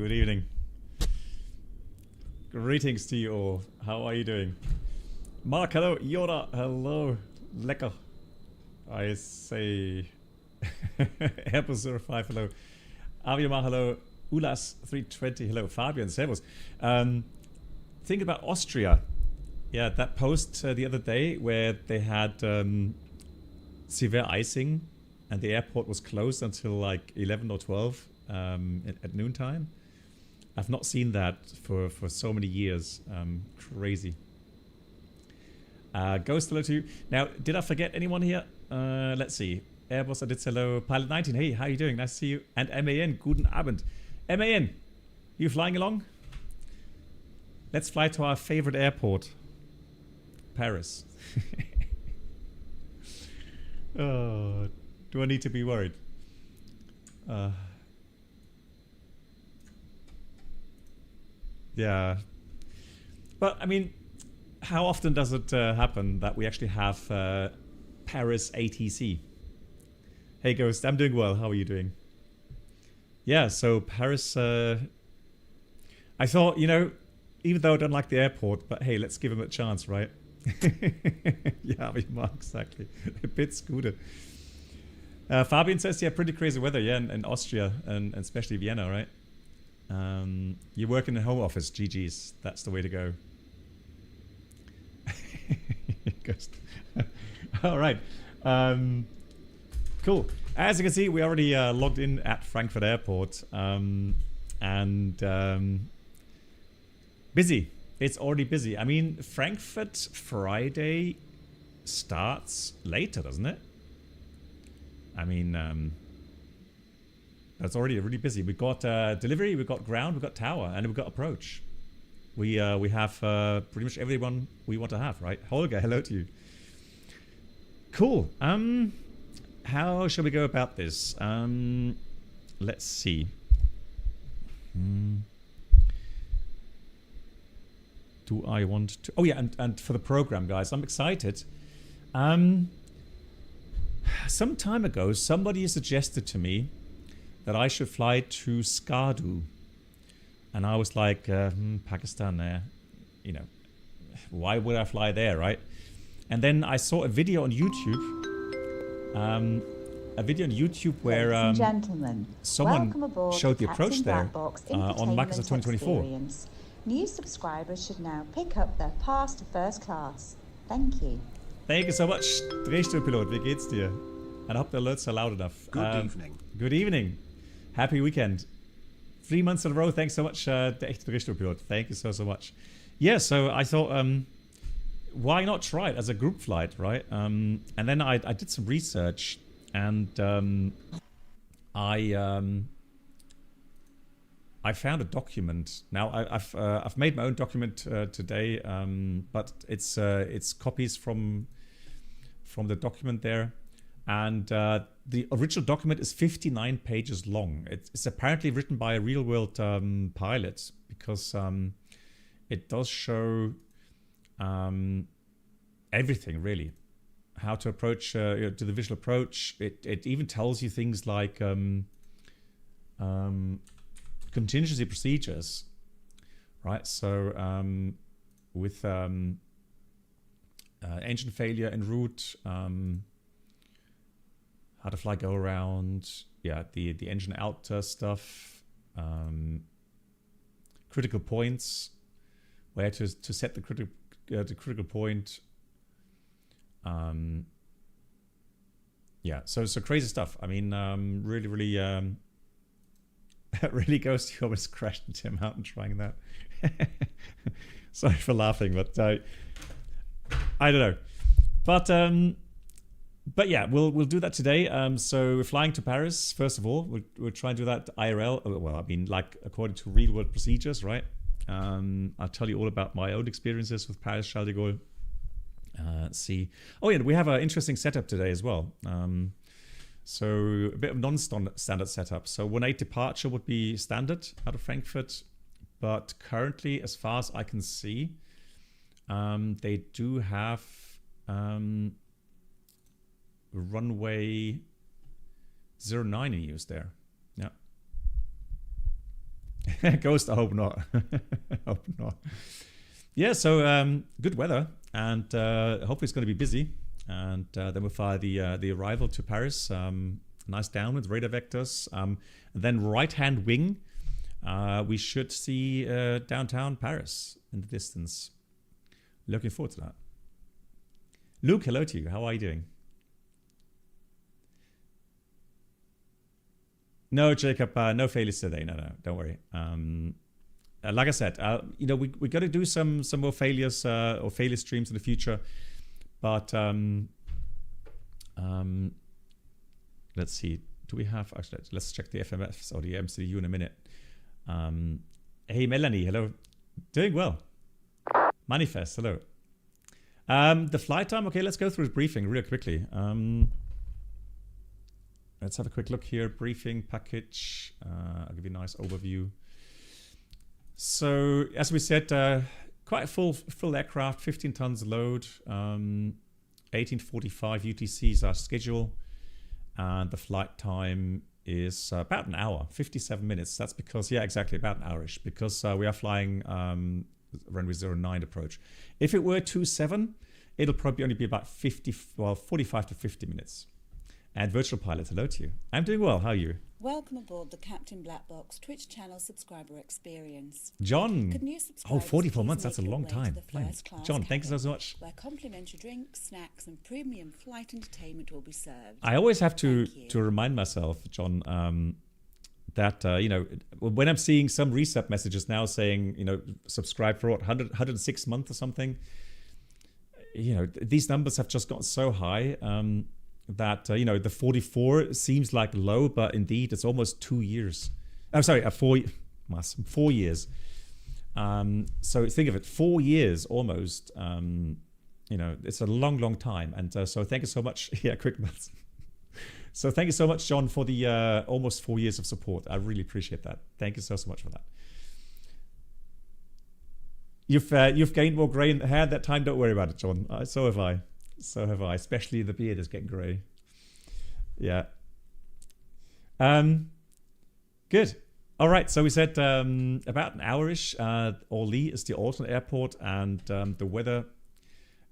good evening. Greetings to you all. How are you doing? Mark, hello. Yoda, hello. Lekker. I say Airbus 05, hello. Aviamar, hello. Ulas 320, hello. Fabian, servus. Think about Austria. Yeah, that post the other day where they had severe icing and the airport was closed until like 11 or 12 at noontime. I've not seen that for so many years. Crazy. Ghost, hello to you. Now, did I forget anyone here? Let's see. Airbus, I did say hello. Pilot 19, hey, how are you doing? Nice to see you. And MAN, guten Abend. MAN, you flying along? Let's fly to our favorite airport. Paris. Oh, do I need to be worried? Yeah. But, I mean, how often does it happen that we actually have Paris ATC? Hey, Ghost, I'm doing well. How are you doing? Yeah, so Paris... I thought, you know, even though I don't like the airport, but hey, let's give him a chance, right? Yeah, I mean, Mark, exactly. A bit scooter. Fabian says, yeah, pretty crazy weather, yeah, in Austria, and especially Vienna, right? You work in the home office, GG's. That's the way to go. All right. Cool. As you can see, we already logged in at Frankfurt Airport. Busy. It's already busy. I mean, Frankfurt Friday starts later, doesn't it? I mean, that's already really busy. We've got delivery, we've got ground, we've got tower, and we've got approach. We have pretty much everyone we want to have, right? Holger, hello to you. Cool. How shall we go about this? Let's see. Do I want to... Oh yeah, and for the program, guys, I'm excited. Some time ago, somebody suggested to me that I should fly to Skardu. And I was like, Pakistan, you know, why would I fly there, right? And then I saw a video on YouTube. A video on YouTube where someone showed the approach there on Microsoft 2024. New subscribers should now pick up their pass to first class. Thank you. Thank you so much, Drehstuhlpilot. Wie geht's dir? And I hope the alerts are loud enough. Good evening. Good evening. Happy weekend. 3 months in a row. Thanks so much, der echte Drehstuhlpilot. Thank you so much. Yeah, so I thought, why not try it as a group flight, right? And then I did some research, and I found a document. Now I've made my own document today, but it's copies from the document there, and the original document is 59 pages long. It's apparently written by a real-world pilot, because it does show everything really, how to approach to the visual approach. It even tells you things like contingency procedures, right? So with engine failure en route, how to fly go around, yeah, the engine out stuff, critical points, where to set the critical point. Yeah, so crazy stuff. I mean, really really Ghost, you almost crashed into a mountain trying that. Sorry for laughing, but I don't know. But yeah, we'll do that today. So we're flying to Paris first of all. We'll try and do that IRL. Well, I mean, like according to real world procedures, right? I'll tell you all about my own experiences with Paris Charles de Gaulle. See. Oh yeah, we have an interesting setup today as well. So a bit of non-standard setup. So 1-8 departure would be standard out of Frankfurt, but currently, as far as I can see, they do have runway 09 in use there. Yeah. Ghost, I hope not. Hope not. Yeah, so good weather, and hopefully it's going to be busy. And then we'll fly the arrival to Paris. Nice downwards radar vectors. And then right-hand wing, we should see downtown Paris in the distance. Looking forward to that. Luke, hello to you. How are you doing? No, Jacob, no failures today. No, don't worry. Like I said, you know, we got to do some more failures or failure streams in the future. But let's see. Do we have actually? Let's check the FMS or the MCU in a minute. Hey, Melanie, hello. Doing well. Manifest, hello. The flight time. Okay, let's go through the briefing real quickly. Let's have a quick look here. Briefing package. I'll give you a nice overview. So, as we said, quite a full aircraft, 15 tons load, 18:45 UTC is our schedule, and the flight time is about an hour, 57 minutes. That's because, yeah, exactly, about an hourish, because we are flying runway 09 approach. If it were 27, it'll probably only be about 45 to 50 minutes. And Virtual Pilot, hello to you. I'm doing well. How are you? Welcome aboard the Captain Black Box Twitch channel subscriber experience. John. Could new 44 months. That's a long time. John, thank you so much. Where complimentary drinks, snacks, and premium flight entertainment will be served. I always have to remind myself, John, that you know, when I'm seeing some reset messages now saying, you know, subscribe for what 106 months or something. You know, these numbers have just gotten so high. That you know, the 44 seems like low, but indeed it's almost 2 years. I'm sorry, 4 years. So think of it, 4 years almost. You know, it's a long time. And so thank you so much. Yeah, quick maths. So thank you so much, John, for the almost 4 years of support. I really appreciate that. Thank you so much for that. You've gained more grey in the hair that time. Don't worry about it, John. So have I. So have I, especially the beard is getting grey. Yeah. Good. All right, so we said about an hour-ish. Orly is the alternate airport, and the weather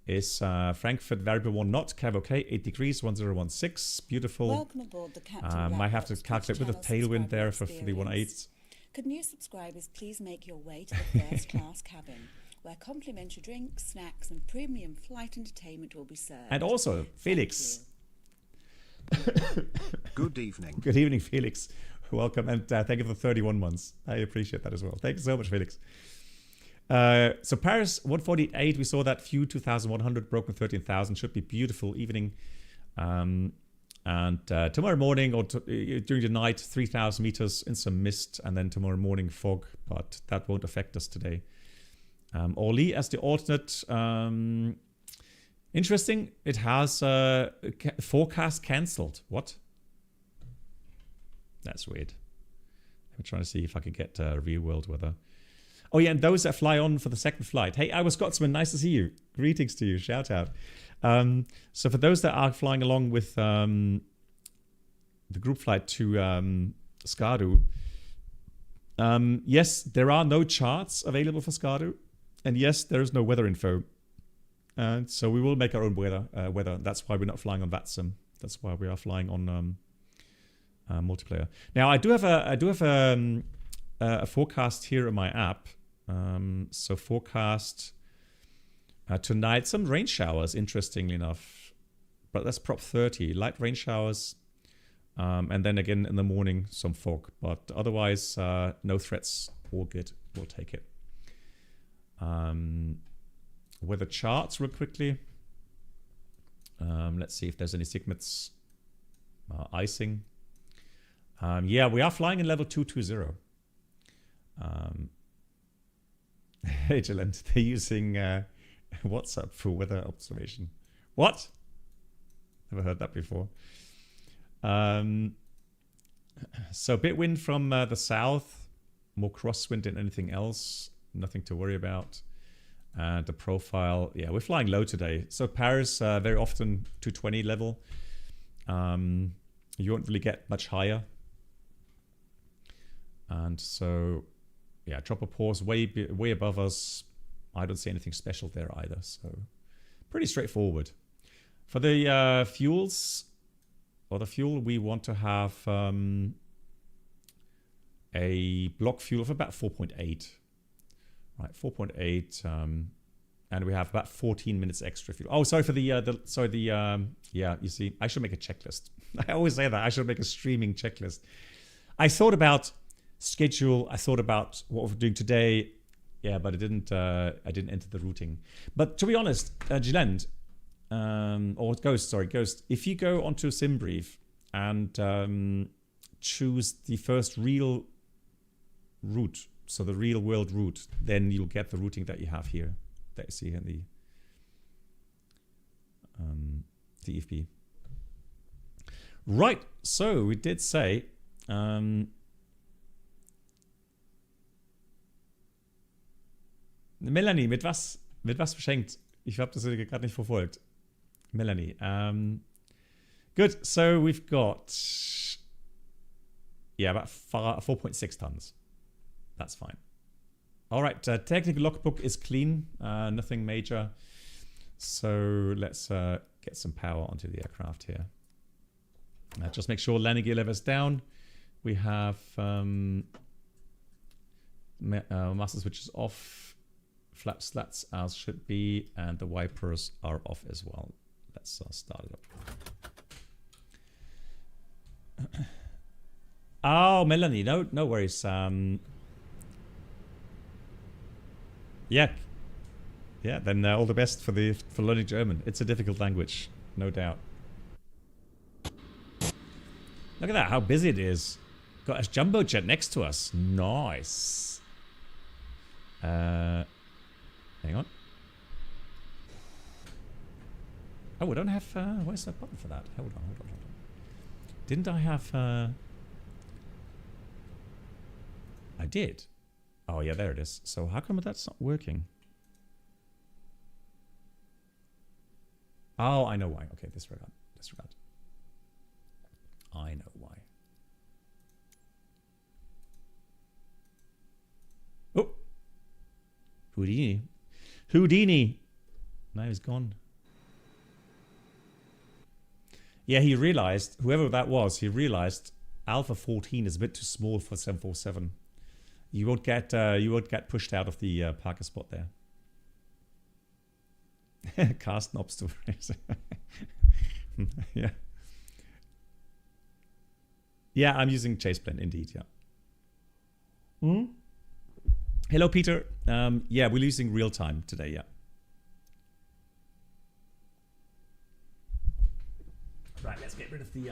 is Frankfurt, variable 1 knot, Cav OK, 8 degrees, 1016. Beautiful. Welcome aboard the Captain might have to calculate with a tailwind there for 318. Could new subscribers please make your way to the first class cabin, where complimentary drinks, snacks, and premium flight entertainment will be served. And also, Felix. Good evening. Good evening, Felix. Welcome, and thank you for 31 months. I appreciate that as well. Thank you so much, Felix. So Paris, 148, we saw that few 2,100, broken 13,000. Should be beautiful evening. And tomorrow morning or during the night, 3,000 meters in some mist, and then tomorrow morning fog, but that won't affect us today. Orly as the alternate. Interesting. It has forecast cancelled. What? That's weird. I'm trying to see if I can get real world weather. Oh yeah, and those that fly on for the second flight. Hey, Iowa Scotsman, nice to see you. Greetings to you. Shout out. So for those that are flying along with the group flight to Skadu, yes, there are no charts available for Skadu. And yes, there is no weather info. And so we will make our own weather. That's why we're not flying on VATSIM. That's why we are flying on multiplayer. Now I do have a forecast here in my app. So forecast tonight, some rain showers, interestingly enough. But that's prop 30, light rain showers. And then again in the morning, some fog. But otherwise, no threats. All good. We'll take it. Weather charts real quickly. Let's see if there's any segments. Icing. Yeah, we are flying in level 220. Agilent, they're using WhatsApp for weather observation. What? Never heard that before. So a bit wind from the south, more crosswind than anything else. Nothing to worry about. The profile, yeah, we're flying low today. So Paris, very often 220 level. You won't really get much higher. And so yeah, dropper pause way above us. I don't see anything special there either. So pretty straightforward. For the fuels, or the fuel, we want to have a block fuel of about 4.8. Right, 4.8, and we have about 14 minutes extra fuel. Oh, sorry for yeah, you see, I should make a checklist. I always say that I should make a streaming checklist. I thought about schedule. I thought about what we're doing today. Yeah, but I didn't enter the routing. But to be honest, Gilend, or Ghost, if you go onto SimBrief and choose the first real route, so the real world route, then you'll get the routing that you have here, that you see here in the EFB. Right, so we did say Melanie, mit was beschenkt? Ich habe das gerade nicht verfolgt. Melanie. Good, so we've got, yeah, about 4.6 tons. That's fine. All right, technical logbook is clean, nothing major. So let's get some power onto the aircraft here. Just make sure landing gear lever is down. We have master switches off. Flap slats as should be, and the wipers are off as well. Let's start it up. Oh, Melanie, no worries. Yeah, then all the best for learning German. It's a difficult language, no doubt. Look at that, how busy it is. Got a jumbo jet next to us. Nice. Hang on. Oh, we don't have... where's that button for that? Hold on. Didn't I have... I did. Oh, yeah, there it is. So how come that's not working? Oh, I know why. Okay, disregard. I know why. Oh! Houdini. Now he's gone. Yeah, he realized, whoever that was, he realized Alpha 14 is a bit too small for 747. You won't get pushed out of the parker spot there. Cast knobs to yeah. Yeah, I'm using Chaseplane indeed, yeah. Hello, Peter. Yeah, we're using real time today, yeah. Right, let's get rid of the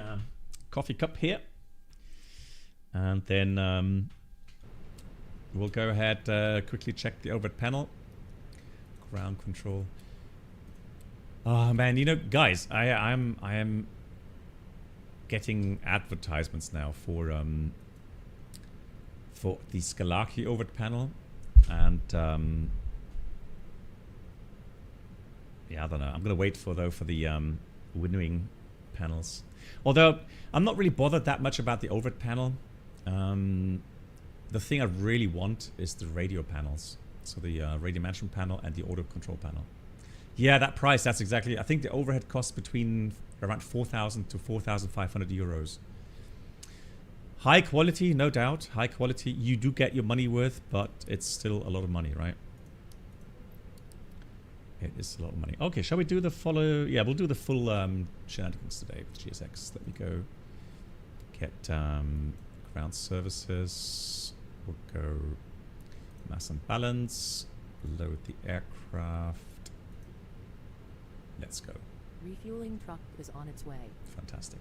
coffee cup here. And then we'll go ahead, quickly check the overhead panel. Ground control. Oh man, you know, guys, I am getting advertisements now for the Skalaki overhead panel. And yeah, I don't know. I'm gonna wait for the wind-wing panels. Although I'm not really bothered that much about the overhead panel. The thing I really want is the radio panels. So the radio management panel and the auto control panel. Yeah, that price. That's exactly. I think the overhead costs between around 4,000 to 4,500 euros. High quality, no doubt. High quality. You do get your money worth, but it's still a lot of money, right? It is a lot of money. Okay, shall we do the follow? Yeah, we'll do the full shenanigans today with GSX. Let me go get ground services. We'll go mass and balance. Load the aircraft. Let's go. Refueling truck is on its way. Fantastic.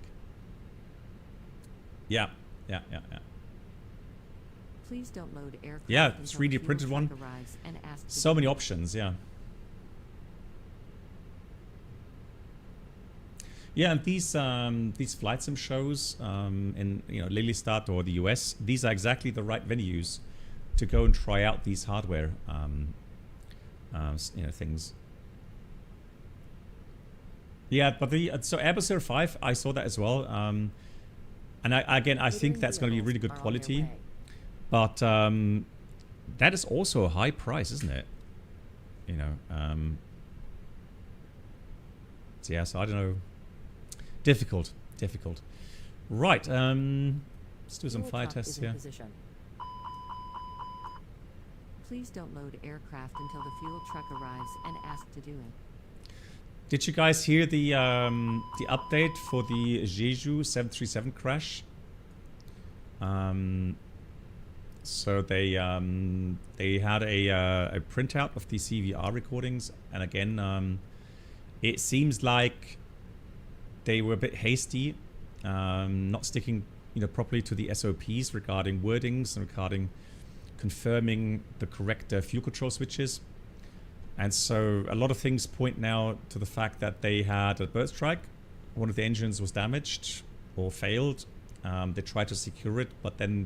Yeah. Please don't load aircraft. Yeah, 3D printed one. So many options, yeah. Yeah, and these flight sim shows in Lelystad or the US, these are exactly the right venues to go and try out these hardware things. Yeah, but so Airbus 05, I saw that as well. And I think that's going to be really good quality. But that is also a high price, isn't it? You know, so yeah, so I don't know. Difficult. Right, let's do some Fuel fire truck tests is in here. position. Please don't load aircraft until the fuel truck arrives and ask to do it. Did you guys hear the update for the Jeju 737 crash? So they had a printout of the CVR recordings, and again, it seems like they were a bit hasty, not sticking, you know, properly to the SOPs regarding wordings and regarding confirming the correct fuel control switches. And so a lot of things point now to the fact that they had a bird strike. One of the engines was damaged or failed. They tried to secure it, but then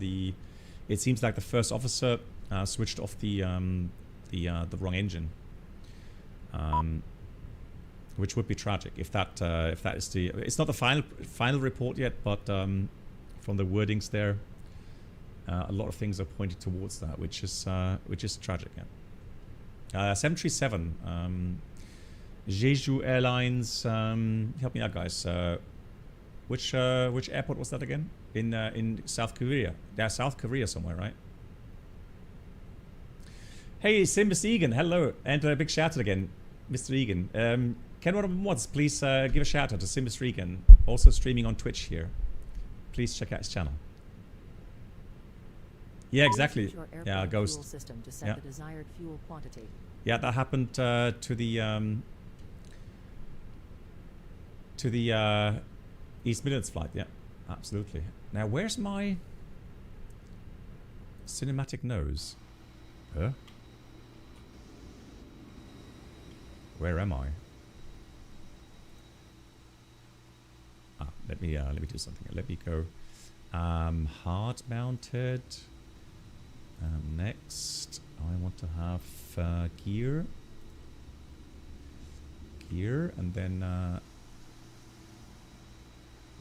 it seems like the first officer switched off the wrong engine, which would be tragic if that is the. It's not the final report yet, but from the wordings there, a lot of things are pointed towards that, which is tragic. Yeah. 737, Jeju Airlines. Help me out, guys. Which airport was that again? In South Korea. Yeah, South Korea somewhere, right? Hey, Mr. Egan, hello, and a big shout out again, Mr. Egan. Can one of the mods please give a shout out to Mr. Egan, also streaming on Twitch here. Please check out his channel. Yeah, exactly. Yeah, Ghost. Fuel system to set the desired fuel quantity. Yeah, that happened to the East Midlands flight. Yeah, absolutely. Now, where's my cinematic nose? Huh? Where am I? Ah, let me do something. Let me go hard mounted. Next, I want to have gear, and then.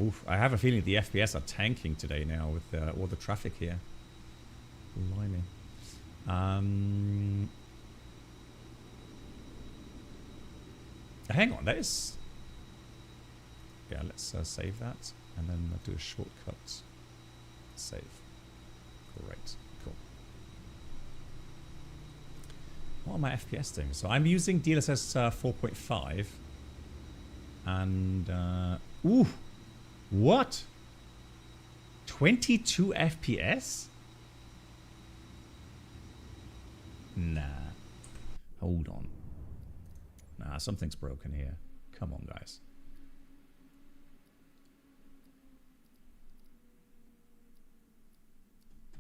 Oof, I have a feeling the FPS are tanking today now with all the traffic here. Blimey. Hang on, that is... Yeah, let's save that, and then do a shortcut. Save. Great, cool. What are my FPS doing? So I'm using DLSS 4.5, and... ooh! What? 22 FPS? Nah. Hold on. Nah, something's broken here. Come on, guys.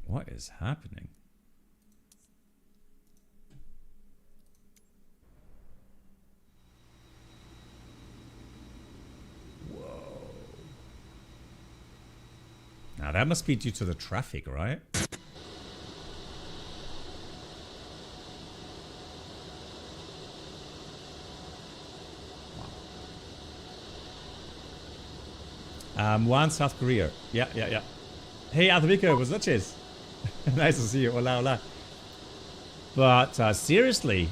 What is happening? Now that must be due to the traffic, right? One South Korea. Yeah. Hey, Advika, what's up, cheers? Nice to see you. Hola, hola. But seriously,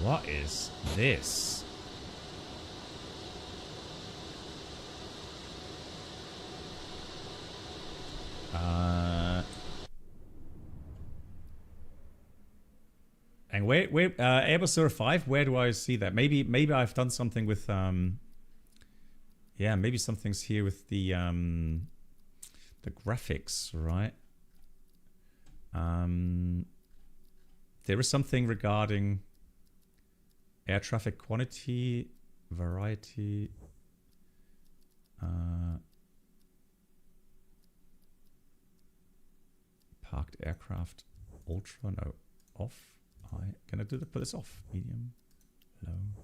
what is this? And where Airbus 05, where do I see that? Maybe I've done something with yeah, maybe something's here with the graphics, right? There is something regarding air traffic quantity, variety, parked aircraft, ultra, no, off. Can I put this off? Medium, low.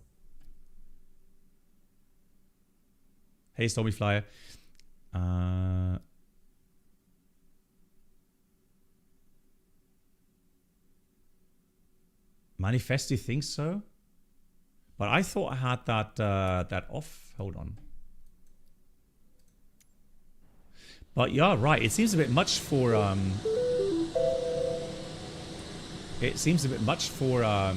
Hey, Stormy Flyer. Manifesti thinks so, but I thought I had that that off. Hold on. But yeah, right. It seems a bit much for it seems a bit much for well,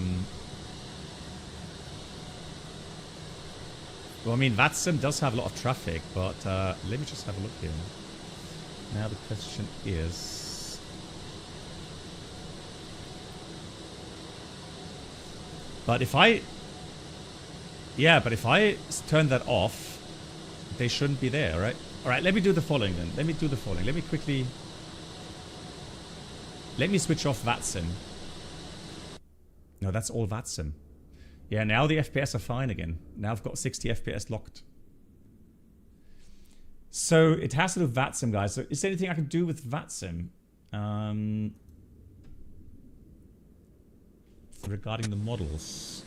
I mean, VATSIM does have a lot of traffic, but let me just have a look here. Now the question is, but if I turn that off, they shouldn't be there, right? All right, let me do the following then. Let me quickly, let me switch off VATSIM. No, that's all VATSIM. Yeah, now the FPS are fine again. Now I've got 60 FPS locked. So it has to do with VATSIM, guys. So is there anything I can do with VATSIM? Regarding the models.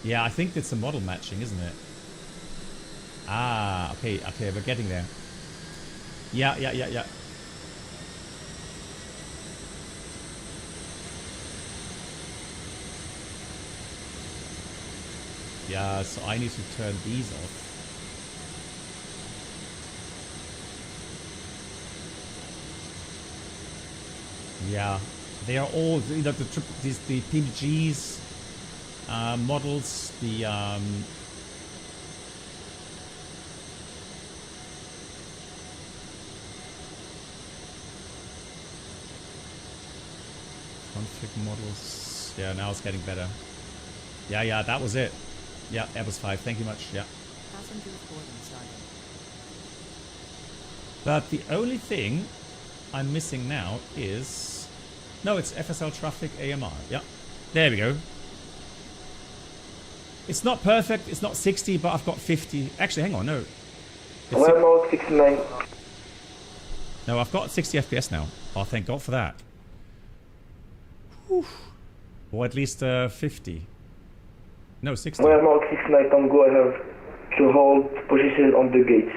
Yeah, I think it's a model matching, isn't it? Ah, okay, we're getting there. Yeah. Yeah, so I need to turn these off. Yeah, they are all, you know, the PMGs, models, the config models. Yeah, now it's getting better. Yeah, that was it. Yeah, Airbus 5. Thank you much. Yeah. But the only thing I'm missing now is... No, it's FSL traffic AMR. Yeah. There we go. It's not perfect. It's not 60, but I've got 50. Actually, hang on. No. It's 69. No, I've got 60 FPS now. Oh, thank God for that. Whew. Or at least 50. No, 60. Well, Mark 69, Tango, I have to hold position on the gates.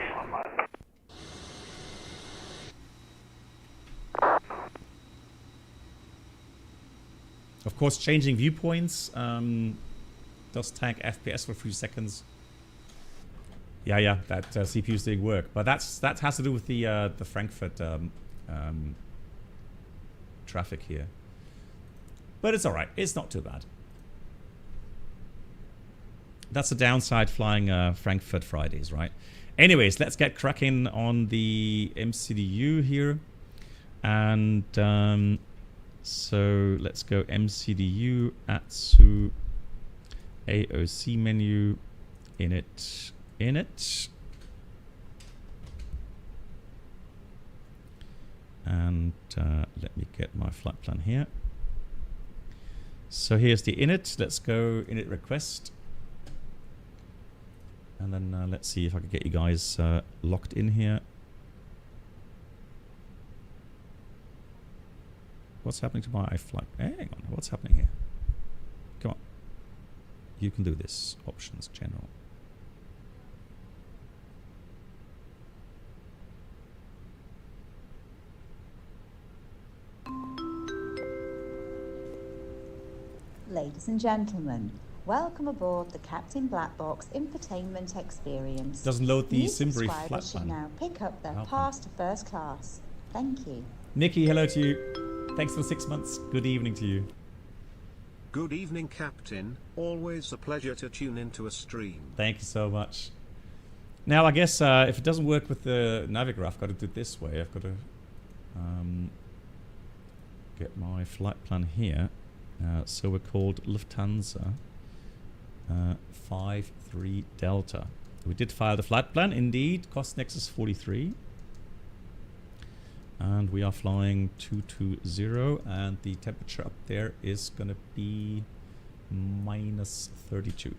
Of course, changing viewpoints does tank FPS for a few seconds. Yeah, that CPU is doing work, but that has to do with the Frankfurt traffic here. But it's all right. It's not too bad. That's the downside flying Frankfurt Fridays, right? Anyways, let's get cracking on the MCDU here. And so let's go MCDU, ATSU, AOC menu, init. And let me get my flight plan here. So here's the init. Let's go init request. And then let's see if I can get you guys locked in here. What's happening to my flight? Hang on, what's happening here? Come on. You can do this. Options, general. Ladies and gentlemen, welcome aboard the Captain Black Box infotainment experience. Doesn't load the New SimBrief subscribers flight should plan. now pick up their pass to first class. Thank you. Nikki, hello to you. Thanks for the 6 months. Good evening to you. Good evening, Captain. Always a pleasure to tune into a stream. Thank you so much. Now, I guess if it doesn't work with the Navigraph, I've got to do it this way. I've got to get my flight plan here. So we're called Lufthansa 53 Delta. We did file the flight plan, indeed. Cost Nexus 43. And we are flying 220, and the temperature up there is going to be -32.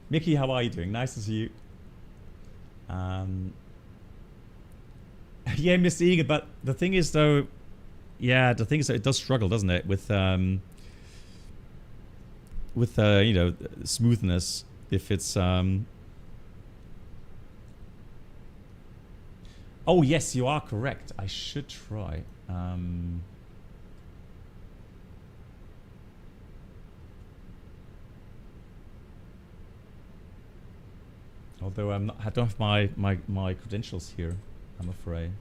Mickey, how are you doing? Nice to see you. Yeah, Mr. Eager, but the thing is though, it does struggle, doesn't it, with you know, smoothness. If it's oh yes, you are correct. I should try. Although I don't have my credentials here, I'm afraid.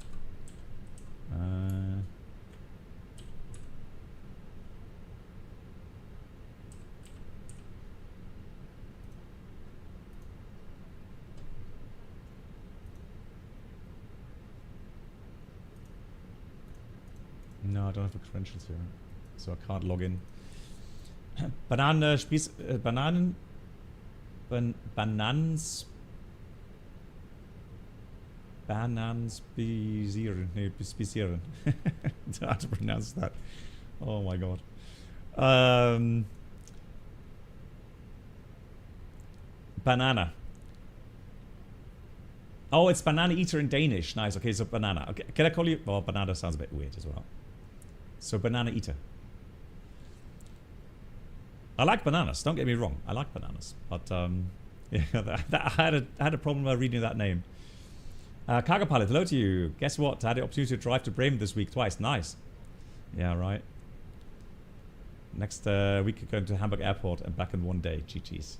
No, I don't have the credentials here, so I can't log in. Bananenspisieren. Nee, spisieren. How to pronounce that? Oh my god. Banana. Oh, it's banana eater in Danish. Nice. Okay, so banana. Okay, can I call you? Well, banana sounds a bit weird as well. So banana eater. I like bananas. Don't get me wrong. I like bananas, but yeah, I had a problem reading that name. Cargo pilot, hello to you. Guess what? I had the opportunity to drive to Bremen this week twice. Nice. Yeah, right. Next week, you're going to Hamburg Airport and back in one day. GG's.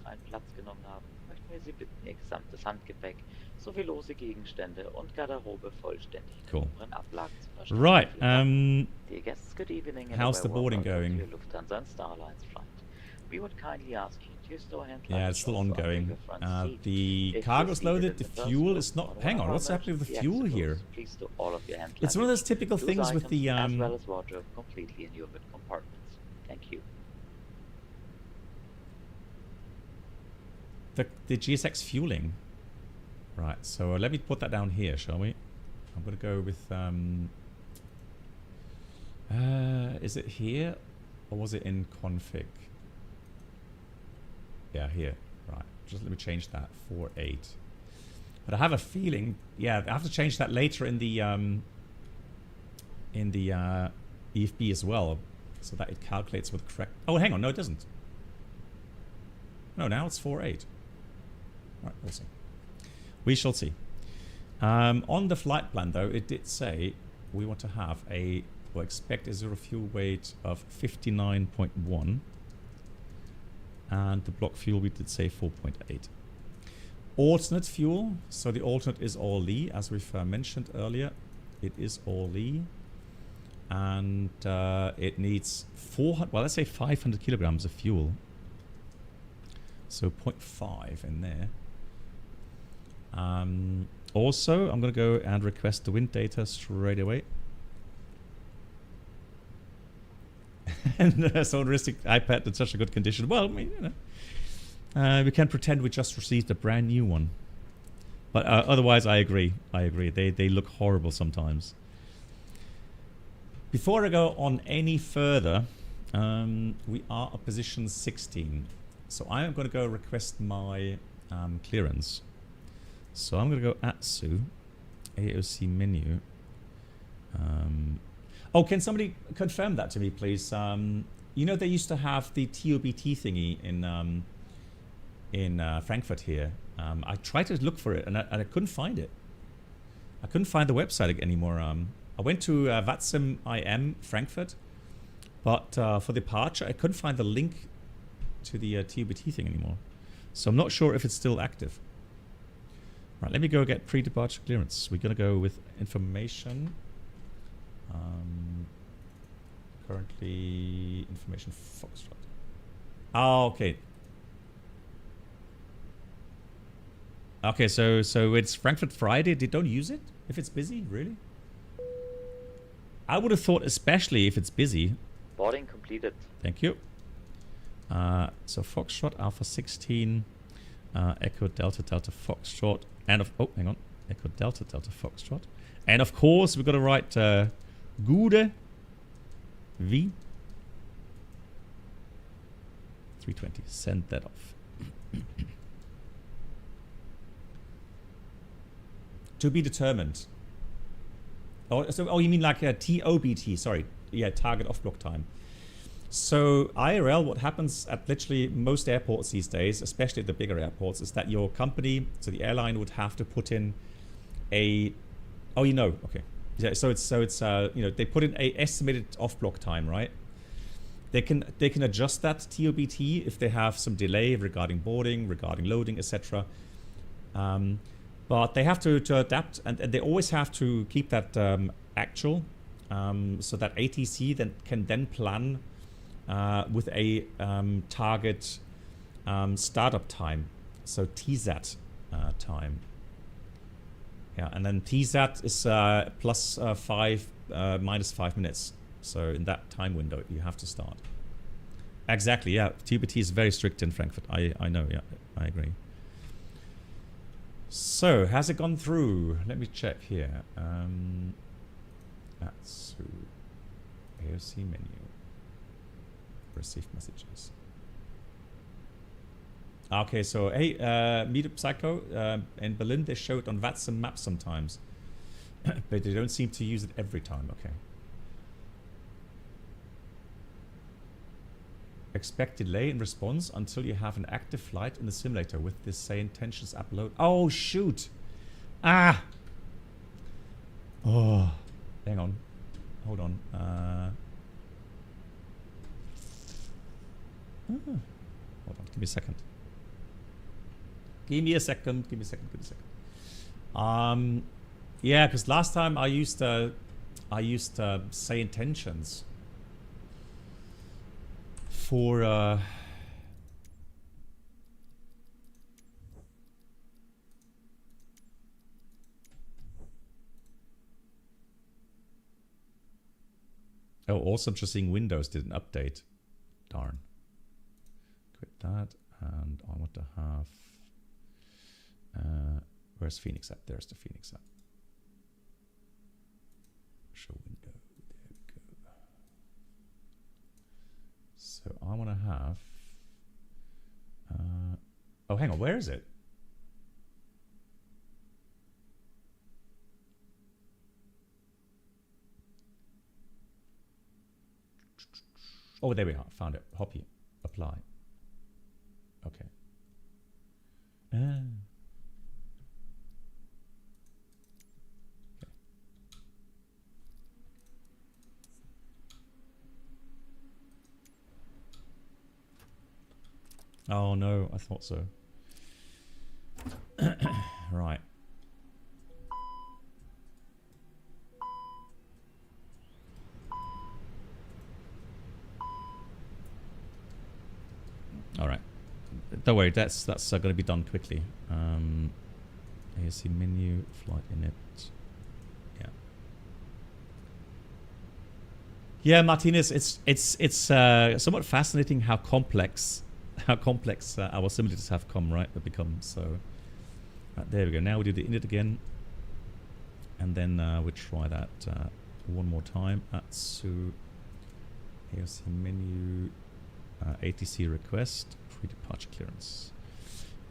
Einen Platz genommen haben, möchten wir Sie bitten, Ihr gesamtes Handgepäck sowie lose Gegenstände und Garderobe vollständig in oberen Ablagen zu verstauen. Right. Dear guests, good evening. How's the boarding going? Lufthansa and Star Alliance flight. We would kindly ask you to use door hand. Yeah, it's still ongoing. The cargo's loaded. The fuel is not. Hang on, what's happening with the fuel here? Please do all of your hand It's one of those typical things with the as well as wardrobe completely in your compartments. Thank you. The GSX fueling. Right, so let me put that down here, shall we? I'm going to go with... is it here? Or was it in config? Yeah, here. Right, just let me change that. 4.8. But I have a feeling... Yeah, I have to change that later in the EFB as well. So that it calculates with correct... Oh, hang on. No, it doesn't. No, now it's 4.8. Right, we'll see. We shall see. On the flight plan, though, it did say we want to have or expect a zero fuel weight of 59.1. And the block fuel, we did say 4.8. Alternate fuel. So the alternate is all Lee, as we've mentioned earlier. It is all Lee. And it needs 400, well, let's say 500 kilograms of fuel. So 0.5 in there. Also, I'm going to go and request the wind data straight away. And so heuristic iPad in such a good condition. Well, I mean, you know, we can pretend we just received a brand new one. But otherwise, I agree. I agree. They look horrible sometimes. Before I go on any further, we are at position 16. So I'm going to go request my clearance. So I'm going to go ATSU, AOC menu. Oh, can somebody confirm that to me, please? You know, they used to have the TOBT thingy in Frankfurt here. I tried to look for it and I couldn't find it. I couldn't find the website anymore. I went to VATSIM IM Frankfurt, but for departure, I couldn't find the link to the TOBT thing anymore. So I'm not sure if it's still active. Right, let me go get pre-departure clearance. We're going to go with information. Currently, information Foxtrot. Oh, okay. Okay, so it's Frankfurt Friday. They don't use it if it's busy, really? I would have thought, especially if it's busy. Boarding completed. Thank you. So Foxtrot Alpha 16, Echo Delta Delta Foxtrot, and hang on, Echo Delta Delta Foxtrot, and of course we've got to write Gude V 320. Send that off. To be determined. Oh, you mean like a TOBT? Sorry, yeah, target off block time. So IRL, what happens at literally most airports these days, especially at the bigger airports, is that your company, so the airline, would have to put in a, oh, you know, okay, yeah. So it's you know, they put in a estimated off block time, right? They can adjust that TOBT if they have some delay regarding boarding, regarding loading, etc. But they have to adapt, and they always have to keep that actual, so that ATC then can plan with a target startup time, so TSAT time. Yeah, and then TSAT is plus 5, minus 5 minutes. So in that time window, you have to start. Exactly, yeah. TBT is very strict in Frankfurt. I know, yeah, I agree. So, has it gone through? Let me check here. That's AOC menu. Received messages. Okay, so hey, Meetup Psycho in Berlin, they show it on VATSIM maps sometimes, but they don't seem to use it every time. Okay. Expect delay in response until you have an active flight in the simulator with this say intentions upload. Oh shoot! Ah! Oh, hang on, hold on. Hold on, give me a second. Give me a second. Yeah, because last time I used say intentions for oh, also just seeing Windows did an update. Darn. Quit that, and I want to have where's FENIX app? There's the FENIX app. Show window. There we go. So I want to have. Oh, hang on. Where is it? Oh, there we are. Found it. Hoppy. Apply. Okay. Oh no, I thought so. Right. All right. Don't worry, that's going to be done quickly. ASC menu, flight init. Yeah. Yeah, Martinez, it's somewhat fascinating how complex our simulators have become. So there we go. Now we do the init again, and then we try that one more time. Atsu AOC menu, ATC request, pre-departure clearance.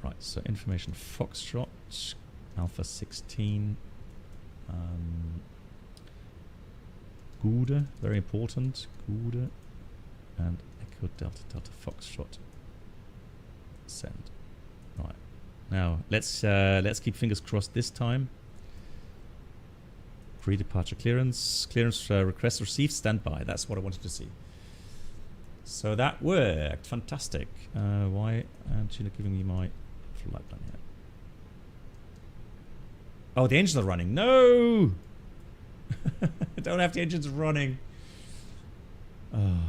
Right. So information Foxtrot, Alpha 16, Gude, very important. Gude, and Echo Delta Delta Foxtrot. Send. Right. Now let's keep fingers crossed this time. Pre-departure clearance. Clearance request received. Standby. That's what I wanted to see. So that worked. Fantastic. Why aren't you not giving me my flight plan yet? Oh, the engines are running. No! I don't have the engines running. Oh.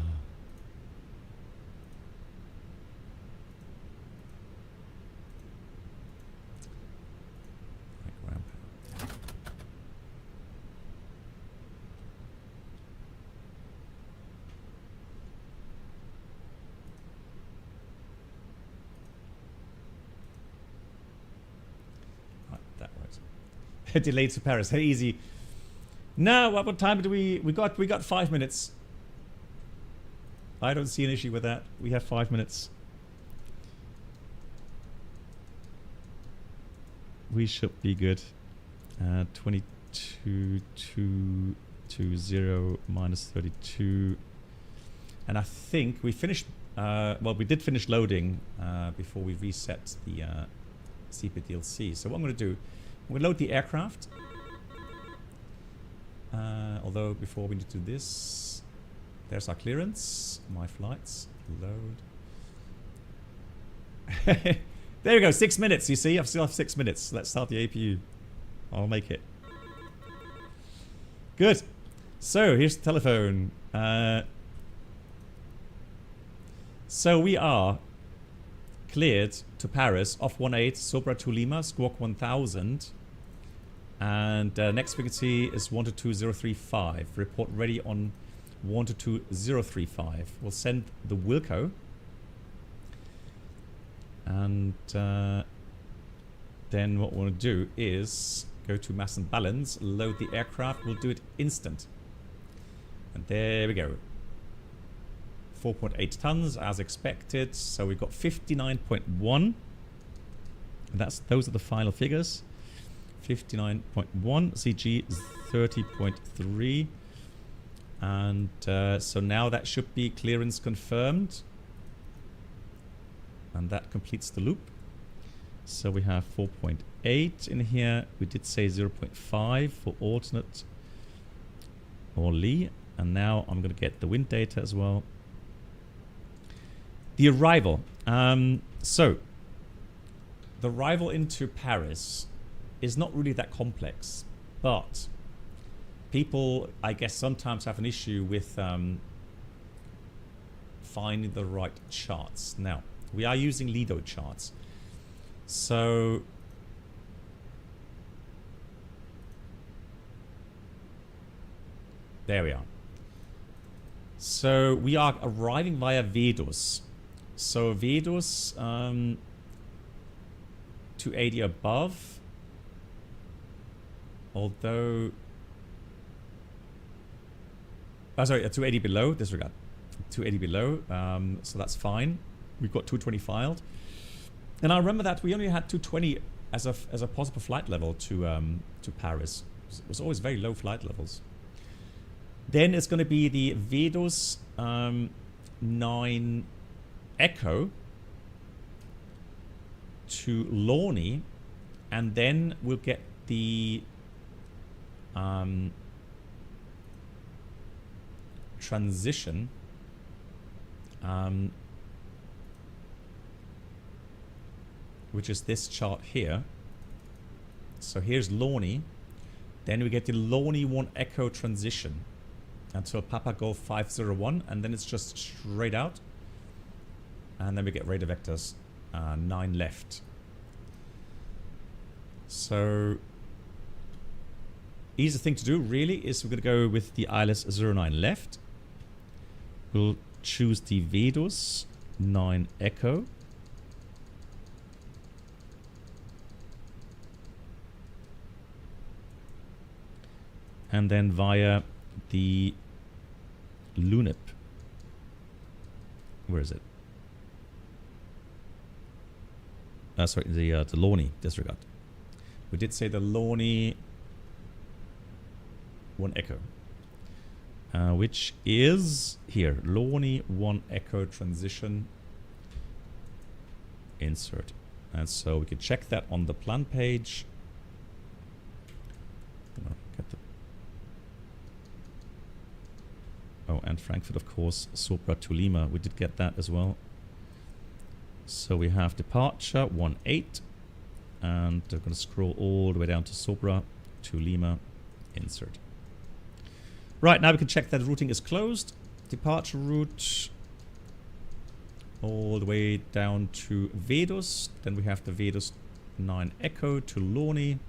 Delayed to Paris. Hey, easy. Now, what time do we got 5 minutes. I don't see an issue with that. We have 5 minutes. We should be good. 22,220 minus 32. And I think we finished well, we did finish loading before we reset the CPDLC. So what I'm going to do, we load the aircraft. Although before we need to do this, There's our clearance. My flights. Load. There we go. 6 minutes. You see, I've still have 6 minutes. Let's start the APU. I'll make it. Good. So here's the telephone. So we are cleared to Paris off 18 Sopra to Lima, squawk 1000. And next frequency is 122035. Report ready on 122035. We'll send the Wilco. And then what we'll do is go to mass and balance, load the aircraft. We'll do it instant. And there we go. 4.8 tons as expected. So we've got 59.1. Those are the final figures. 59.1. CG is 30.3. And so now that should be clearance confirmed. And that completes the loop. So we have 4.8 in here. We did say 0.5 for alternate or Lee. And now I'm going to get the wind data as well. The arrival. So the arrival into Paris is not really that complex. But people, I guess, sometimes have an issue with finding the right charts. Now, we are using Lido charts. So there we are. So we are arriving via Vedus. So Vedus to 80 above. Although, sorry, 280 below, disregard. 280 below, so that's fine. We've got 220 filed. And I remember that we only had 220 as a possible flight level to Paris. It was always very low flight levels. Then it's going to be the Vedus 9 Echo to Lorny, and then we'll get the transition which is this chart here. So here's Lorny. Then we get the Lorny 1 Echo transition until Papa Golf 501, and then it's just straight out. And then we get radar vectors 9 left. So easy thing to do really is we're going to go with the ILS 09 left. We'll choose the Vedus 9 Echo. And then via the Lunip. Where is it? Sorry, the Lorny, disregard. We did say the Lorny 1 Echo. Which is here. Lorny 1 Echo transition. Insert. And so we can check that on the plan page. Oh, and Frankfurt, of course, Sopra to Lima. We did get that as well. So we have departure 18, and we're going to scroll all the way down to Sopra to Lima. Insert. Right, now we can check that routing is closed. Departure route all the way down to Vedus. Then we have the Vedus 9 Echo to Lorny.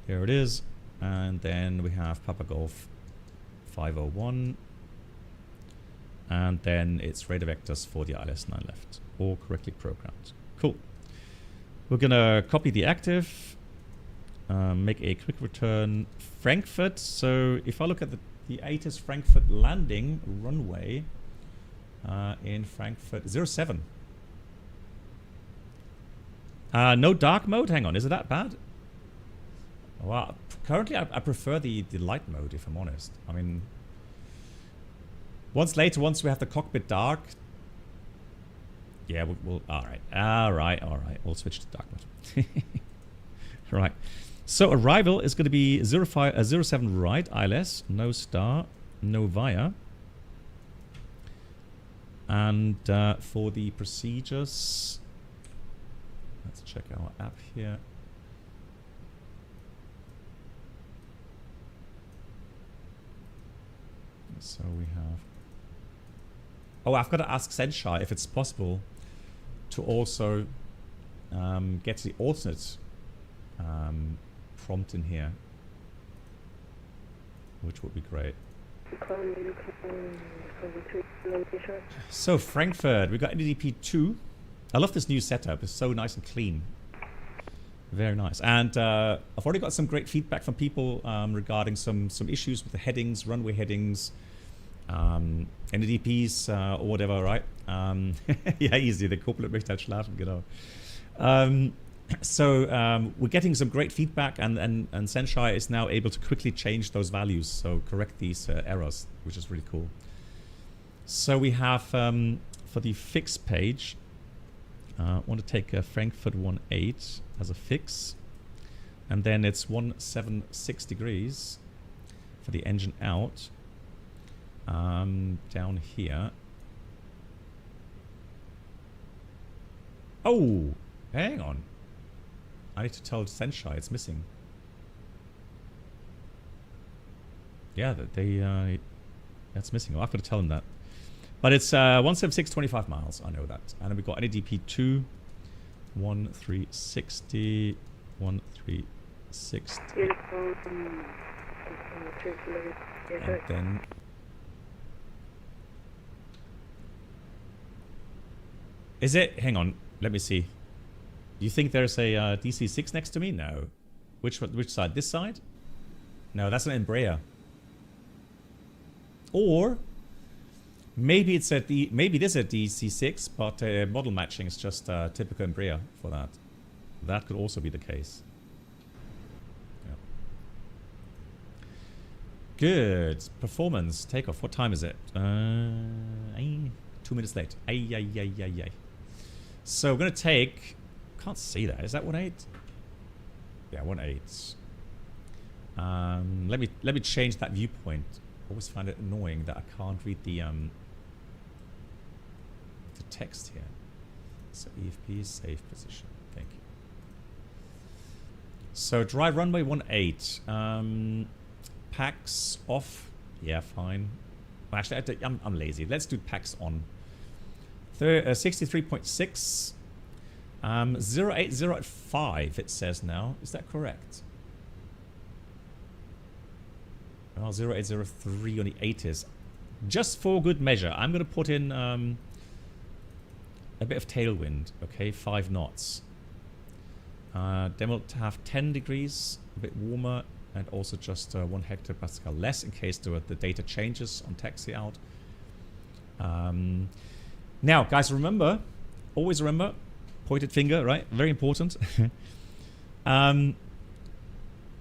Here it is. And then we have Papa Golf 501, and then it's radar vectors for the ILS 9 left, all correctly programmed. Cool. We're gonna copy the active, make a quick return Frankfurt. So if I look at the ATIS Frankfurt landing runway in Frankfurt 07. No dark mode. Hang on, is it that bad? Well, currently I prefer the light mode, if I'm honest. I mean, once we have the cockpit dark, yeah, we'll all right, we'll switch to dark mode. Right, so arrival is going to be 07 right, ILS, no star, no via. And for the procedures, let's check our app here. So we have... Oh, I've got to ask Senshai if it's possible to also get the alternate prompt in here, which would be great. So Frankfurt, we got EDDF 2. I love this new setup. It's so nice and clean. Very nice. And I've already got some great feedback from people regarding some issues with the headings, runway headings, NDPs or whatever, right? Ja, easy. Der Copilot möchte halt schlafen, genau. So we're getting some great feedback, and Senshai is now able to quickly change those values, so correct these errors, which is really cool. So we have for the fix page, I want to take Frankfurt 18 as a fix, and then it's 176 degrees for the engine out. Down here. Oh, hang on. I need to tell Senshai it's missing. Yeah, that's missing. I've got to tell him that. But it's 176.25 miles. I know that. And then we've got NDP 2, 1360, 1360. And then... Is it? Hang on. Let me see. Do you think there's a DC-6 next to me? No. Which side? This side? No, that's an Embraer. Or maybe it's maybe this is a DC-6, but model matching is just typical Embraer for that. That could also be the case. Yeah. Good. Performance. Takeoff. What time is it? 2 minutes late. Ay. So we're going to take... Can't see that. Is that 1.8? Yeah, 1.8. Let me change that viewpoint. Always find it annoying that I can't read the text here. So EFP is safe position. Thank you. So dry runway 18. Packs off. Yeah, fine. Well, actually, I'm lazy. Let's do packs on. 63.6. 080 at 5, it says now. Is that correct? Oh, 0803 on the 80s. Just for good measure, I'm going to put in a bit of tailwind. Okay, 5 knots. Then we'll have 10 degrees, a bit warmer, and also just 1 hectopascal less in case the data changes on taxi out. Now, guys, remember, always remember, pointed finger, right? Very important.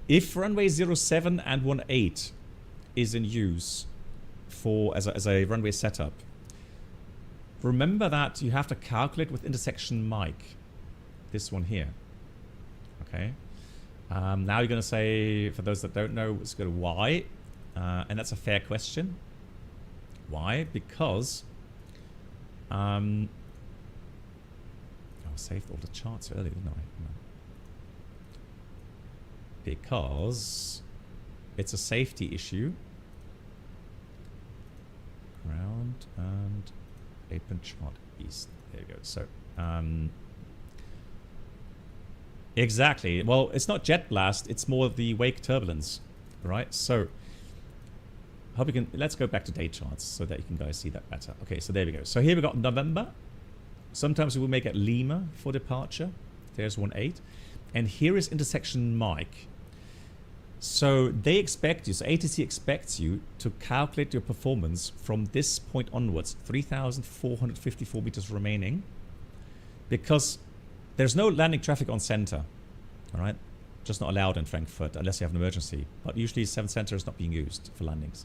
If runway 07 and 18 is in use for as a runway setup, remember that you have to calculate with intersection mic. This one here. Okay. Now you're going to say, for those that don't know, it's going to why, and that's a fair question. Why? Because I saved all the charts earlier, didn't I? No. Because it's a safety issue. Ground and open chart east. There you go. So, exactly. Well, it's not jet blast. It's more of the wake turbulence, right? So, hope you can. Let's go back to day charts so that you can guys see that better. Okay, so there we go. So here we got November. Sometimes we will make it Lima for departure. There's 18. And here is intersection Mike. So they expect you, so ATC expects you to calculate your performance from this point onwards, 3,454 meters remaining, because there's no landing traffic on center, all right? Just not allowed in Frankfurt unless you have an emergency. But usually 7 center is not being used for landings.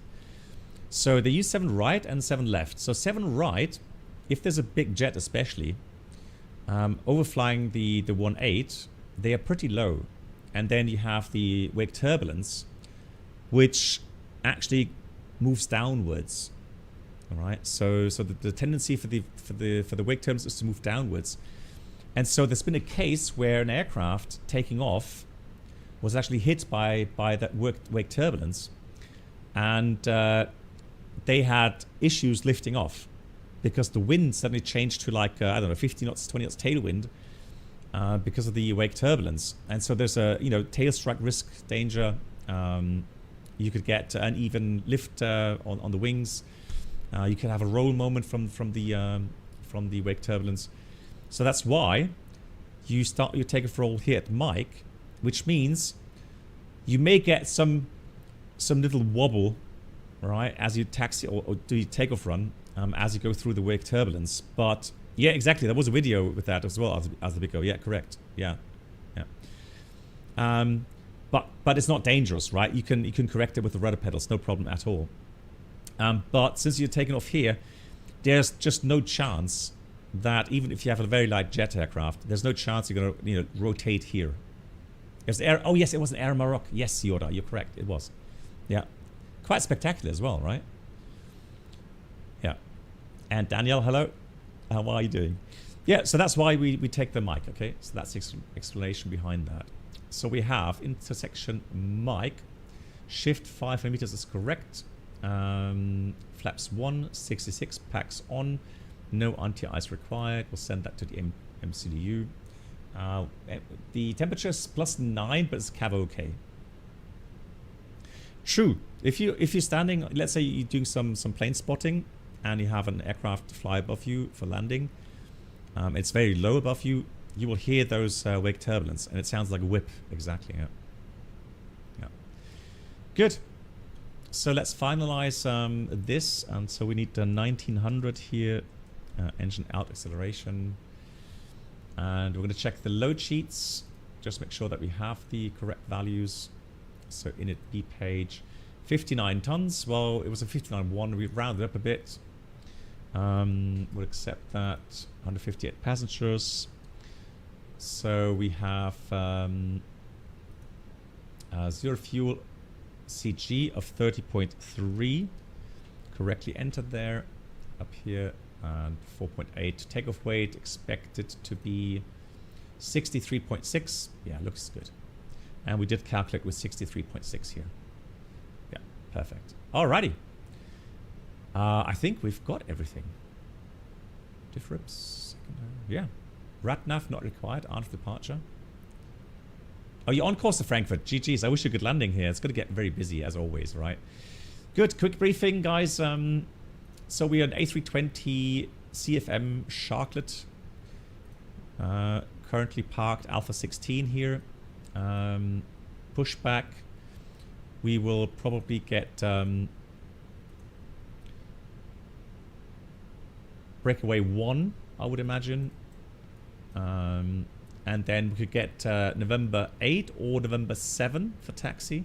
So they use 7 right and 7 left. So 7 right, if there's a big jet especially, overflying the 18, they are pretty low. And then you have the wake turbulence, which actually moves downwards. All right, so the tendency for the wake turbulence is to move downwards, and so there's been a case where an aircraft taking off was actually hit by that wake turbulence, and they had issues lifting off because the wind suddenly changed to like I don't know, 50 knots, 20 knots tailwind because of the wake turbulence, and so there's a tail strike risk danger. You could get uneven lift on the wings. You could have a roll moment from the wake turbulence. So that's why you start your takeoff roll here at Mike, which means you may get some little wobble, right, as you taxi or do your takeoff run as you go through the wake turbulence. But yeah, exactly. There was a video with that as well as the big go. Yeah, correct. Yeah. But it's not dangerous, right? You can correct it with the rudder pedals, no problem at all. But since you're taking off here, there's just no chance that even if you have a very light jet aircraft, there's no chance you're going to rotate here. Oh yes, it was an Air Maroc. Yes, Yoda, you're correct. It was. Yeah, quite spectacular as well, right? Yeah. And Danielle, hello. How are you doing? Yeah, so that's why we take the mic. Okay, so that's the explanation behind that. So we have intersection mic, shift 5 millimeters is correct. Flaps 1, 66, packs on, no anti-ice required. We'll send that to the MCDU. The temperature is +9, but it's cav okay. True. If you're standing, let's say you're doing some plane spotting, and you have an aircraft fly above you for landing, it's very low above you. You will hear those wake turbulence, and it sounds like a whip. Exactly. Yeah. Good. So let's finalize this, and so we need the 1900 here, engine out acceleration, and we're going to check the load sheets, just make sure that we have the correct values. So in it B page, 59 tons. Well, it was a 59.1. We rounded up a bit. We'll accept that. 158 passengers. So we have zero fuel CG of 30.3 correctly entered there up here, and 4.8 takeoff weight expected to be 63.6. Yeah, looks good. And we did calculate with 63.6 here. Yeah, perfect. Alrighty. I think we've got everything. Diff rips, secondary. Yeah. RATNAV not required after departure. Oh, you're on course to Frankfurt. GG's. I wish you could landing here. It's going to get very busy as always, right? Good. Quick briefing, guys. So we are an A320 CFM Sharklet. Currently parked Alpha 16 here. Pushback. We will probably get breakaway 1, I would imagine. And then we could get November 8 or November 7 for taxi.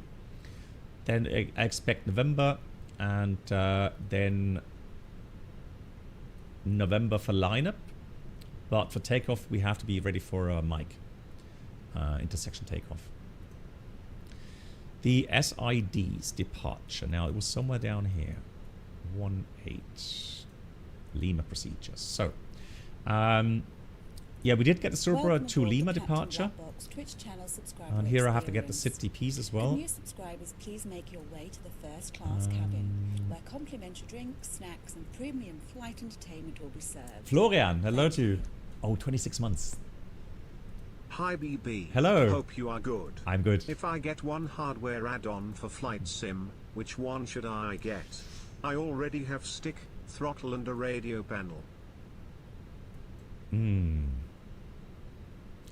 Then I expect November, and then November for lineup. But for takeoff, we have to be ready for Mike. Intersection takeoff. The SID's departure. Now, it was somewhere down here. 1-8. Lima procedures. So, yeah, we did get the Cerebra to Lima departure. And here I have to get the CityPs as well. New subscribers, please make your way to the first class cabin, where complimentary drinks, snacks, and premium flight entertainment will be served. Florian, hello to you. Oh, 26 months. Hi BB. Hello. Hope you are good. I'm good. If I get one hardware add-on for FlightSim, which one should I get? I already have stick, throttle and a radio panel.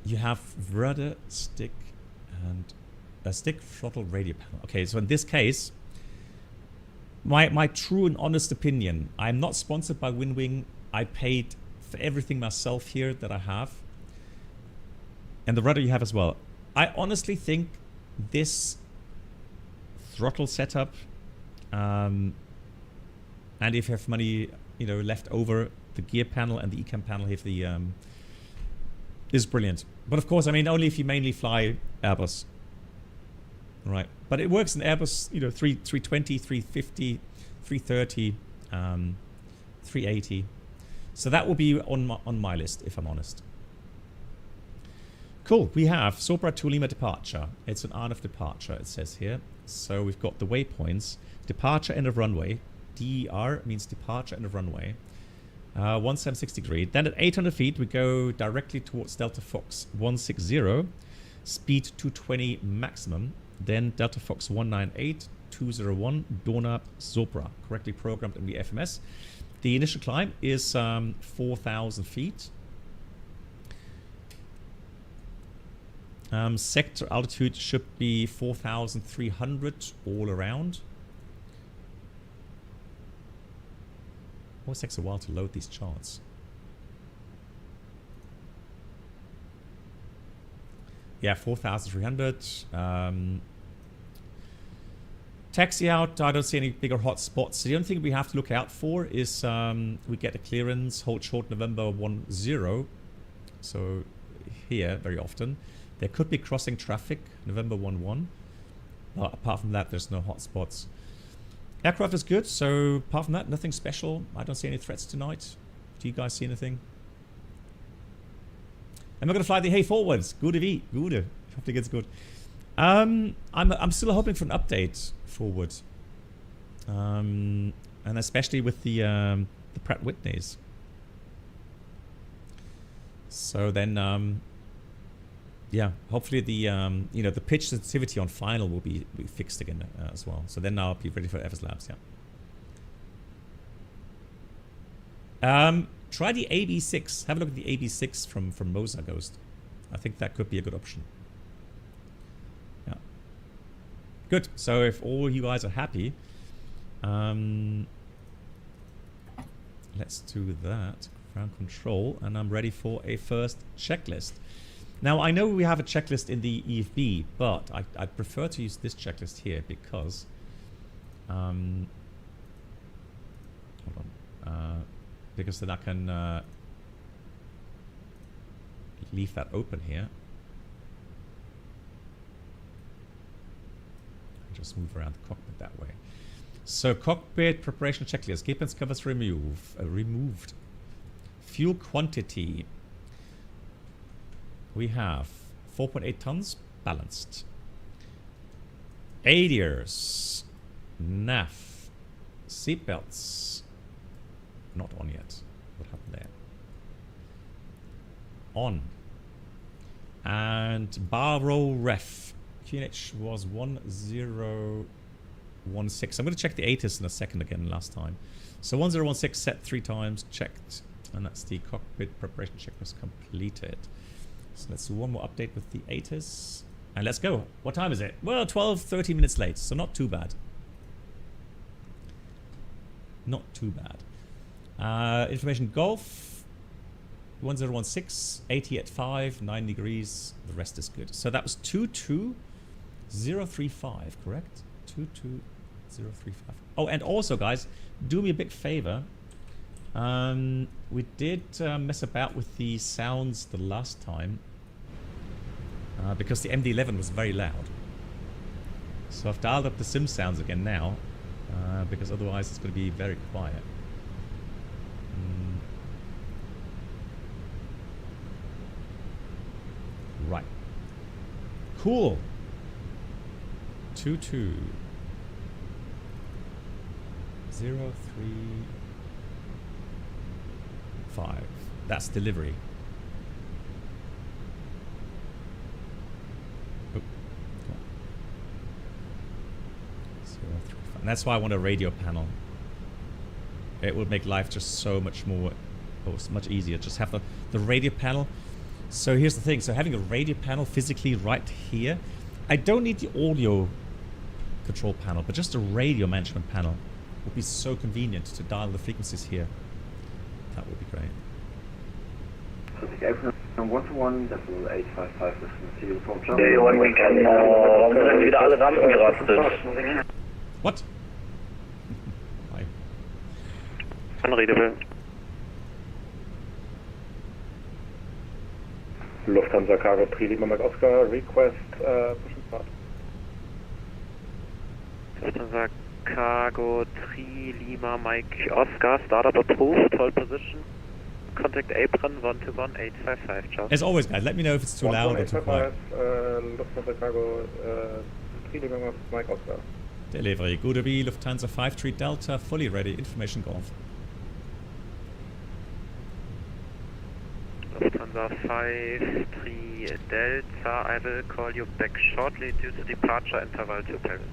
You have rudder, stick, and a stick, throttle, radio panel. Okay, so in this case, my true and honest opinion, I'm not sponsored by WinWing. I paid for everything myself here that I have. And the rudder you have as well. I honestly think this throttle setup, and if you have money, left over, the gear panel and the ECAM panel here for the is brilliant. But of course, I mean, only if you mainly fly Airbus, right? But it works in Airbus, 320, 350, 330. 380. So that will be on my list, if I'm honest. Cool. We have Sopra to Lima departure. It's an hour of departure, it says here. So we've got the waypoints. Departure, end of runway. DER means departure, end of runway. 176 degree. Then at 800 feet, we go directly towards Delta Fox 160. Speed 220 maximum. Then Delta Fox 198, 201, Dona Sopra. Correctly programmed in the FMS. The initial climb is 4,000 feet. Sector altitude should be 4,300 all around. Always takes a while to load these charts. Yeah, 4,300. Taxi out, I don't see any bigger hot spots. The only thing we have to look out for is we get a clearance, hold short November 10. So here, very often. There could be crossing traffic, November 11. But apart from that, there's no hot spots. Aircraft is good, so apart from that, nothing special. I don't see any threats tonight. Do you guys see anything? Am I going to fly the hay forwards? Gute wie? Gute. Hopefully it's good. I'm still hoping for an update forward. And especially with the Pratt Whitneys. So then, yeah, hopefully the the pitch sensitivity on final will be fixed again as well. So then I'll be ready for FSLabs. Yeah. Try the AB6. Have a look at the AB6 from Mosa Ghost. I think that could be a good option. Yeah. Good. So if all you guys are happy, let's do that. Ground control, and I'm ready for a first checklist. Now I know we have a checklist in the EFB, but I prefer to use this checklist here because hold on. Because then I can leave that open here. Just move around the cockpit that way. So cockpit preparation checklist. Gapens covers removed. Fuel quantity. We have 4.8 tons balanced. ADIRS. NAF. Seatbelts. Not on yet. What happened there? On. And bar roll ref. QNH was 1016. I'm going to check the ATIS in a second again last time. So 1016 set 3 times, checked. And that's the cockpit preparation checklist completed. So let's do one more update with the ATIS. And let's go. What time is it? Well, 13 minutes late, so not too bad. Not too bad. Information Golf 1016, 80 at 5, 9 degrees. The rest is good. So that was 22035, correct? 22035. Oh, and also, guys, do me a big favor. We did mess about with the sounds the last time because the MD-11 was very loud. So I've dialed up the sim sounds again now because otherwise it's going to be very quiet. Right. Cool. 22035. That's delivery. Oh. 035. And that's why I want a radio panel. It would make life just so much more, much easier. Just have the radio panel. So here's the thing. So having a radio panel physically right here, I don't need the audio control panel, but just a radio management panel would be so convenient to dial the frequencies here. That would be great. One-to-one, Decimal 855 is the uniform channel. Warum sind wieder alle Rampen gerastet? What? Hi. Unreadable. Lufthansa Cargo 3 Lima Mike Oscar, request push and start. Lufthansa Cargo 3 Lima Mike Oscar, startup approved, hold position. Contact apron 121-855, ciao. As always, guys, let me know if it's too loud or too quiet. Lufthansa Cargo 3 Lima Mike Oscar. Delivery, good to be, Lufthansa 53 Delta, fully ready, information golf. Lufthansa 53 Delta, I will call you back shortly due to departure interval to Paris.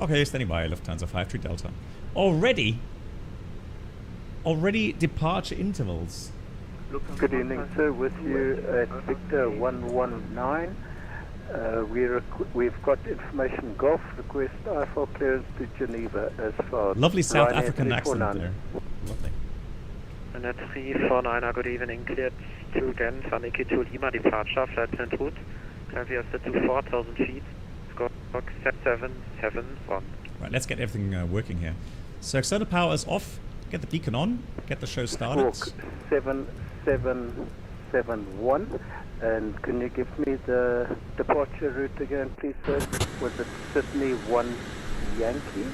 Okay, standing by, Lufthansa 53 Delta. Already departure intervals. Good evening, sir. With you at Victor 119. We've got information golf request IFR clearance to Geneva as far as Lovely South African accent there. Lovely. And at 349, good evening, cleared to Ghent, Aniki to Lima departure, flight plan route. Currently are set to 4,000 feet. Score 771. Right, let's get everything working here. So external power is off. Get the beacon on. Get the show started. Squawk 7771. And can you give me the departure route again, please, sir? Was it Sydney 1 Yankee?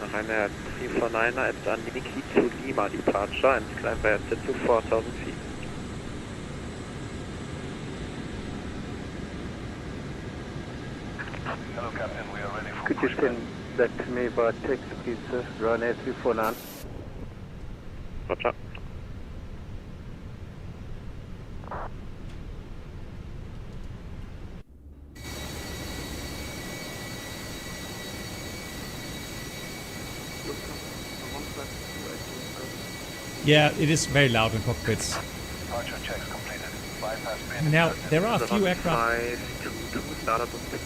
Ryanair 349 at Aniki to Lima departure and climb by set to 4,000 feet. Hello, Captain. We are ready for Could you send that to me by text, please, sir? Ryanair 349. Roger. Yeah, it is very loud in cockpits. departure checks completed. Bypass bin. Now, there are a few aircraft.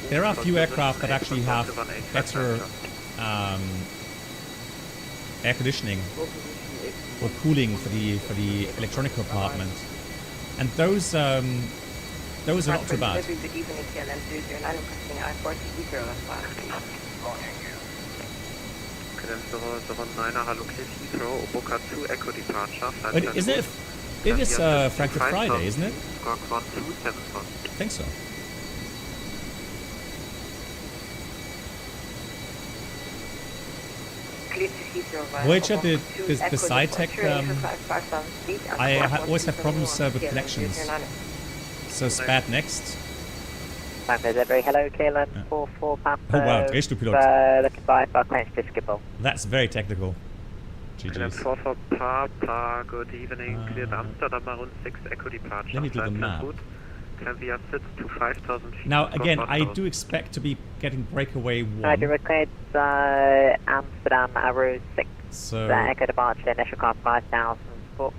There are a few aircraft that actually have better air conditioning or cooling for the electronic compartment, and those are not too bad. But isn't it is Frankfurt Friday, isn't it? I think so. Voyager, the SciTech, I always have problems with connections. So SPAD next. Hello, Kayla 44 Papa. Oh wow, Drehstufpilot. Looking by clearance to Schiphol. That's very technical. GG's. 44 Papa, good evening. Cleared Amsterdam around 6 Echo departure. Let me do the map. Can be asset to 5,000 feet. Now again, I do expect to be getting breakaway 1. I do request Amsterdam Arrow 6. So Echo departure, initial car 5,000 book.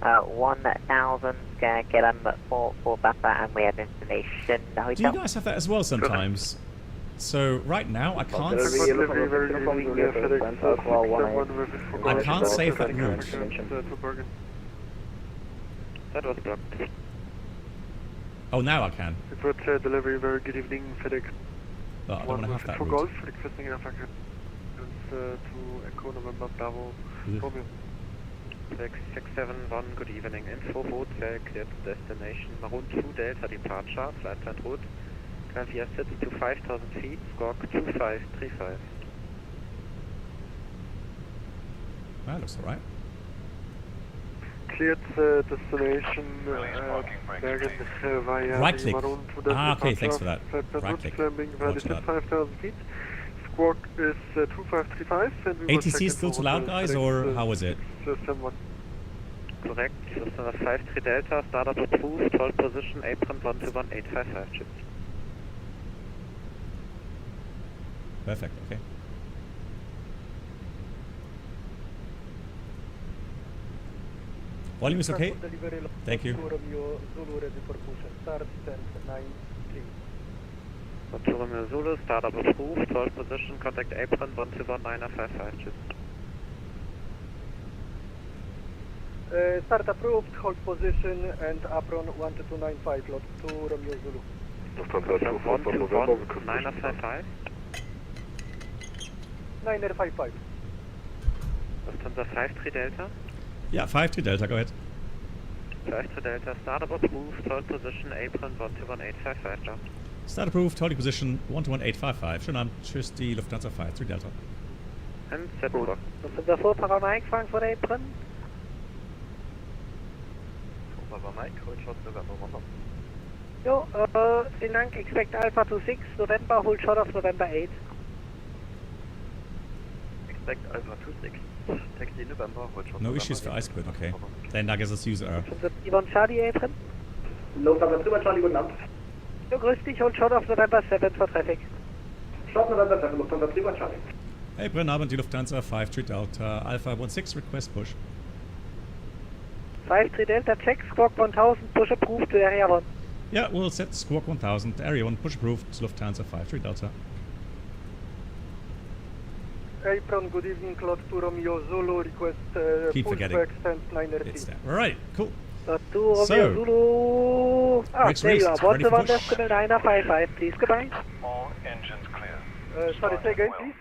1,000 get them for buffer, and we have information. Do you guys have that as well sometimes? So right now I can't save that route. That was blocked. Oh, now I can. Delivery, very good evening, FedEx. But I don't want to have that route. Golf, requesting an attack to Echo November Bravo. Romeo. FedEx 671, good evening. Info hotel, cleared destination. Maroon 2 Delta departure, flight plan route. Currently asset to 5,000 feet, squawk 2535. That looks alright. Cleared destination Bergen via right click. Maroon 2 Delta okay, thanks for that. Right click. Climbing validation 5,000 feet. Squawk is 2535. And we ATC is still too loud, guys, or how was it? Correct. Lufthansa 53 Delta, startup approved, hold position, apron 121-855 chips. Perfect, okay. Volume is okay? Thank you. Romeo Zulu, startup approved, hold position, contact apron 121-955 chips. Start approved, hold position, and apron 12295, lot to Romeo Zulu. 121-955. 955. Lufthansa 53 Delta. Yeah, 53 Delta, go ahead. 53 Delta, startup approved, hold position, apron 121-855, John. Start approved, holding position 121855. Schönen Abend. Tschüss, die Lufthansa 53 Delta. And set over. Lufthansa 4, Paramike, Frankfurt apron. Papa Mike, hold short November 1. Jo, vielen Dank. Expect Alpha 26, November, hold short of November 8. Expect Alpha 26, taxi November, hold short No November issues for 8. Iceberg, okay. Then I guess it's user error. Yvonne Charlie apron. Lufthansa 3 Charlie, guten Abend. Jo, grüß dich, hold short of November 7 for traffic. Short November 7, Lufthansa 3 Charlie. Hey, guten Abend, die Lufthansa 53 Delta, Alpha 16, request push. 53 Delta, check, squawk 1000, push approved to area 1. Yeah, we'll set squawk 1000, area 1, push approved, Lufthansa 53 Delta. Apron, good evening, Claude 2 Romeo Zulu, request Keep push forgetting. back, stand 9RT. It's there. Alright, cool. 2 Romeo Zulu. There you are, 1 to 1 decimal 955, please, goodbye. All engines clear. Sorry, say again, please.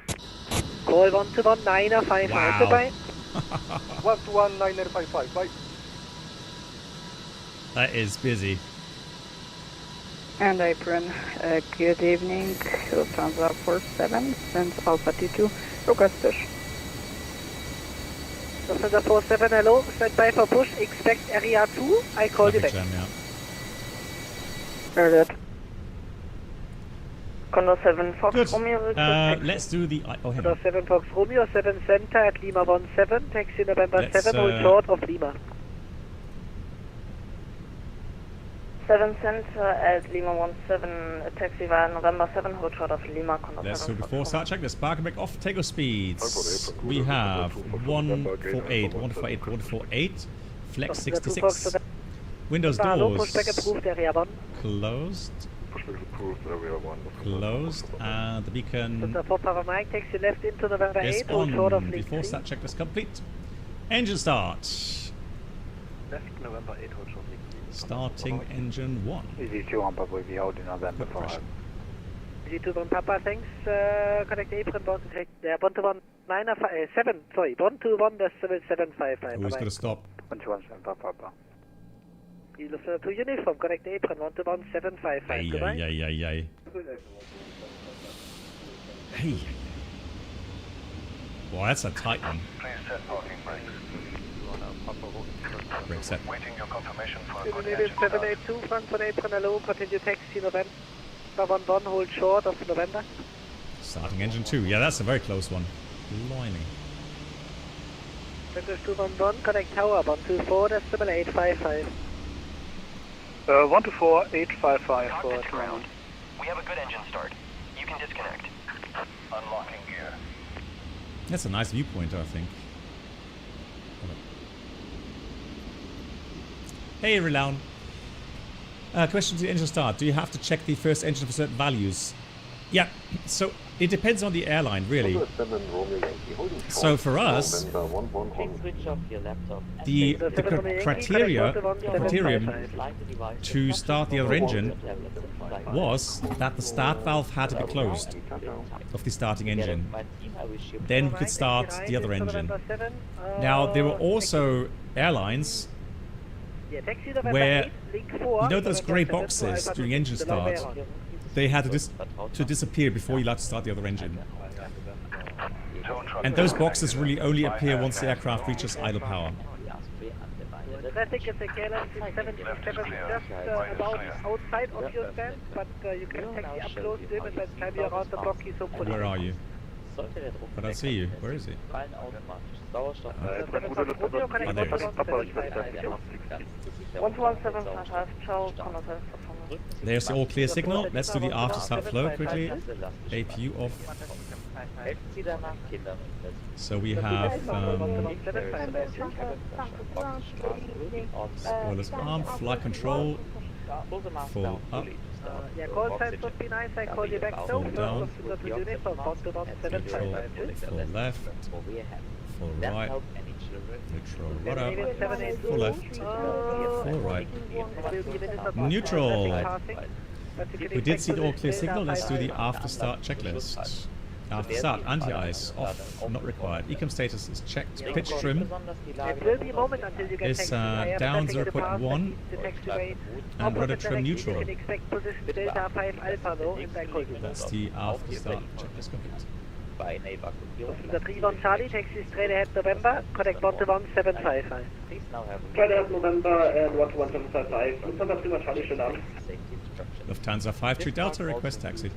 Call 1 to 1 955, Wow. goodbye. 1 to 1 955, bye. That is busy. And apron, good evening, Lufthansa 47, since Alpha T2, request push. Lufthansa 47, hello, stand by for push, expect area 2, I call you back. Jam, yeah. Very good. Condor 7 Fox Good. Romeo, request Let's do the... Oh, hang Condor on. 7 Fox Romeo, 7 Center at Lima 17, taxi November Let's, 7, hold short of Lima. 7 Center at Lima 17, taxi via November 7, hold short of Lima, Condor Let's 7 do Fox before start check. Let's park and back off takeoff speeds. We have 148, 148, 148, flex 66. Windows Hello, doors pushback approved, area 1. closed. Closed, and the beacon Lufthansa 4 Paramike, taxi left into November is 8, hold short of on. Link Before 3. start check is complete. Engine start. Left November 8, hold short Link 3. Starting engine 1. Easy 2 on Papa, we hold in November 5. Easy 2 1 Papa, thanks. Connect apron, 1 to 1 to 1 7, sorry, 1 to 1 decimal 755. Who's going to stop? 1 to 1 7 Papa. Lufthansa 2 uniform, connect apron, 1 to 1 755. Ay, Goodbye. ay, ay, ay, ay. Hey. Well, that's a tight one. Please set parking brakes. Brake set. Waiting your confirmation for a good United engine start. 782, Frankfurt apron, hello, continue taxi November 11, hold short of November. Starting engine 2. Yeah, that's a very close one. Blimey. Turkish 211, connect tower, 124 decimal 855. 1 to 4 855 for Cockpit to ground. We have a good engine start. You can disconnect. Unlocking gear. That's a nice viewpoint, I think. Hey, Relaun. Question to the engine start. Do you have to check the first engine for certain values? Yeah, so it depends on the airline, really. So for us, Switch off your laptop. the criterium to start the other engine was that the start valve had to be closed of the starting engine. Then we could start the other engine. Now, there were also airlines where, you know those grey boxes during engine start? They had to disappear before you allowed to start the other engine. And those boxes really only appear once the aircraft reaches idle power. Traffic is a KLM 677 just about outside of your stand, but you can taxi up close to him and then time you around the block, he's hopefully. Where are you? I don't see you. Where is he? Sauerstoff. There's the all clear signal. Let's do the after start flow quickly. APU off. So we have spoilers arm, flight control, full up. Yeah, call signs would be nice. I call you back so. Full down. Full Full left. Full right. Neutral rudder. Full left. Full right. Neutral. We did see the all clear signal. Let's do the after start checklist. After start, anti-ice, off, not required. Ecom status is checked. Pitch trim It will be a moment until you get is taxiway. down After the pass, 0.1 the taxiway. and rudder trim You neutral. can expect position Delta 5 Alpha though, and I call you. That's the after start checklist complete. The 31 Charlie, taxi straight ahead November, connect 12175. Straight ahead November and 12175. Lufthansa 31 Charlie, schönen Abend. Lufthansa 53 Delta, request taxi.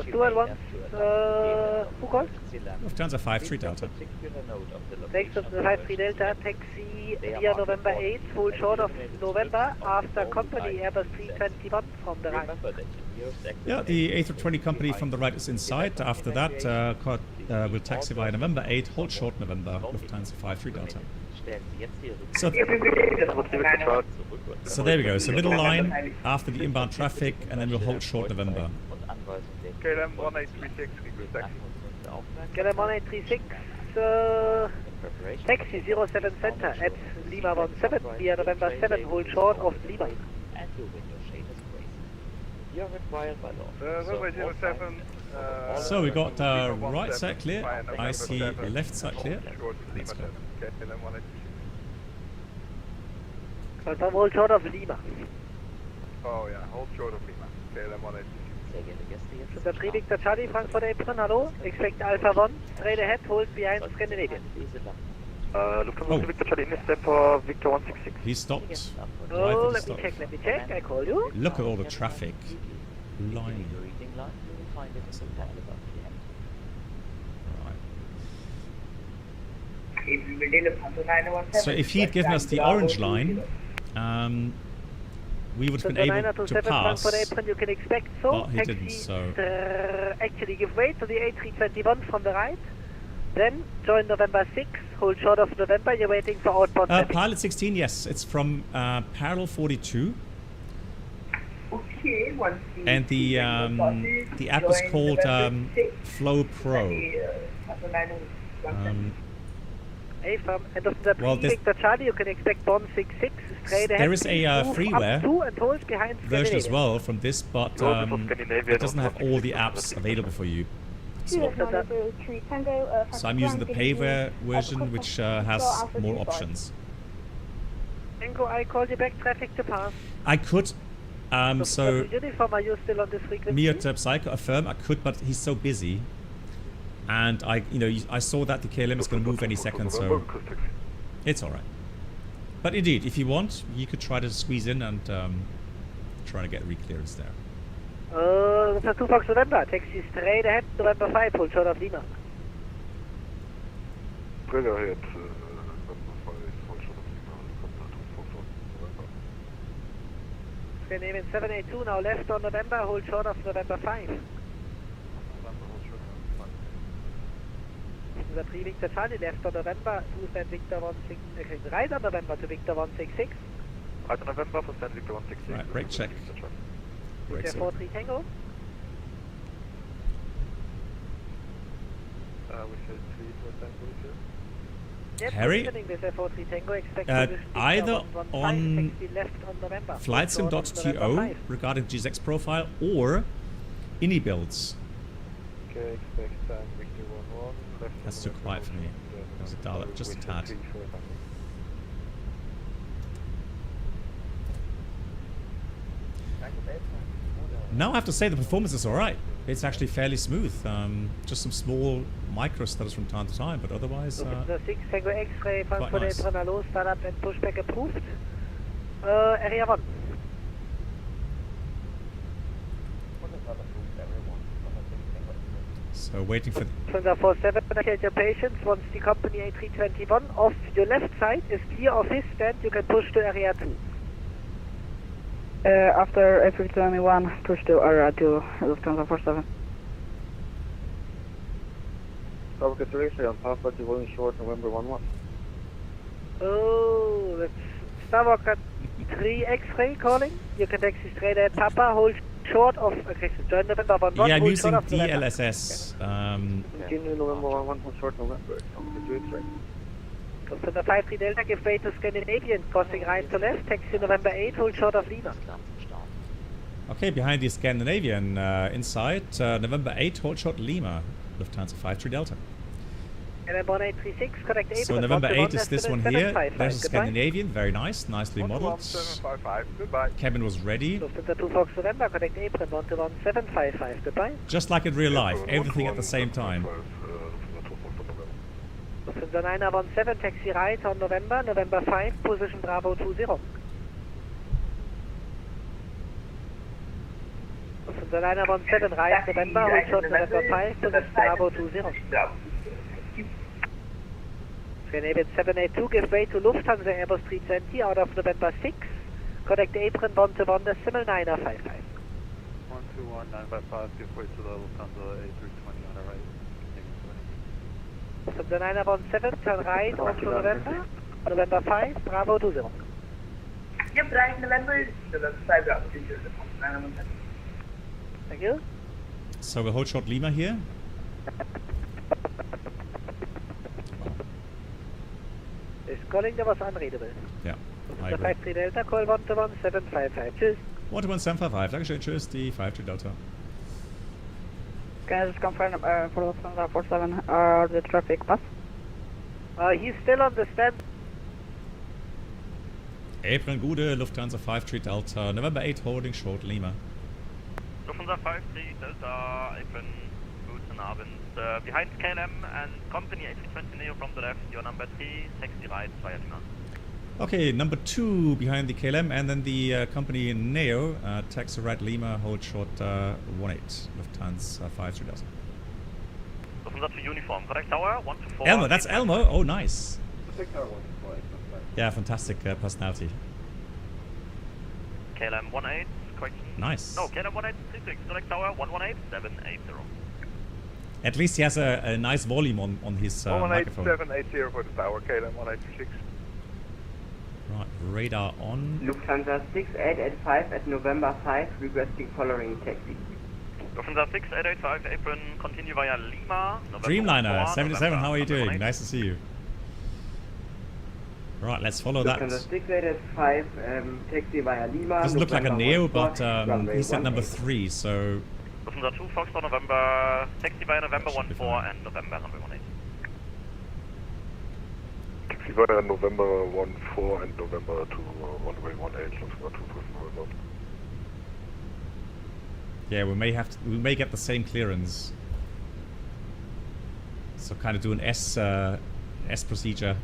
Stuart wants, who called? Lufthansa 53 Delta. Next of the 53 Delta, taxi via November 8, full short of November, after company Airbus 321 from the right. Yeah, the A320 company from the right is inside. After that, will taxi via November 8, hold short November, Lufthansa 53 Delta. So there we go. So middle line after the inbound traffic, and then we'll hold short November. KLM 1836, request taxi. KLM 1836, taxi 07 center at Lima 17 via November 7, hold short of Lima. You're required by law. Runway 07. So we got right side clear. I see left side clear. Let's go. Confirm hold short of Lima. Oh yeah, hold short of Lima. KLM 1836. Untertrieb Victor Charlie, Frankfurt Apron, hello. Expect Alpha 1, straight ahead, hold behind Scandinavian. Lufthansa Victor Charlie, in step for Victor 166. He stopped. Oh, let me check, I call you. Look at all the traffic. Blimey. So if he'd given us the orange line, we would have been able to pass, you can expect so. but he didn't, so... Actually give way to the A321 from the right, then join November 6, hold short of November, you're waiting for outbound traffic. Pilot 16, yes, it's from parallel 42. Okay, and the app is called Flow Pro. Well, Victor Charlie, you can expect 166 straight ahead. There is a freeware version as well from this, but it doesn't have all the apps available for you. So I'm using the payware version, which has more options. Tango, I called you back, traffic to pass. I could. So uniform, are you still on this frequency? Me at Psycho affirm I could, but he's so busy. And I saw that the KLM is going to move any second, so it's all right. But indeed, if you want, you could try to squeeze in and try to get reclearance there. That's 2 Fox November, taxi straight ahead, November 5, hold short of Lima. Straight ahead, Scandinavian 782, now left on November, hold short of November 5. The 3 Victor Charlie, left on November, 2 stand Victor 166, right on November to Victor 166. Right on November for stand Victor 166. Right, brake check. Victor 43 Tango. We said 3 for stand Victor. Yep, Harry, either on flightsim.to regarding GSX profile or INI builds. Okay, expect Victor 11. That's too quiet for me. There's a dial up just a tad. Now I have to say the performance is alright. It's actually fairly smooth. Just some small micro stutters from time to time, but otherwise. The 6 Tango X-ray, Frankfurt nice. Hello, startup and pushback approved. Area 1. So waiting for. Thunder 47, appreciate your patience. Once the company A321 off your left side is clear of his stand, you can push to area 2. After A321, push to area 2, Lufthansa 47. Traffic acceleration on Papa to rolling short November 11. Oh, that's Starwalker 3 X-ray calling. You can taxi straight at Papa, hold short of, okay, so join November 11. Yeah, I'm using DLSS. Continue November 11, hold short November. To the 53 Delta, give way to Scandinavian, crossing right to left, taxi November 8, hold short of Lima. Okay, behind the Scandinavian, inside, November 8, hold short Lima, Lufthansa 53 Delta. November 1836, correct apron. So November 8 is this one here. 755. There's a Goodbye. Scandinavian, very nice, nicely modeled. 755, goodbye. Cabin was ready. Lufthansa 2 Fox November, correct apron, 121.755, goodbye. Just like in real life, everything at the same time. Lufthansa 917, taxi right on November, November 5, position Bravo 20. Lufthansa 917, right November, hold short November 5, position Bravo 20. Scandinavian 782, give way to Lufthansa Airbus 320 out of November 6. Connect apron 121 decimal 9055. 121.955, give way to the Lufthansa A320 on the right. Lufthansa 917, turn right onto November, November 5, Bravo 20. Yep, right November 5, Bravo 20. Thank you. So we'll hold short Lima here. Is calling, that was unreadable. Ja, The 53 Delta, call 121.755. Tschüss. 121.755, Dankeschön, tschüss, die 53 Delta. Can I just confirm for Lufthansa 47 the traffic pass? He's still on the stand. Apron Gude, Lufthansa 53 Delta, November 8 holding short Lima. Lufthansa 53 Delta, apron, guten Abend. Behind KLM and company A320 Neo from the left, your number 3, taxi right, via Lima. Okay, number 2 behind the KLM and then the company Neo, taxi right Lima, hold short 18, Lufthansa 53 Delta. Lufthansa to uniform, correct tower, 124. Elmo, that's Elmo, oh nice. Correct tower 124. Yeah, fantastic personality. KLM 18, correct. Nice. No, KLM 1836, correct tower, 118780. At least he has a nice volume on his microphone. 18780 for the tower, KLM 1836. Right, radar on. Lufthansa 6885 at November 5, requesting following taxi. Lufthansa 6885, apron, continue via Lima. Dreamliner 77, November, how are you doing? 18. Nice to see you. Right, let's follow that. Lufthansa 6885, taxi via Lima. Doesn't look like a November Neo, 14, but runway he said number 18. 3, so... Lufthansa 2 Foxtrot November, taxi via November 14 and November runway 18. Taxi via November 14 and November to runway 18, Lufthansa 2 November. Yeah, we may get the same clearance. So kind of do an S procedure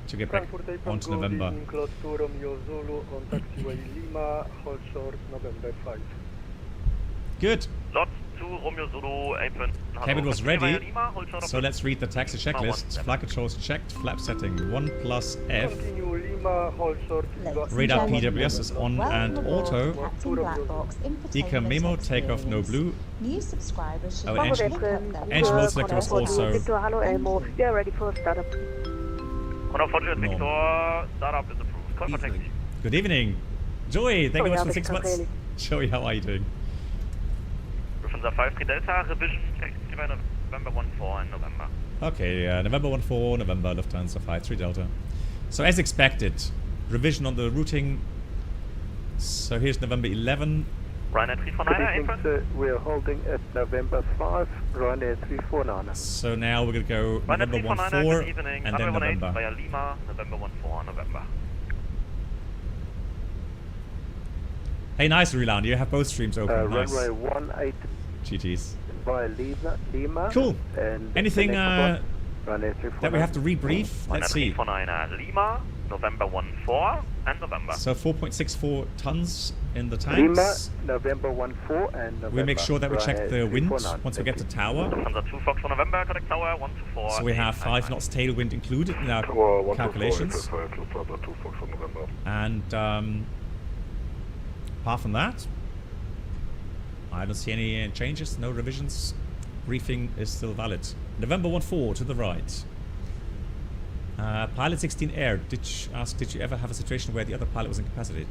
to get back onto November. Close to Romeo Zulu on taxiway Lima, hold short November 5. Good. Lot 2 Romeo Zulu, apron. Cabin was ready, Lima, hold short so let's read the taxi checklist. Flight controls checked, flap setting 1+F. Continue Lima, hold short. Radar PWS is on and auto. Captain Blackbox Deca memo, takeoff no blue. New subscribers should engine mode selector was also Hello Elmo, we are ready for startup. Honor Fortune Victor, startup is approved. Call for taxi. Good evening. Joey, thank you very much for 6 months. Joey, how are you doing? Lufthansa 53 Delta, revision, taxi via November 14 and November. Okay, November 14, November, Lufthansa 53 Delta. So as expected, revision on the routing. So here's November 11. Ryanair 349, apron. We are holding at November 5, Ryanair 349. So now we're going to go Ryanair November 349, 14 good evening. and then November 18 November. via Lima, November 14, November. Hey, nice, Reland. You have both streams open. Nice. Runway 18 GG's. via Lima. Cool. And Anything Ryanair that we have to rebrief? Let's see. 349 Lima, November 14 and November. So 4.64 tons in the tanks. Lima, November 14 and November. We make sure that we check the Ryanair wind 349. once we get to tower. Lufthansa 2 Fox for November, correct tower, 124. So we have 5 knots tailwind included in our calculations. And apart from that, I don't see any changes, no revisions. Briefing is still valid. November 14 to the right. Pilot 16 Air, did you ever have a situation where the other pilot was incapacitated?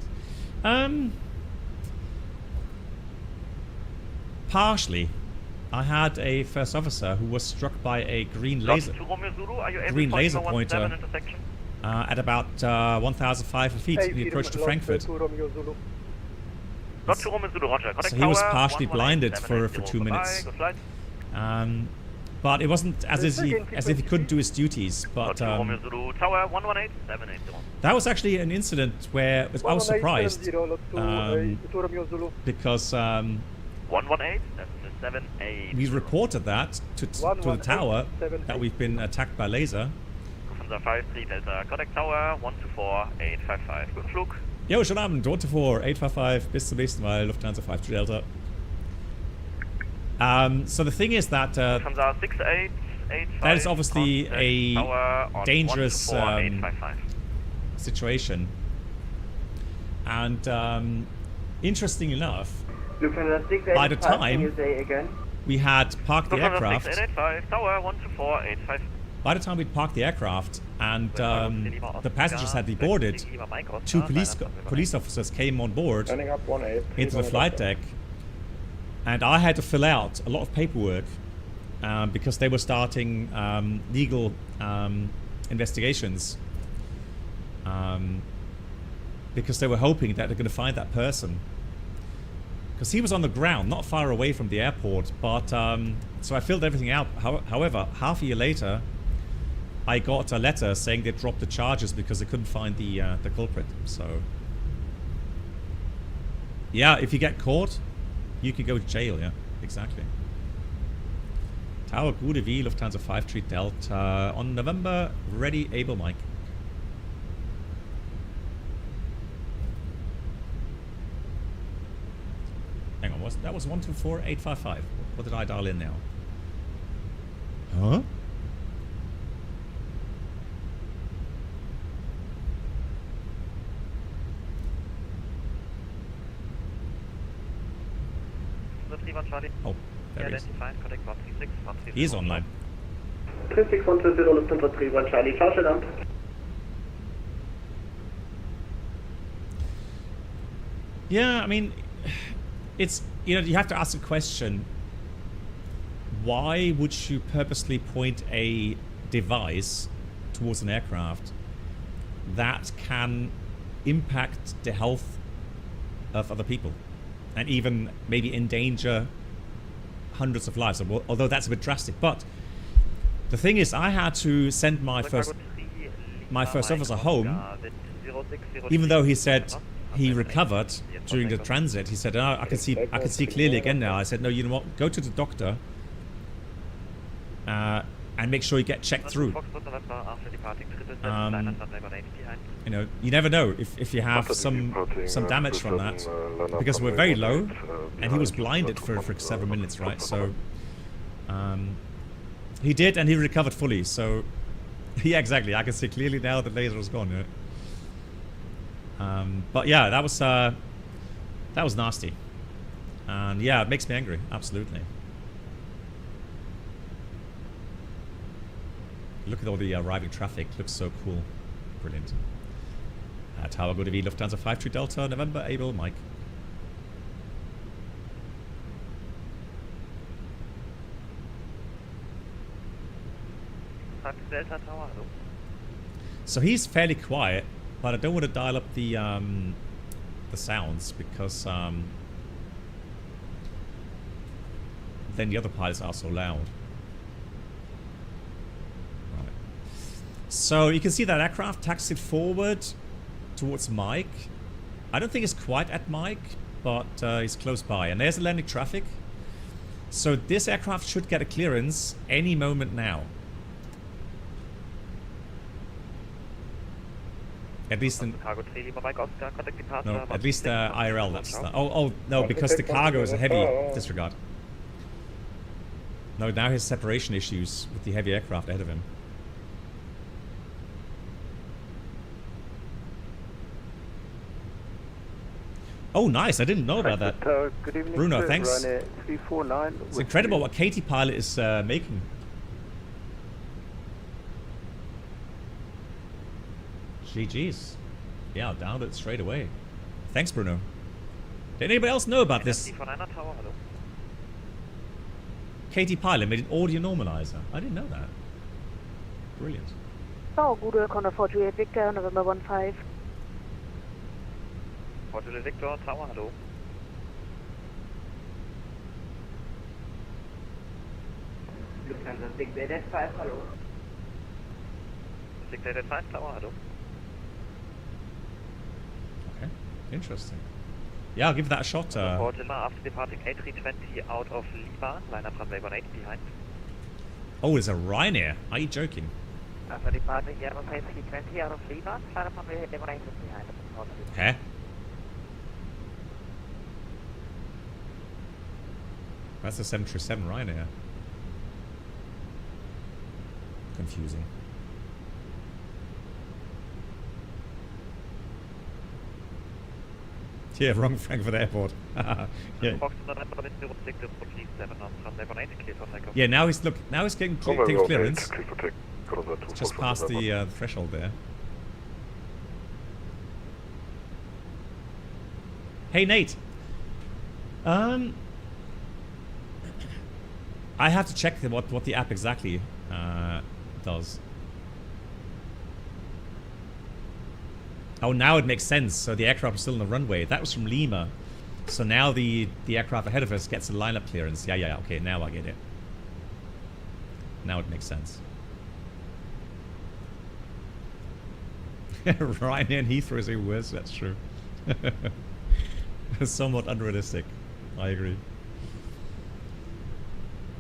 Partially. I had a first officer who was struck by a green laser pointer at about 1,500 feet in the approach to Frankfurt. Dr. Romeo Zulu, Roger. Contact So he was tower, partially 118, blinded for 780, 2 minutes. Good flight. But it wasn't as if he couldn't do his duties. But Dr. Romeo Zulu, tower 118, 780. that was actually an incident where I was surprised. Because 118, that's the 78. we reported that to the tower that we've been attacked by laser. Lufthansa 53 Delta, contact tower 124855. Guten Flug. Jo, schönen Abend, 124-855, bis zum nächsten Mal, Lufthansa 53 Delta. So the thing is that Lufthansa 6885. that is obviously a tower on dangerous 124855. situation. And interesting enough, Lufthansa 685, by the can you time say again? we had parked the Lufthansa aircraft, 6885, tower 12485. by the time we'd parked the aircraft and the passengers had deboarded, two police officers came on board into the flight deck, and I had to fill out a lot of paperwork because they were starting legal investigations because they were hoping that they're going to find that person. Because he was on the ground, not far away from the airport, but so I filled everything out. However, half a year later, I got a letter saying they dropped the charges because they couldn't find the culprit. So, yeah, if you get caught, you can go to jail. Yeah, exactly. Tower Gute wie Lufthansa 53 Delta on November, ready, able, Mike. Hang on, that was 124855. What did I dial in now? Huh? Oh, there he is. He is online. 3610 Lufthansa 31 Charlie, Fahrstellamp. Yeah, I mean, it's, you have to ask a question. Why would you purposely point a device towards an aircraft that can impact the health of other people and even maybe endanger hundreds of lives, although that's a bit drastic? But the thing is, I had to send my first officer home, even though he said he recovered during the transit. He said, "Oh, I can see clearly again now." I said, "No, you know what? Go to the doctor and make sure you get checked through." You never know if you have some damage from that, because we're very low, and he was blinded for several minutes, right? So he did, and he recovered fully. So yeah, exactly. I can see clearly now the laser is gone. But yeah, that was nasty, and yeah, it makes me angry. Absolutely. Look at all the arriving traffic. Looks so cool. Brilliant. Tower Gute wie Lufthansa 53 Delta, November, able, Mike. Delta Tower, hello. So he's fairly quiet, but I don't want to dial up the sounds because then the other pilots are so loud. Right. So you can see that aircraft taxied forward towards Mike. I don't think it's quite at Mike, but it's close by. And there's the landing traffic. So this aircraft should get a clearance any moment now. At least in, no, at least IRL. That's not, oh no, because the cargo is a heavy disregard. No, now he has separation issues with the heavy aircraft ahead of him. Oh, nice! I didn't know about that. Good evening, Bruno, sir. thanks. 349. It's incredible what Katie Pilot is making. GG's. Yeah, I'll download it straight away. Thanks, Bruno. Did anybody else know about this? Katie Pilot made an audio normalizer. I didn't know that. Brilliant. Oh, Gute, Condor 48 Victor, November 15. Hotel Victor, Tower, hello. Lufthansa 685, hallo. 685 Tower, hello. Okay, interesting. Yeah, I'll give that a shot. After departing A320 out of Lima, line up runway 18 behind. Oh, it's a Ryanair. Are you joking? After departing Airbus A320 out of Lima, line up runway 18 behind. Huh? That's a 737 Ryanair. Confusing. Yeah, wrong Frankfurt Airport. Yeah. Yeah, now he's getting clearance. It's just past the threshold there. Hey Nate. I have to check what the app exactly does. Oh, now it makes sense. So the aircraft is still on the runway. That was from Lima. So now the aircraft ahead of us gets a lineup clearance. Yeah. Okay, now I get it. Now it makes sense. Ryanair and Heathrow is even worse. That's true. Somewhat unrealistic. I agree.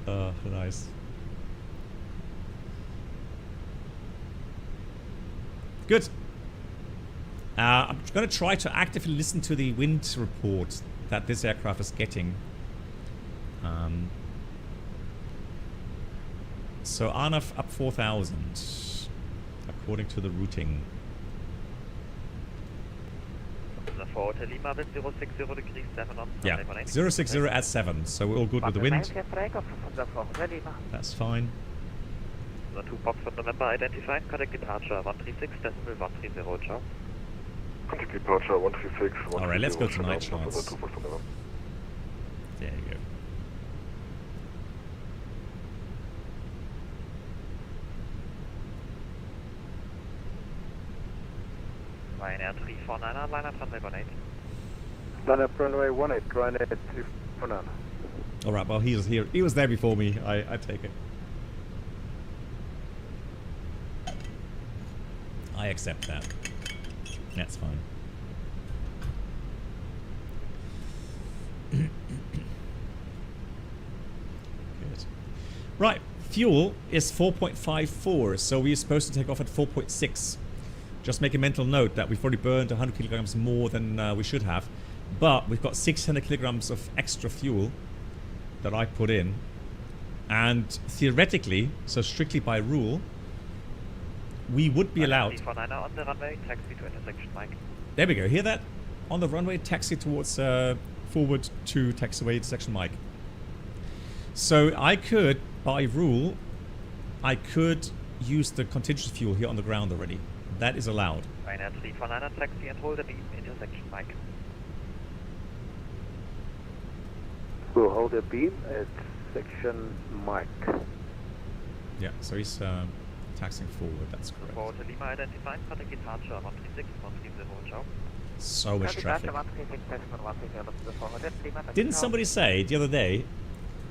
Nice. Good. I'm going to try to actively listen to the wind report that this aircraft is getting. So RNAV up 4,000, according to the routing. Yeah, 060 at 7, so we're all good with the wind. That's fine. The 2 box from November identified, contact departure 136, decimal 130, ciao. Contact departure 136. Alright, let's go to night charts. There you go. Ryanair 349, line up runway 18. Line up runway 18, Ryanair 349. Alright, well he was here. He was there before me. I take it. I accept that. That's fine. Good. Right, fuel is 4.54, so we're supposed to take off at 4.6. Just make a mental note that we've already burned 100 kilograms more than we should have, but we've got 600 kilograms of extra fuel that I put in, and theoretically, so strictly by rule, we would be allowed. On the runway, taxi to intersection Mike. There we go. Hear that? On the runway, taxi towards forward to taxiway intersection Mike. So I could, by rule, I could use the contingency fuel here on the ground already. That is allowed. Ryanair 349, taxi and hold the beam intersection Mike. We'll hold a beam at section Mike. Yeah. So he's taxiing forward, that's correct. Forward to Lima identified, contact departure 136, 130, ciao. So much traffic. Didn't somebody say the other day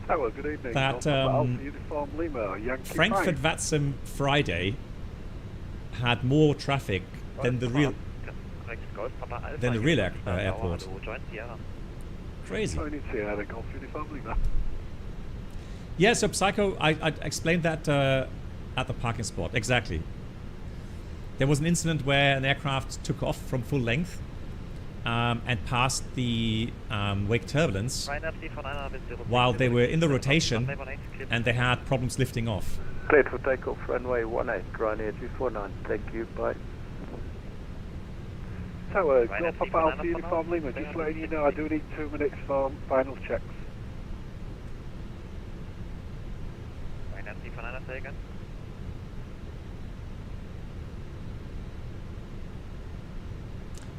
Hello, good evening. that Uniform Lima, Frankfurt VATSIM Friday had more traffic than the real airport? Crazy. Yeah, so Psycho, I explained that at the parking spot. Exactly. There was an incident where an aircraft took off from full length and passed the wake turbulence while they were in the rotation, and they had problems lifting off. Cleared for takeoff, runway 18, Ryanair 249. Thank you, bye. Tower, go Papa Alpha Uniform Lima, just letting you know I do need 2 minutes for final checks. Ryanair 349, say again.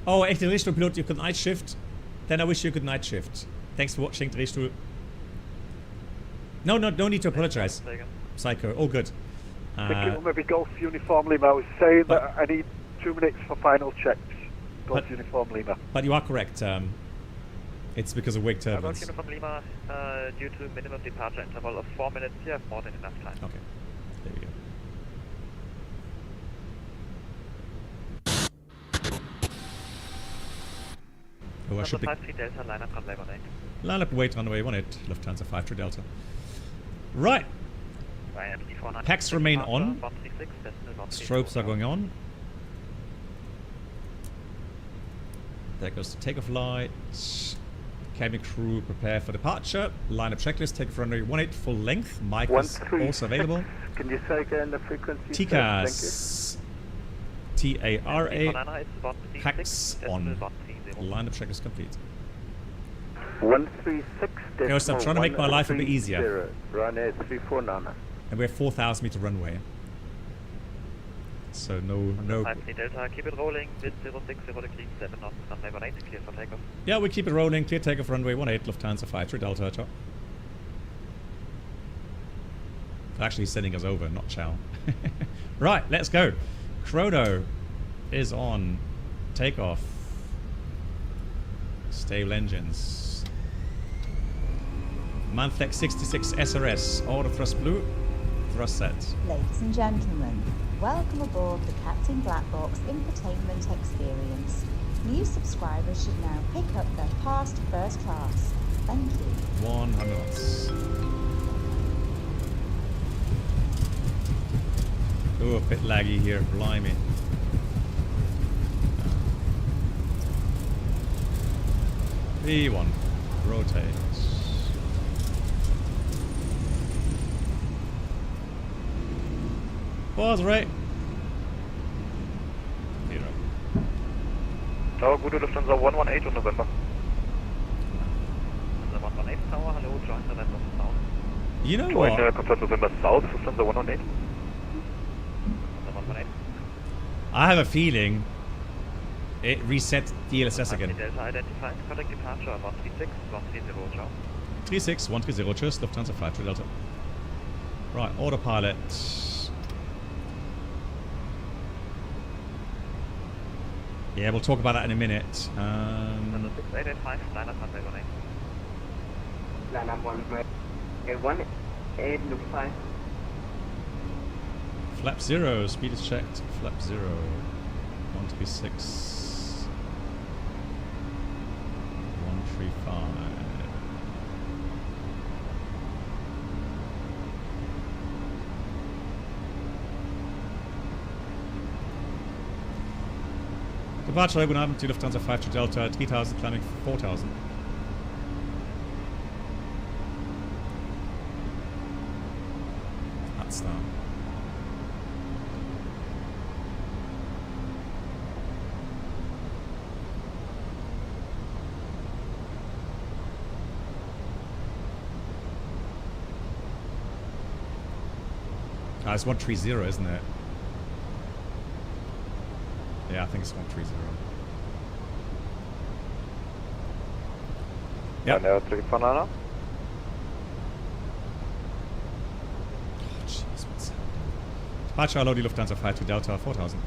Oh, echt, Drehstuhl Pilot, you could night shift? Then I wish you a good night shift. Thanks for watching, Drehstuhl. No need to apologize. Psycho, all good. Maybe Golf Uniform Lima, I was saying that I need 2 minutes for final checks. Golf Uniform Lima. But you are correct. It's because of wake turbulence. Golf Uniform Lima, due to minimum departure interval of 4 minutes, you have more than enough time. Okay, there we go. Oh, I should be... 53 Delta, line up runway 18. Line up wait runway 18, Lufthansa 53 Delta. Right. Packs remain on. Strobes are going on. There goes the takeoff light. Cabin crew prepare for departure. Line up checklist, take off runway 18 full length. Mic is also available. Can you say again the frequency? TCAS. TARA. Packs on. Line up checklist complete. 136. Ghost, I'm trying to make my life a bit easier. Runway 349. And we're 4,000 meter runway. So no. Delta, keep it rolling. Wind 060 degrees, 7 knots, runway 18, clear for takeoff. Yeah, we keep it rolling. Clear takeoff runway 18, Lufthansa 53 Delta. Ciao. Actually, he's sending us over, not ciao. Right, let's go. Chrono is on takeoff. Stable engines. Manflex 66 SRS. Order thrust blue. Thrust set. Ladies and gentlemen, welcome aboard the Captain Black Box infotainment experience. New subscribers should now pick up their pass to first class. Thank you. 100 knots. Oh, a bit laggy here. Blimey. V1. Rotate. Pause rate. 0. Tower, gute Lufthansa 118 November. Lufthansa 118 Tower, hello, join November South. You know Join what? Confirmed November South, Lufthansa 118. Lufthansa 118. I have a feeling it reset DLSS again. Delta identified, correct departure 136, 130, ciao. 36, 130, cheers, Lufthansa 53 Delta. Right, autopilot. Yeah, we'll talk about that in a minute. 6885, line up runway 18. Line up 18, look 5. Flap 0, speed is checked. Flap 0. 136. 135. Departure, guten Abend, die Lufthansa 53 Delta, 3000, climbing 4000. That's down. Ah, it's 130, isn't it? Yeah, I think it's 130. Yeah. Now 3 banana. Oh, jeez, what's happening? Departure, hello, die Lufthansa 53 Delta, 4000.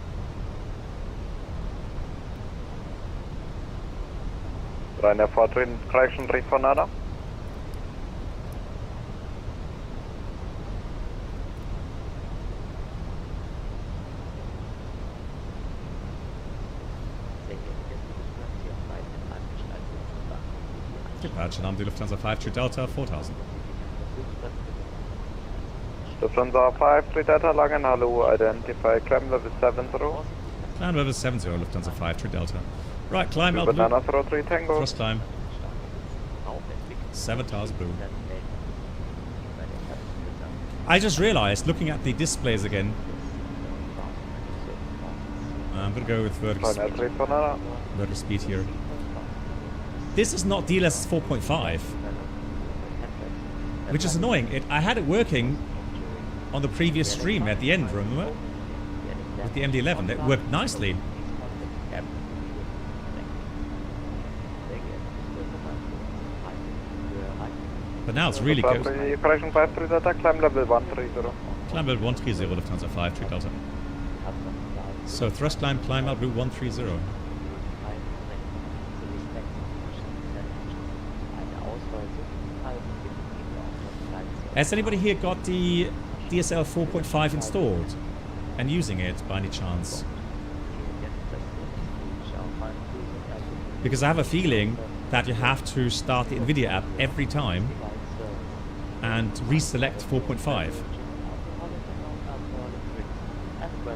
Ryanair 14, correction 3 banana. Departure, Namen die Lufthansa 53 Delta, 4000. Lufthansa 53 Delta, Langen, hello, identify, climb level 70. Climb level 70, Lufthansa 53 Delta. Right, climb out Banana blue. 03 Tango. Thrust climb. 7000 blue. I just realized, looking at the displays again, I'm gonna go with vertical speed. Vertical speed here. This is not DLSS 4.5, which is annoying. I had it working on the previous stream at the end, remember? With the MD-11, it worked nicely. But now it's really good. Correction 53 Delta, climb level 130. Climb level 130, Lufthansa 53 Delta. So thrust climb out blue 130. Has anybody here got the DSL 4.5 installed and using it by any chance? Because I have a feeling that you have to start the NVIDIA app every time and reselect 4.5.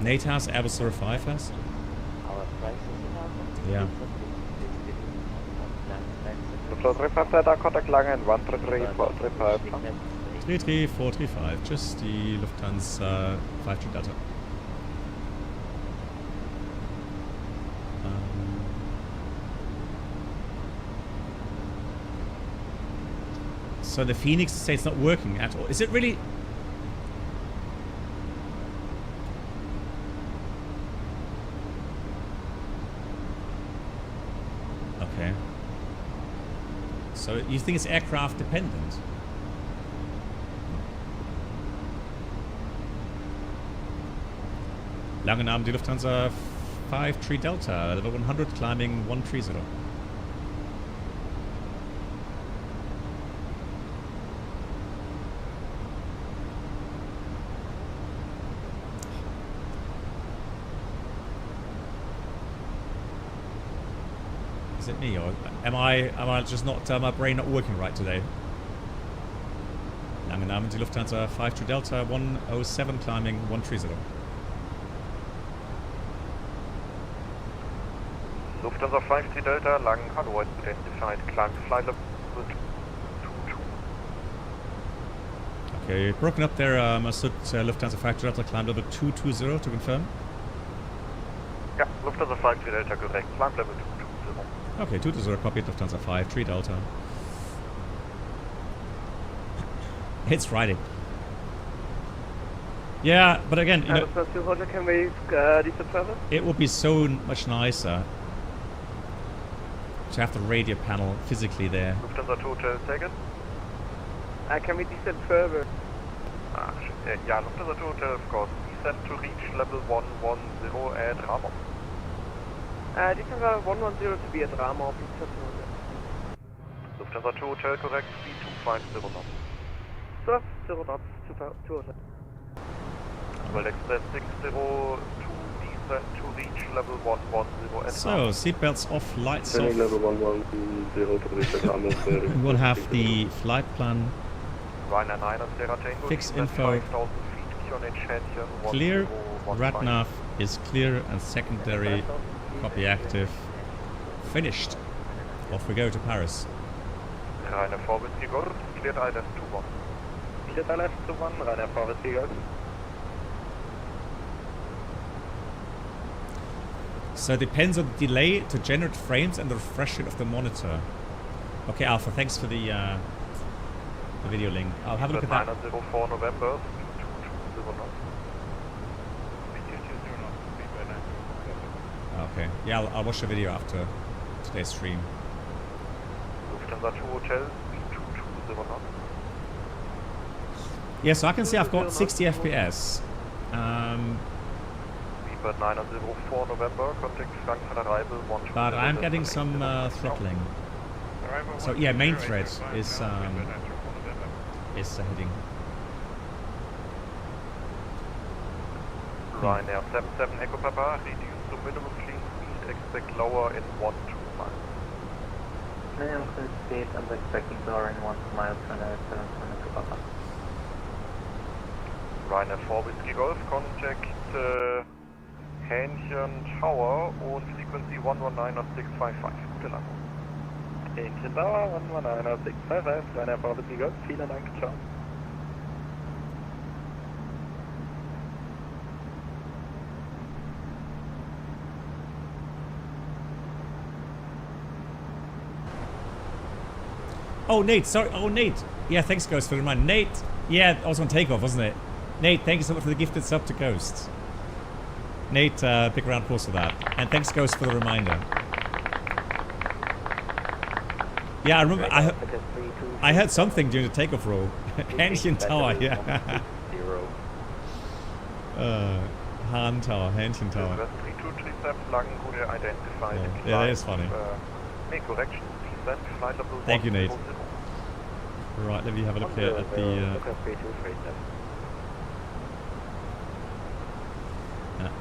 Nate has, Airbus 05 has. Yeah. Contact line 133 33435, just die Lufthansa 5G Delta. So the Phoenix says it's not working at all. Is it really? Okay. So you think it's aircraft dependent? Langen Abend, die Lufthansa 53 Delta, level 100, climbing 130. Is it me, or am I just not, my brain not working right today? Langen Abend, die Lufthansa 53 Delta, 107, climbing 130. Lufthansa 53 Delta, Langen, hello, identified, climb flight level 22. Okay, broken up there, Masud, Lufthansa 53 Delta, climb level 220 to confirm. Yeah, Lufthansa 53 Delta, correct, climb level 220. Okay, 220, copied, Lufthansa 53 Delta. It's Friday. Yeah, but again, you know, can we descend further? it would be so much nicer to have the radio panel physically there. Lufthansa 2 Hotel, taken. Can we descend further? Yeah, Lufthansa 2 Hotel, of course. Descend to reach level 110 at Ramon. Descend 110 to be at Ramon, please. Lufthansa 2 Hotel, correct, speed 250 knots. So, 0 knots, 200. Well, Express 602, descend to reach level 110 at So, seatbelts off, lights off. level 110 to reach at Ramon. We'll have the flight plan. Ryanair 9 and Sierra Tango, Fix descend info. 5,000 feet, QNH Hähnchen, Clear, 1015. RadNav is clear and secondary copy active. Finished. Off we go to Paris. Ryanair 4 Whiskey Golf, cleared ILS 21. Cleared ILS 21, Ryanair 4 Whiskey Golf. So it depends on the delay to generate frames and the refresh rate of the monitor. Okay, Alpha, thanks for the video link. I'll have a look at that. 904 November, 220. Okay, yeah, I'll watch the video after today's stream. Lufthansa 2 Hotel, 220 knots. Yeah, so I can see I've got 60 FPS. Beeper 904 November, contact Frankfurt arrival 120. But I'm getting some throttling. So yeah, main thread is heading. Ryanair 77 Echo Papa, reduce to minimum clean speed, expect lower in 1 to 2 miles. Minimum clean speed, I'm expecting lower in 1 to miles, Ryanair 77 Echo Papa. Ryanair 4 Whiskey Golf, contact Hähnchen Tower und Frequency 119.655. Gute Landung. Hähnchen Tower 119.655, Ryanair 4 Whiskey Golf, vielen Dank, ciao. Oh, Nate, sorry. Oh, Nate. Yeah, thanks, Ghost, for the reminder. Nate, yeah, I was on takeoff, wasn't it? Nate, thank you so much for the gifted sub to Ghost. Nate, big round of applause for that. And thanks, Ghost, for the reminder. Yeah, I remember, I heard something during the takeoff roll. Hähnchen Tower, yeah. Hahn Tower, Hähnchen Tower. 3237 Langen, could you identify Yeah, that is funny. Make correction. Thank you, Nate. Right, let me have a look here at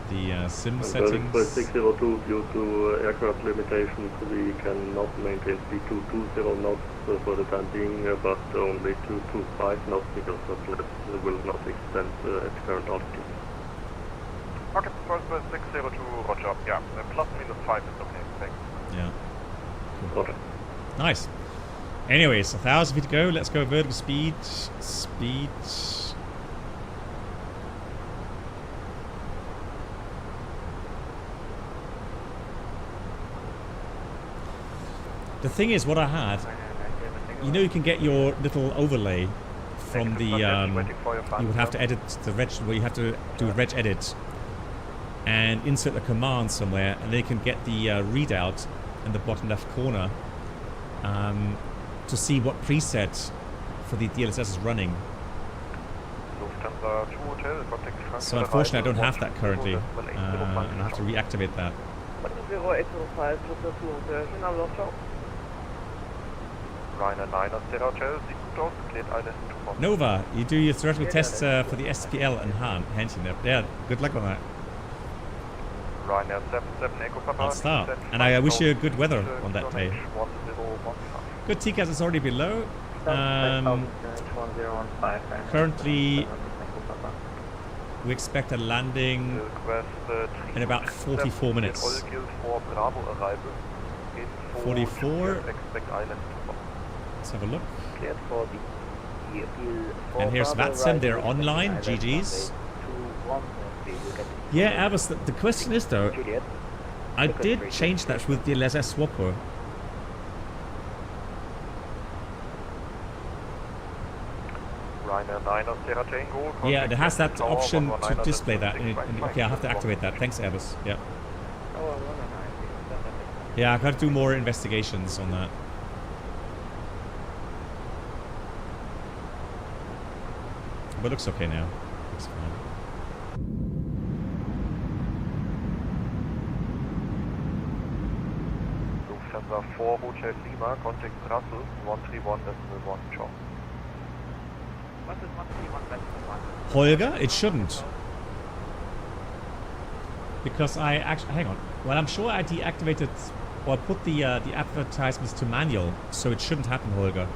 the sim settings. 602, due to aircraft limitations, we cannot maintain speed to 20 knots for the time being, but only to 25 knots because the flaps will not extend at current altitude. Okay, first 602, roger. Yeah, plus minus 5 is okay, thanks. Yeah. Cool. Roger. Nice. Anyways, 1,000 feet to go. Let's go vertical speed. Speed. The thing is, what I had, you know, you can get your little overlay from the, you would have to edit the reg, well, you have to do a reg edit and insert a command somewhere, and then you can get the readout in the bottom left corner to see what preset for the DLSS is running. So unfortunately, I don't have that currently, and I have to reactivate that. Nova, you do your theoretical tests for the SPL and Hansen there. Yeah, good luck on that. I'll start. And I wish you good weather on that day. Good, TCAS is already below. Currently, we expect a landing in about 44 minutes. 44. Let's have a look. And here's VATSIM, they're online, GG's. Yeah, Abbas, the question is though, I did change that with the LSS swapper. Yeah, it has that option to display that. Okay, I'll have to activate that. Thanks, Abbas. Yeah. Yeah, I've got to do more investigations on that. But it looks okay now. Looks fine. Lufthansa 4 Hotel Lima, contact Brussels 131.1 Chop. What is 131.1? Holger, it shouldn't. Because I actually, hang on. Well, I'm sure I deactivated or put the advertisements to manual, so it shouldn't happen, Holger.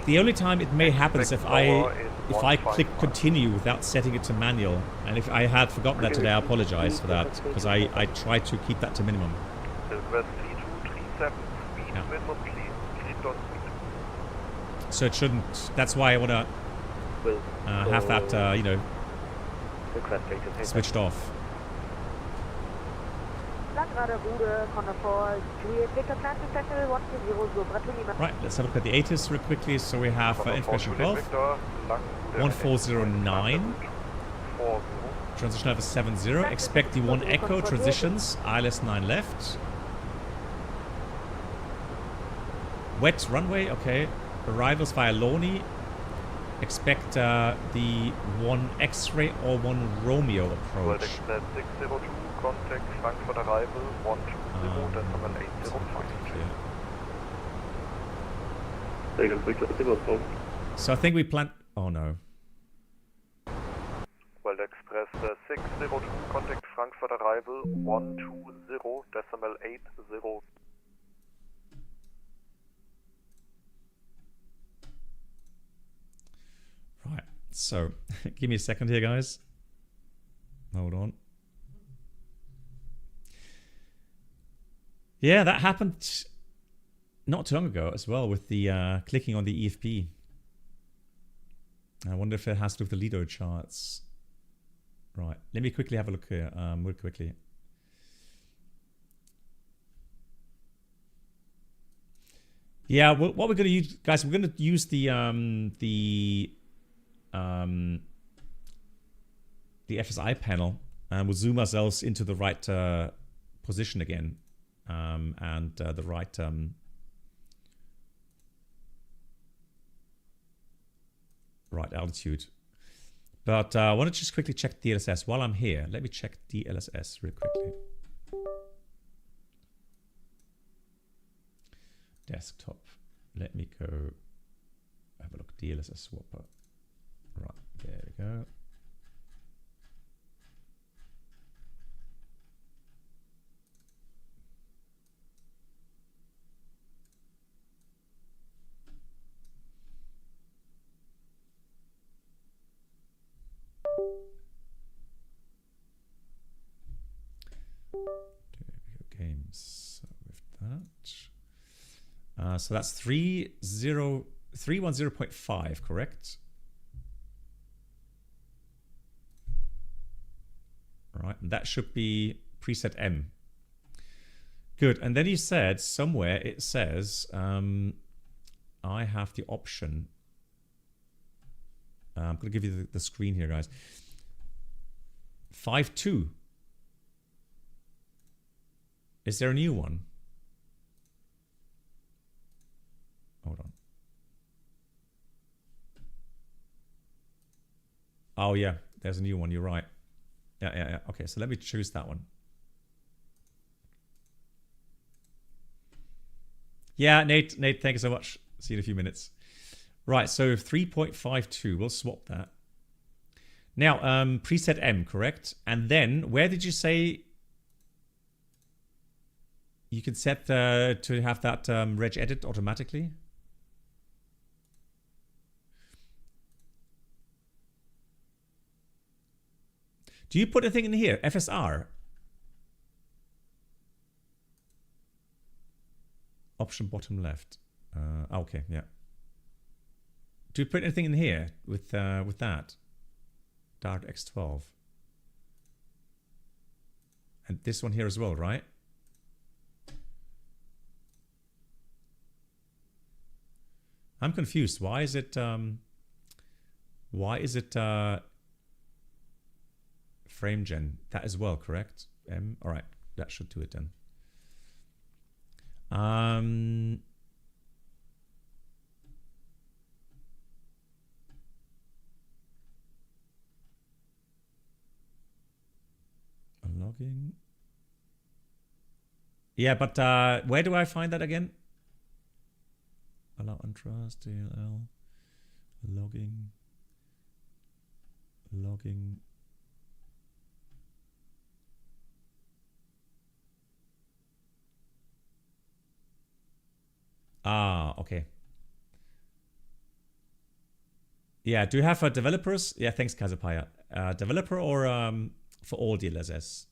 The only time it may happen is if I click continue without setting it to manual. And if I had forgotten that today, I apologize for that, because I try to keep that to minimum. Yeah. So it shouldn't. That's why I want to have that, you know, switched off. Right, let's have a look at the ATIS real quickly. So we have information Gulf 1409, transition level 70, expect the 1 echo transitions, ILS 9 left. Wet runway, okay. Arrivals via Loni. Expect the 1 X-ray or 1 Romeo approach. Contact Frankfurt arrival 120.805. So I think we plan. Oh no. World Express 602, contact Frankfurt arrival 120.80. Right, so give me a second here, guys. Hold on. Yeah, that happened not too long ago as well with the clicking on the EFP. I wonder if it has to do with the Lido charts. Right, let me quickly have a look here, real quickly. Yeah, what we're going to use, guys, we're going to use the FSI panel, and we'll zoom ourselves into the right position again. And the right right altitude. But I want to just quickly check DLSS while I'm here. Let me check DLSS real quickly. desktop. Let me go have a look. DLSS swapper. Right, there we go. Games with that. So that's 310.5, correct? Right, and that should be preset M. Good, and then you said somewhere it says I have the option. I'm going to give you the screen here, guys. 5.2. Is there a new one? Hold on. Oh yeah, there's a new one. You're right. Yeah. Okay, so let me choose that one. Yeah, Nate, thank you so much. See you in a few minutes. Right, so 3.52, we'll swap that. Now, preset M, correct? And then, where did you say you can set to have that reg edit automatically? Do you put a thing in here? FSR? Option bottom left. Okay, yeah. Do you put anything in here with that? Dart X12. And this one here as well, right? I'm confused. Why is it frame gen? That as well, correct? M. All right, that should do it then. Logging. Yeah, but where do I find that again? Allow untrust, DLL, logging. Ah, okay. Yeah, do you have developers? Yeah, thanks, Kazapaya. Developer or for all DLLs?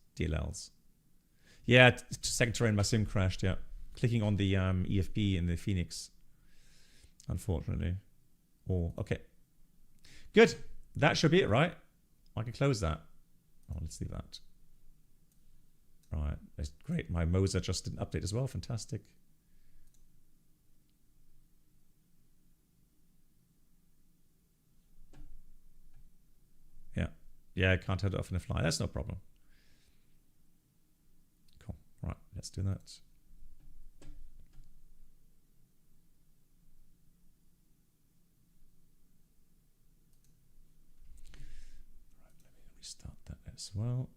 Yeah, second terrain, my sim crashed, yeah. Clicking on the EFB in the FENIX, unfortunately. Oh, okay. Good. That should be it, right? I can close that. Oh, let's leave that. Right, that's great. My Moza just did an update as well. Fantastic. Yeah, I can't turn it off in the fly. That's no problem. Cool. Right, let's do that. Right, let me restart that as well.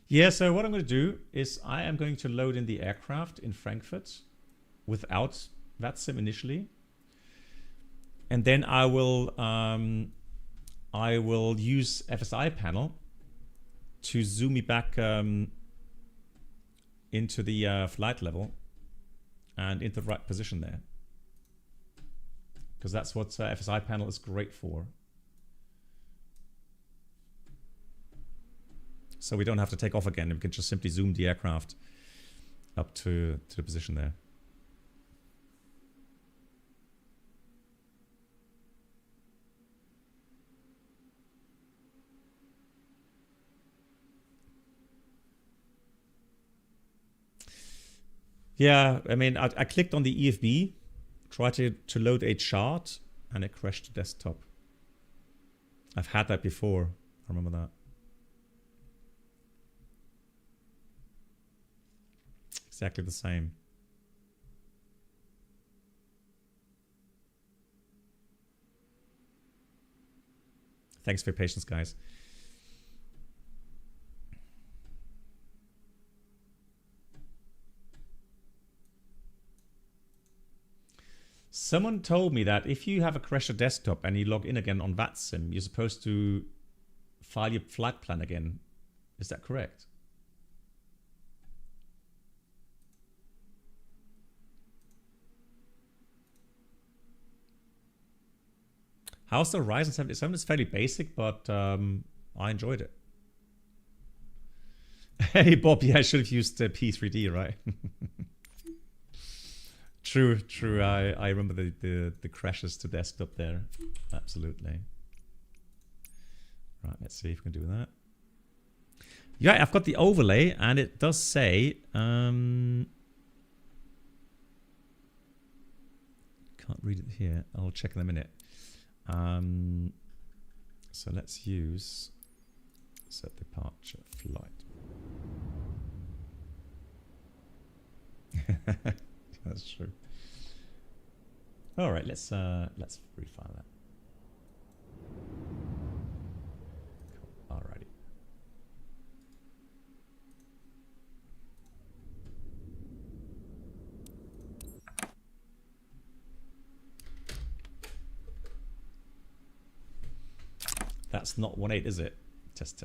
Yeah, so what I'm going to do is I am going to load in the aircraft in Frankfurt without VATSIM initially. And then I will use FSI panel to zoom me back into the flight level and into the right position there. Because that's what FSI panel is great for. So we don't have to take off again. We can just simply zoom the aircraft up to the position there. Yeah, I mean, I clicked on the EFB, tried to load a chart, and it crashed the desktop. I've had that before. I remember that. Exactly the same. Thanks for your patience, guys. Someone told me that if you have a crasher desktop and you log in again on VATSIM, you're supposed to file your flight plan again. Is that correct? How's the Ryzen 77? It's fairly basic, but I enjoyed it. Hey Bob, yeah, I should have used P3D, right? True. I remember the crashes to desktop there. Absolutely. Right, let's see if we can do that. Yeah, I've got the overlay, and it does say can't read it here. I'll check in a minute. So let's use set departure flight. That's true. All right, let's refile that. Cool. Alrighty. That's not 1.8, is it? Test.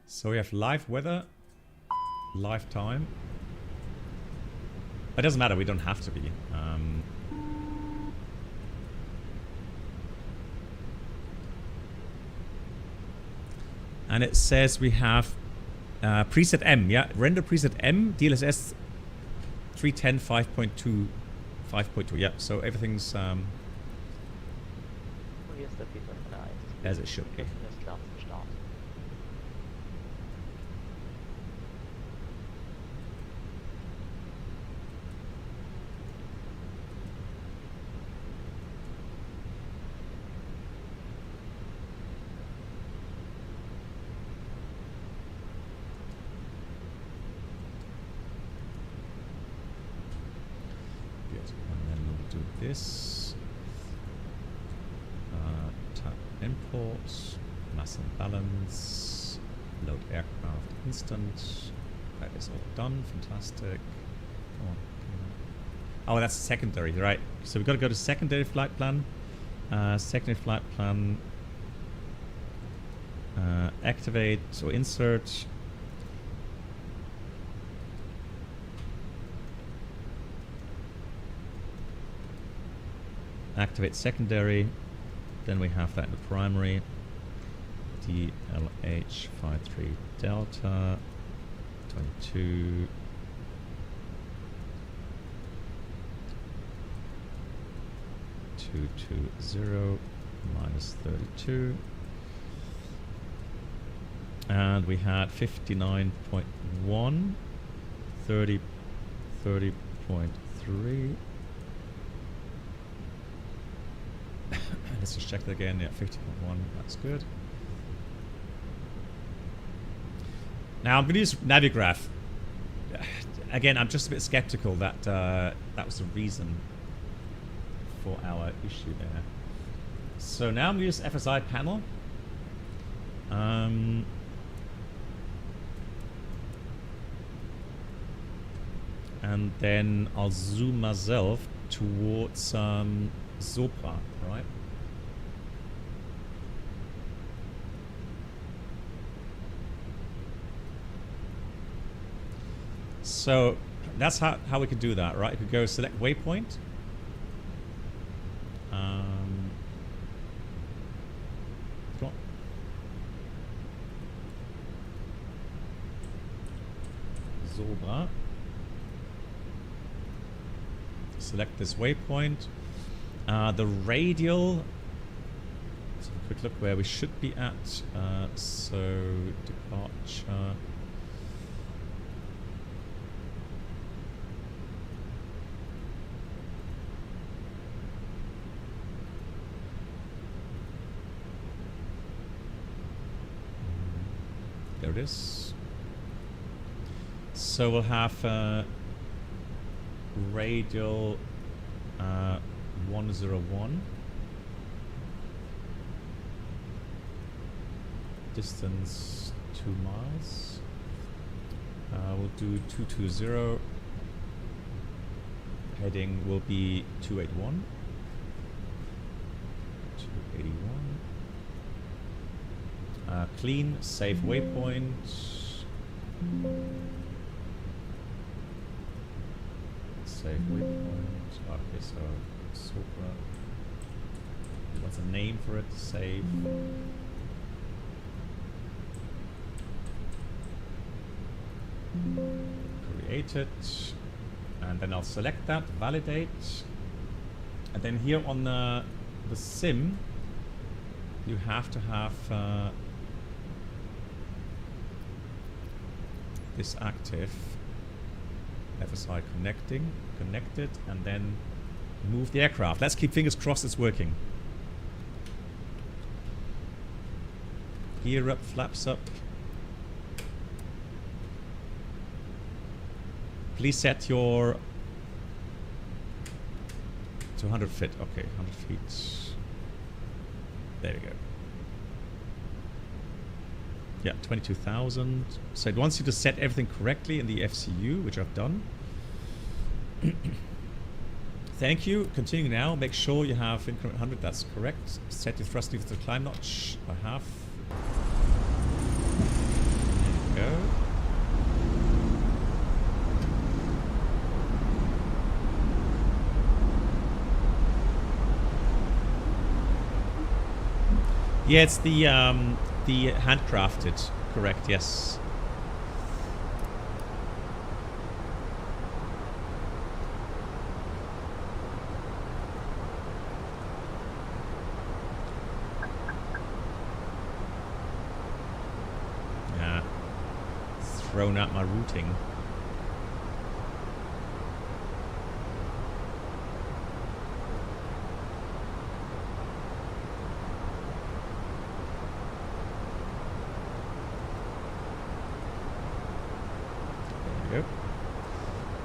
So we have live weather, live time. It doesn't matter, we don't have to be. And it says we have preset M, yeah, render preset M, DLSS 310 5.2, 5.2, yeah, so everything's as it should be. This tap imports, mass and balance, load aircraft instant. That is all done. Fantastic. Come on. Oh, that's secondary, right? So we've got to go to secondary flight plan. Secondary flight plan. Activate or insert. Activate secondary, then we have that in the primary. DLH53 Delta 22 220 minus 32, and we had 59.1 30.3. Let's just check that again. Yeah, 50.1. That's good. Now I'm going to use Navigraph. Again, I'm just a bit skeptical that that was the reason for our issue there. So now I'm going to use FSI panel. And then I'll zoom myself towards Sopra, right? So that's how we could do that, right? You could go select waypoint. Come on. Sopra. Select this waypoint. The radial. Let's have a quick look where we should be at. So departure. There it is. So we'll have radial 101. Distance 2 miles. We'll do 220. Heading will be 281. 281. Clean, safe waypoint. Safe waypoint. Okay, so Sopra. What's a name for it? Save. Create it. And then I'll select that, validate. And then here on the sim, you have to have this active. FSI connected, and then move the aircraft. Let's keep fingers crossed it's working. Gear up, flaps up. Please set your to 100 feet. Okay, 100 feet. There we go. Yeah, 22,000. So it wants you to set everything correctly in the FCU, which I've done. Thank you. Continuing now. Make sure you have increment 100. That's correct. Set your thrust lever to the climb notch. I have. There we go. Yeah, it's the handcrafted, correct? Yes. Yeah. Thrown out my routing.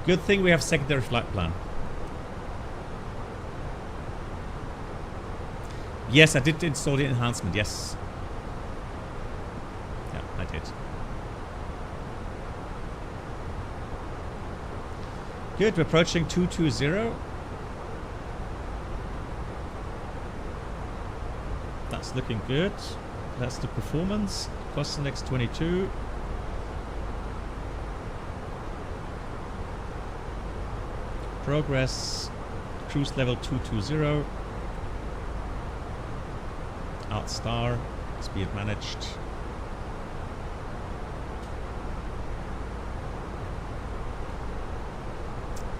Good thing we have secondary flight plan. Yes, I did install the enhancement, yes. Yeah, I did. Good, we're approaching 220. That's looking good. That's the performance. Cost index 22. Progress, cruise level 220, out star, speed managed.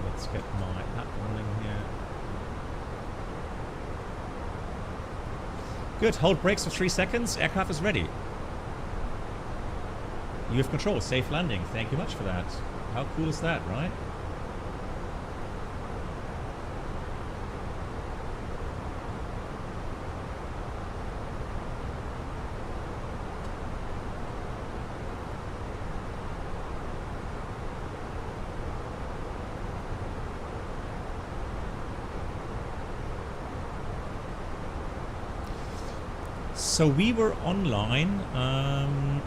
Let's get my app running here. Good, hold brakes for 3 seconds, aircraft is ready. You have control, safe landing, thank you much for that. How cool is that, right? So we were online, and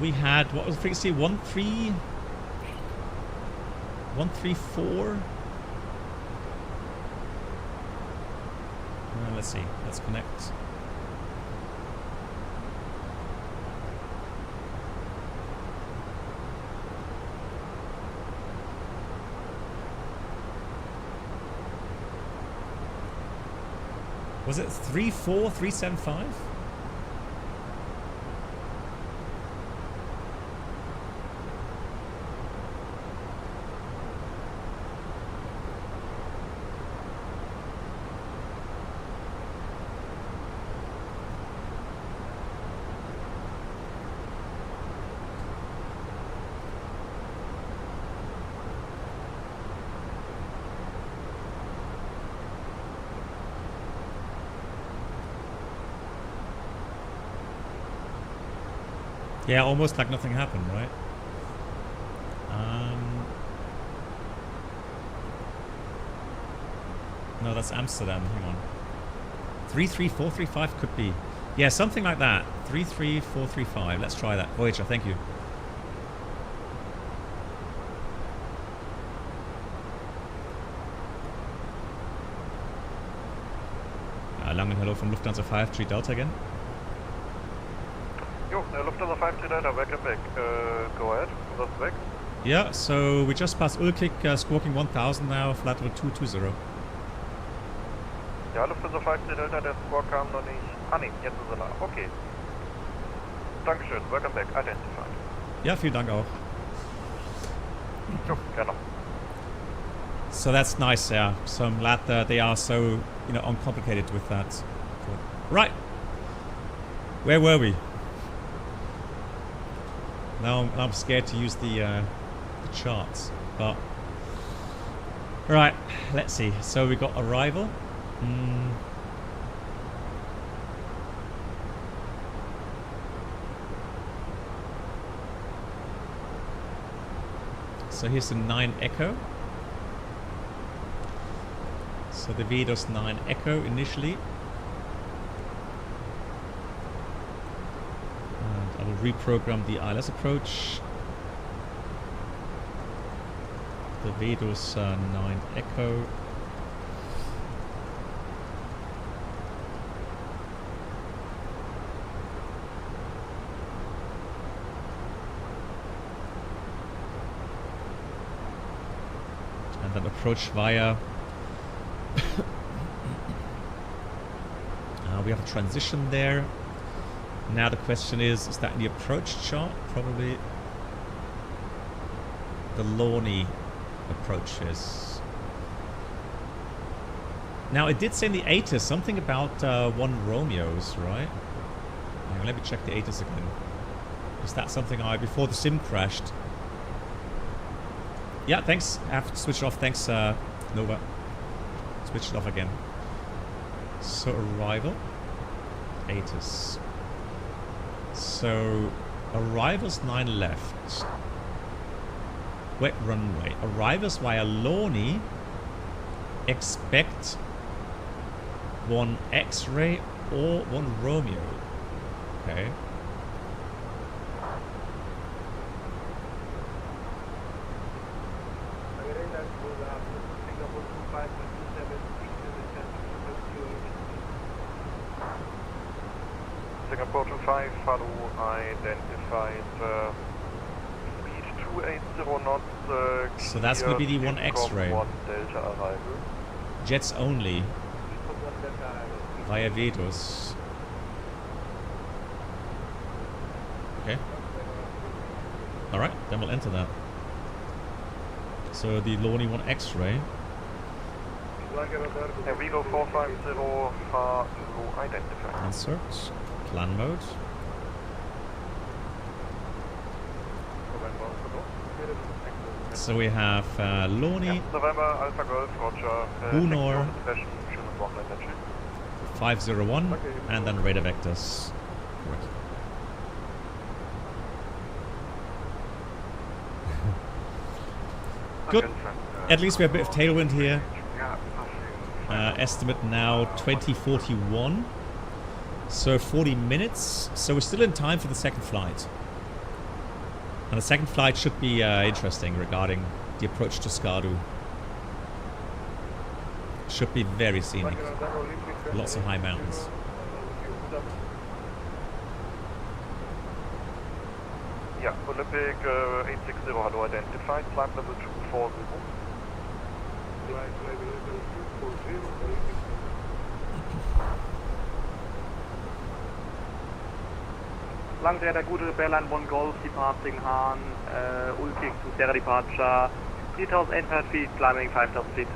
we had, what was the frequency? 134? Let's see, let's connect. Was it 34375? Yeah, almost like nothing happened, right? No, that's Amsterdam. Hang on. 33435 could be. Yeah, something like that. 33435. Let's try that. Voyager, thank you. Langen, hello from Lufthansa 53 Delta again. Jo, Lufthansa 53 Delta, welcome back. Go ahead, just back. Yeah, so we just passed Ulkik, squawking 1000 now, flight level 220. Ja, Lufthansa 53 Delta, der Squawk kam noch nicht. Ah ne, jetzt ist er da. Okay. Dankeschön, welcome back, identified. Ja, vielen Dank auch. Jo, gerne. So that's nice, yeah. So I'm glad that they are so, uncomplicated with that. Right. Where were we? Now I'm scared to use the charts, but right. Let's see. So we got arrival. So here's the 9 Echo. So the VDOS 9 Echo initially. And I will reprogram the ILS approach. The VDOS 9 Echo. And then approach via we have a transition there. Now the question is that in the approach chart? Probably the Lawney approach is. Now it did say in the ATIS something about 1 Romeo's, right? Hang on, let me check the ATIS again. Is that something before the sim crashed? Yeah, thanks. I have to switch it off. Thanks, Nova. Switch it off again. So arrival. ATIS. So arrivals 9 left. Wet runway. Arrivals via Lawney. Expect 1 X-ray or 1 Romeo. Okay. Singapore 25, follow identified speed 280 knots. So that's going to be the 1 X-ray. 1 Delta arrival. Jets only. Via VDOS. Okay. Alright, then we'll enter that. So the Lawney 1 X-ray. And we go 450, low identified. Insert. Plan mode. So we have Lawney, November, Alpha Golf, Roger, Hunor, 501, and then radar vectors. Correct. Good. At least we have a bit of tailwind here. Estimate now 2041. So 40 minutes. So we're still in time for the second flight. And the second flight should be interesting regarding the approach to Skadu. Should be very scenic. Lots of high mountains. Yeah, Olympic 860, hello, identified, flight level 240. Langdreher, der gute Bellline 1 Golf, departing Han, Ulkik to Sierra departure, 3,800 feet, climbing 5,000 feet.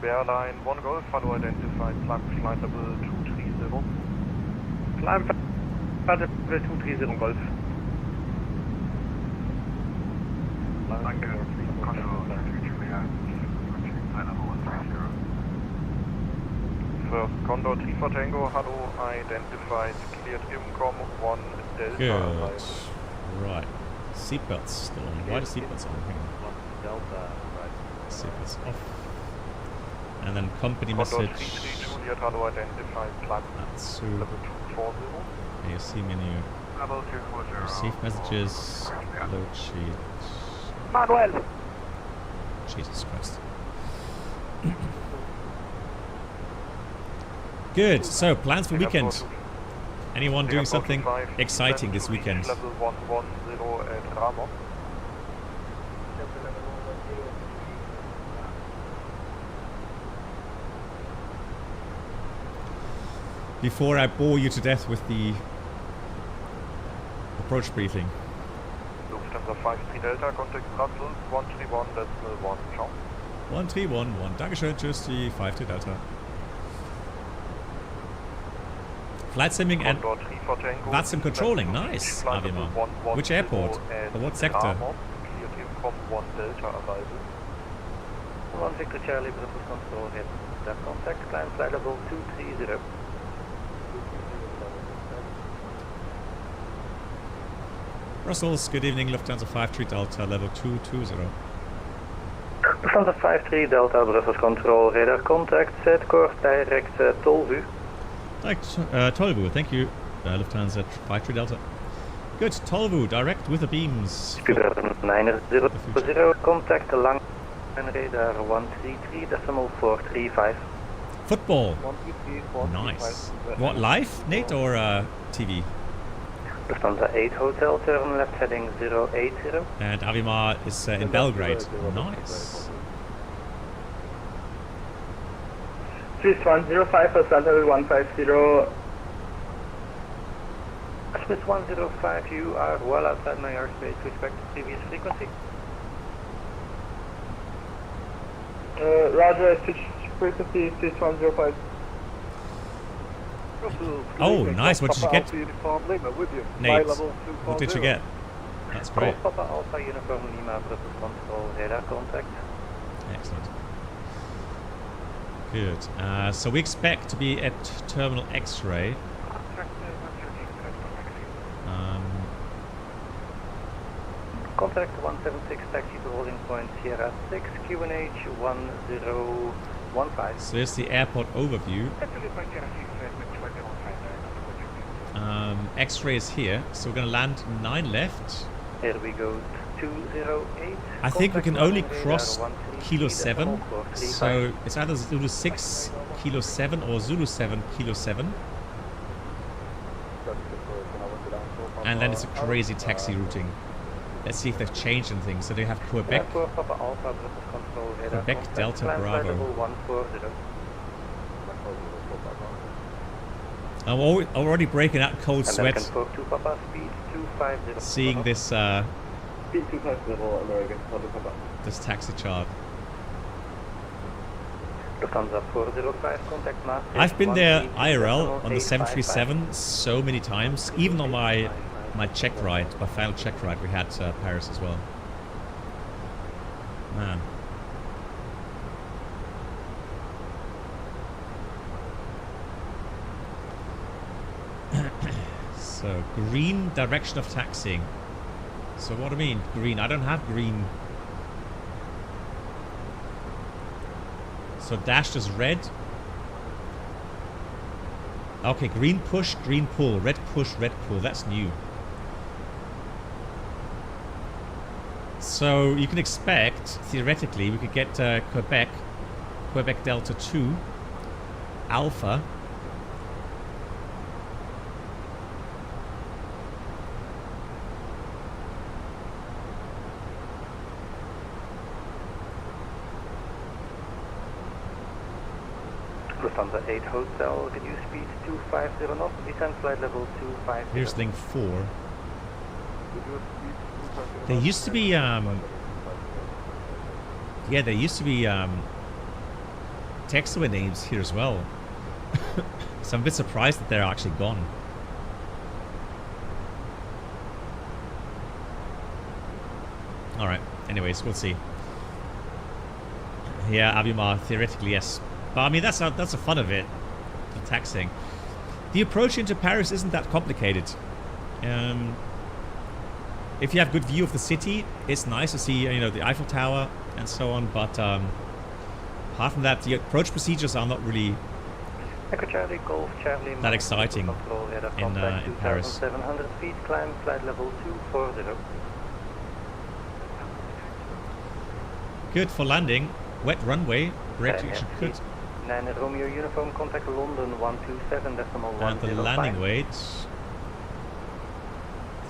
Airline 1 Golf, follow identified, climb flight level 230. Climb flight level 230 Golf. Danke, Control 3 Juliet, approaching high level 130. first Condor 3 for Tango, hello, identified, cleared income, 1 Delta. Good. Right. Seatbelts still on. Why are the seatbelts on? Hang on. Delta, right. Seatbelts off. And then company Condor message. 33 Juliet, hello, identified, climb That's level 240. AOC menu. Level 240. Receive messages. Load sheet. Manuel! Jesus Christ. Good. So, plans for weekend. Anyone doing something exciting this weekend? Level 110 at Ramo. Before I bore you to death with the approach briefing. Lufthansa 53 Delta, contact Brussels 131.1, ciao. 1311. Dankeschön, tschüss, die 53 Delta. Flight simming and VATSIM controlling, nice, Avima. Which airport? Or what sector? One Victor Charlie, Brussels Control, hit that contact, climb flight level 230. Brussels, good evening, Lufthansa 53 Delta, level 220. Lufthansa 53 Delta, Brussels Control, radar contact, set course direct Tolvu. Direct Tolvu, thank you, Lufthansa 53 Delta. Good, Tolvu, direct with the beams. Speeder 900, contact lang radar 133.435. Football. Nice. What, live, Nate, or TV? Lufthansa 8 Hotel, turn left heading 080. And Avima is in Belgrade. Nice. Swiss 105, Hotel 150. Swiss 105, you are well outside my airspace with respect to previous frequency. Roger, switch frequency, Swiss 105. Oh, nice. What did you get? Nate, what did you get? That's great. Papa Alpha Uniform Lima, Brussels Control, radar contact. Excellent. Good. So we expect to be at Terminal X-Ray. Contact 176, taxi to holding point Sierra 6, QNH 1015. So here's the airport overview. X-ray is here, so we're going to land 9 left. Here we go, 208. I think we can only cross Kilo 7, so it's either Zulu 6 Kilo 7 or Zulu 7 Kilo 7. And then it's a crazy taxi routing. Let's see if they've changed anything. So they have Quebec, Quebec Delta Bravo. I'm already breaking out cold sweat seeing this this taxi chart. I've been there IRL on the 737 so many times, even on my check ride, my final check ride we had Paris as well. Man. So, green direction of taxiing. So what do I mean, green? I don't have green. So dashed is red. Okay, green push, green pull. Red push, red pull. That's new. So you can expect, theoretically, we could get Quebec Delta 2, Alpha. Lufthansa 8 Hotel, reduce speed 250 knots, descend flight level 250. Here's link 4. There used to be there used to be taxiway names here as well. So I'm a bit surprised that they're actually gone. Alright, anyways, we'll see. Yeah, Avimar, theoretically, yes. But I mean, that's the fun of it. taxiing. The approach into Paris isn't that complicated. If you have good view of the city, it's nice to see, you know, the Eiffel Tower and so on. But apart from that, the approach procedures are not really that exciting in Paris. 700 feet, climb flight level 240. Good for landing. Wet runway. Brake direction good. 9 Romeo uniform, contact London 127.105. And the landing weight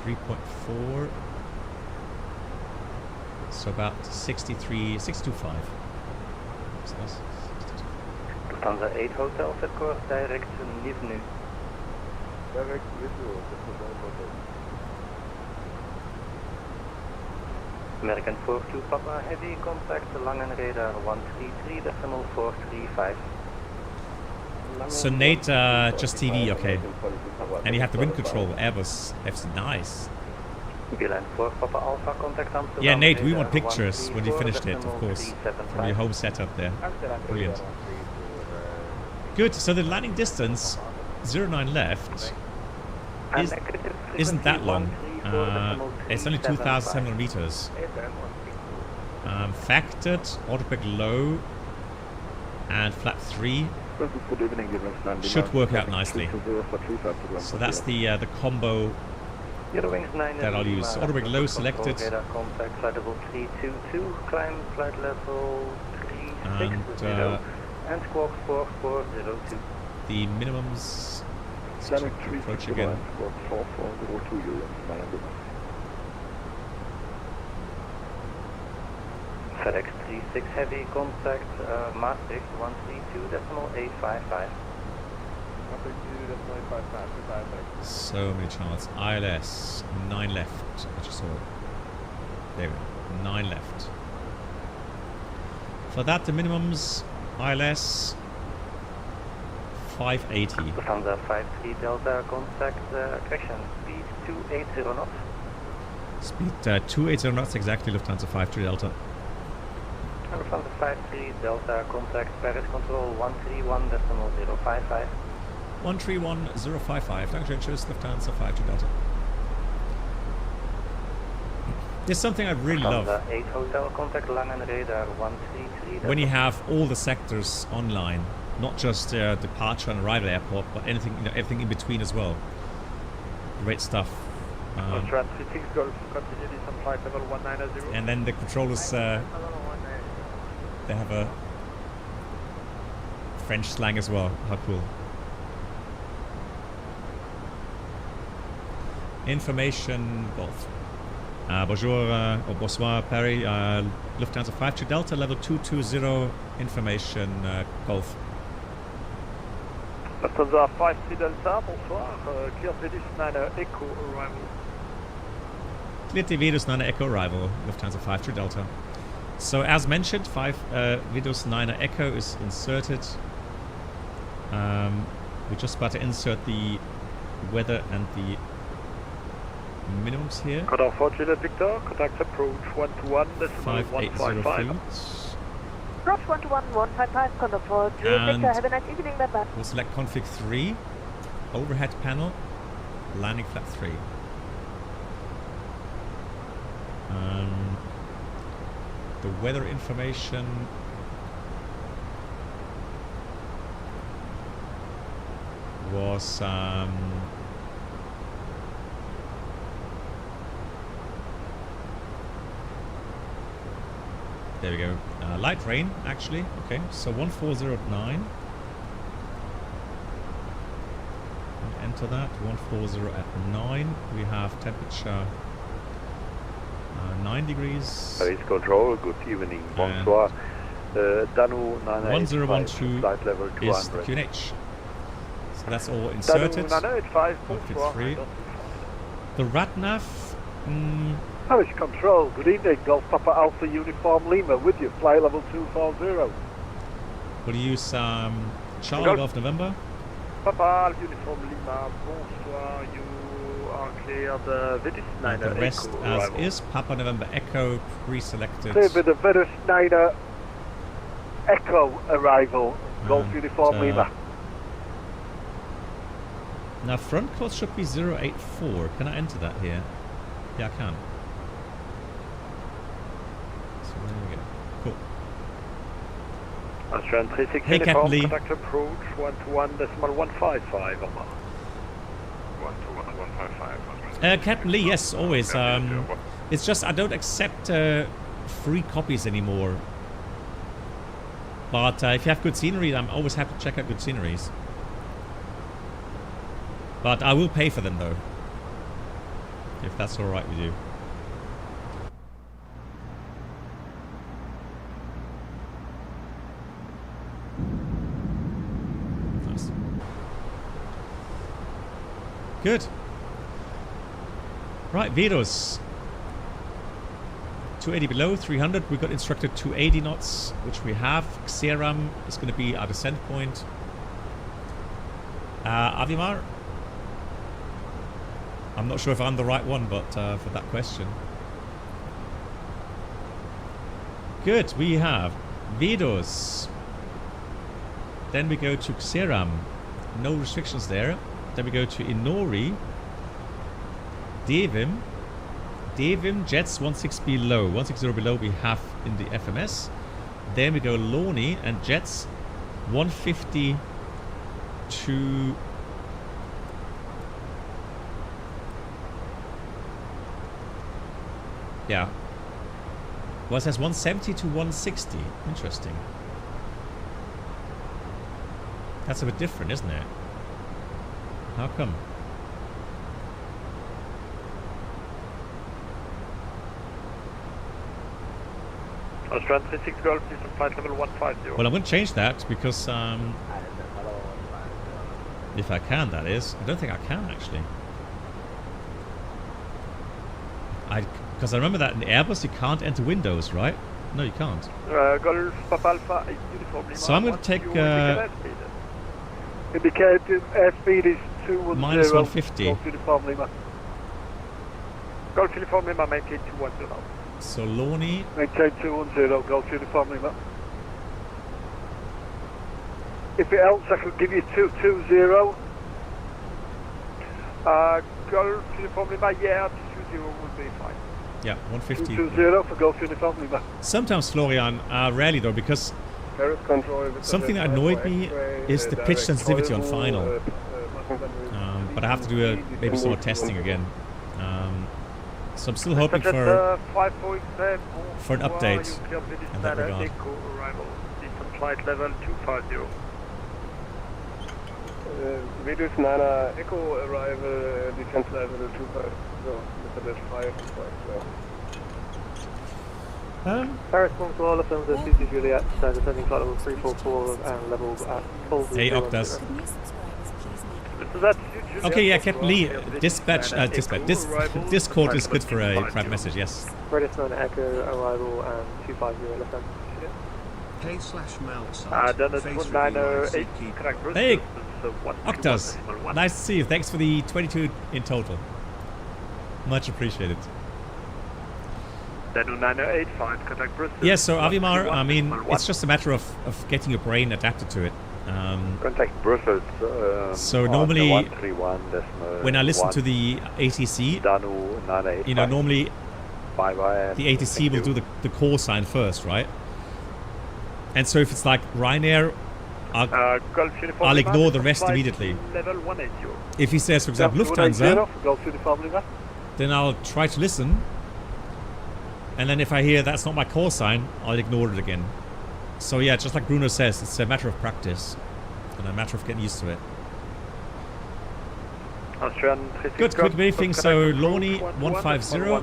3.4. So about 62.5. Lufthansa 8 Hotel, set course direct Nivnu. Direct Nivnu, American 42 Papa Heavy, contact Langen radar 133.435. So Nate, just TV, okay. And you have the wind control, Airbus, FC, nice. Yeah, Nate, we want pictures when you finished it, of course, from your home setup there. Brilliant. Good, so the landing distance, 09 left, isn't that long. It's only 2,700 meters. Factored, autopic low, and flap 3 should work out nicely. So that's the combo that I'll use. Autopic low selected. And squawk 4402. The minimums. Approach again. FedEx 36 Heavy, contact Maastricht 132.855. So many charts. ILS 9 left. I just saw it. There we go. 9 left. For that, the minimums ILS 580. Lufthansa 53 Delta, contact correction, speed 280 knots. Speed 280 knots, exactly, Lufthansa 53 Delta. Lufthansa 53 Delta, contact Paris Control 131.055. 131.055, Dankeschön, tschüss, Lufthansa 53 Delta. There's something I really love. 8 Hotel, contact Langen radar 133. When you have all the sectors online, not just departure and arrival airport, but anything, you know, everything in between as well. Great stuff. And then the controllers, they have a French slang as well. How cool. Information Golf. Bonjour, or bonsoir, Paris. Lufthansa 53 Delta, level 220, information Golf. Lufthansa 53 Delta, bonsoir. Clear Vedus 9 Echo arrival. Clear Vedus 9 Echo arrival, Lufthansa 53 Delta. So as mentioned, Vedus 9 Echo is inserted. We're just about to insert the weather and the minimums here. Contact 4 Juliet Victor, contact approach 121.155. Approach 121.155, contact 4 Juliet Victor, have a nice evening, bye bye. We'll select config 3, overhead panel, landing flap 3. The weather information was there we go. Light rain, actually. Okay, so 1409. Enter that. 140 at 9. We have temperature 9 degrees. Paris Control, good evening. Bonsoir. Danu 1012 flight level 200. is the QNH. So that's all inserted. Danu 985, bonsoir. The RATNAV. Paris Control, good evening. Golf Papa Alpha Uniform Lima with you, fly level 240. We'll use Charlie Golf November. Papa Uniform Lima, bonsoir. You are cleared Vedus 9 The rest Echo as arrival. is. Papa November Echo, pre-selected. Clear with the Vedus 9 Echo arrival, Golf Uniform Lima. Now front course should be 084. Can I enter that here? Yeah, I can. So there we go. Cool. Australian 36 Hey, Captain Lee. contact approach 121.155. 121.155. Captain Lee, yes, always. It's just I don't accept free copies anymore. But if you have good scenery, I'm always happy to check out good sceneries. But I will pay for them though, if that's all right with you. Nice. Good. Right, Vidos. 280 below, 300. We got instructed 280 knots, which we have. Xeram is going to be our descent point. Avimar. I'm not sure if I'm the right one, but for that question. Good, we have Vidos. Then we go to Xeram. No restrictions there. Then we go to Inori. Devim. Devim, jets 16 below. 160 below we have in the FMS. Then we go Loni and jets 150 to... Yeah. Well, it says 170 to 160. Interesting. That's a bit different, isn't it? How come? Australian 36 Golf, please flight level 150. Well, I'm going to change that because if I can, that is. I don't think I can actually. Because I remember that in Airbus you can't enter windows, right? No, you can't. Golf Papa Alpha uniform Lima. So I'm going to take indicated airspeed is 210. minus 150. Golf uniform Lima. Golf uniform Lima, maintain 210 now. So Loni. Maintain 210, Golf uniform Lima. If it helps, I could give you 220. Golf uniform Lima, yeah, 220 would be fine. Yeah, 150. 220 for Golf uniform Lima. Sometimes, Florian, rarely though, because something that annoyed me is the pitch sensitivity on final. But I have to do maybe some more testing again. So I'm still hoping for an update in that regard. Flight level 250. Reduce Nana Echo arrival, defense level 250. Paris 1 to all of them, the CC Juliet, descending flight level 344 and level at full. Hey, Octas. Okay, yeah, Captain Lee, Discord is good for a private message, yes. British 9 Echo arrival and 250 LFM. Hey, Octas, nice to see you. Thanks for the 22 in total. Much appreciated. Yes, so Avimar, I mean, it's just a matter of getting your brain adapted to it. Contact Brussels. So normally, when I listen to the ATC, you know, normally the ATC will do the call sign first, right? And so if it's like Ryanair, I'll ignore the rest immediately. If he says, for example, Lufthansa, then I'll try to listen. And then if I hear that's not my call sign, I'll ignore it again. So yeah, just like Bruno says, it's a matter of practice and a matter of getting used to it. Good, quick briefing. So Lorne 150,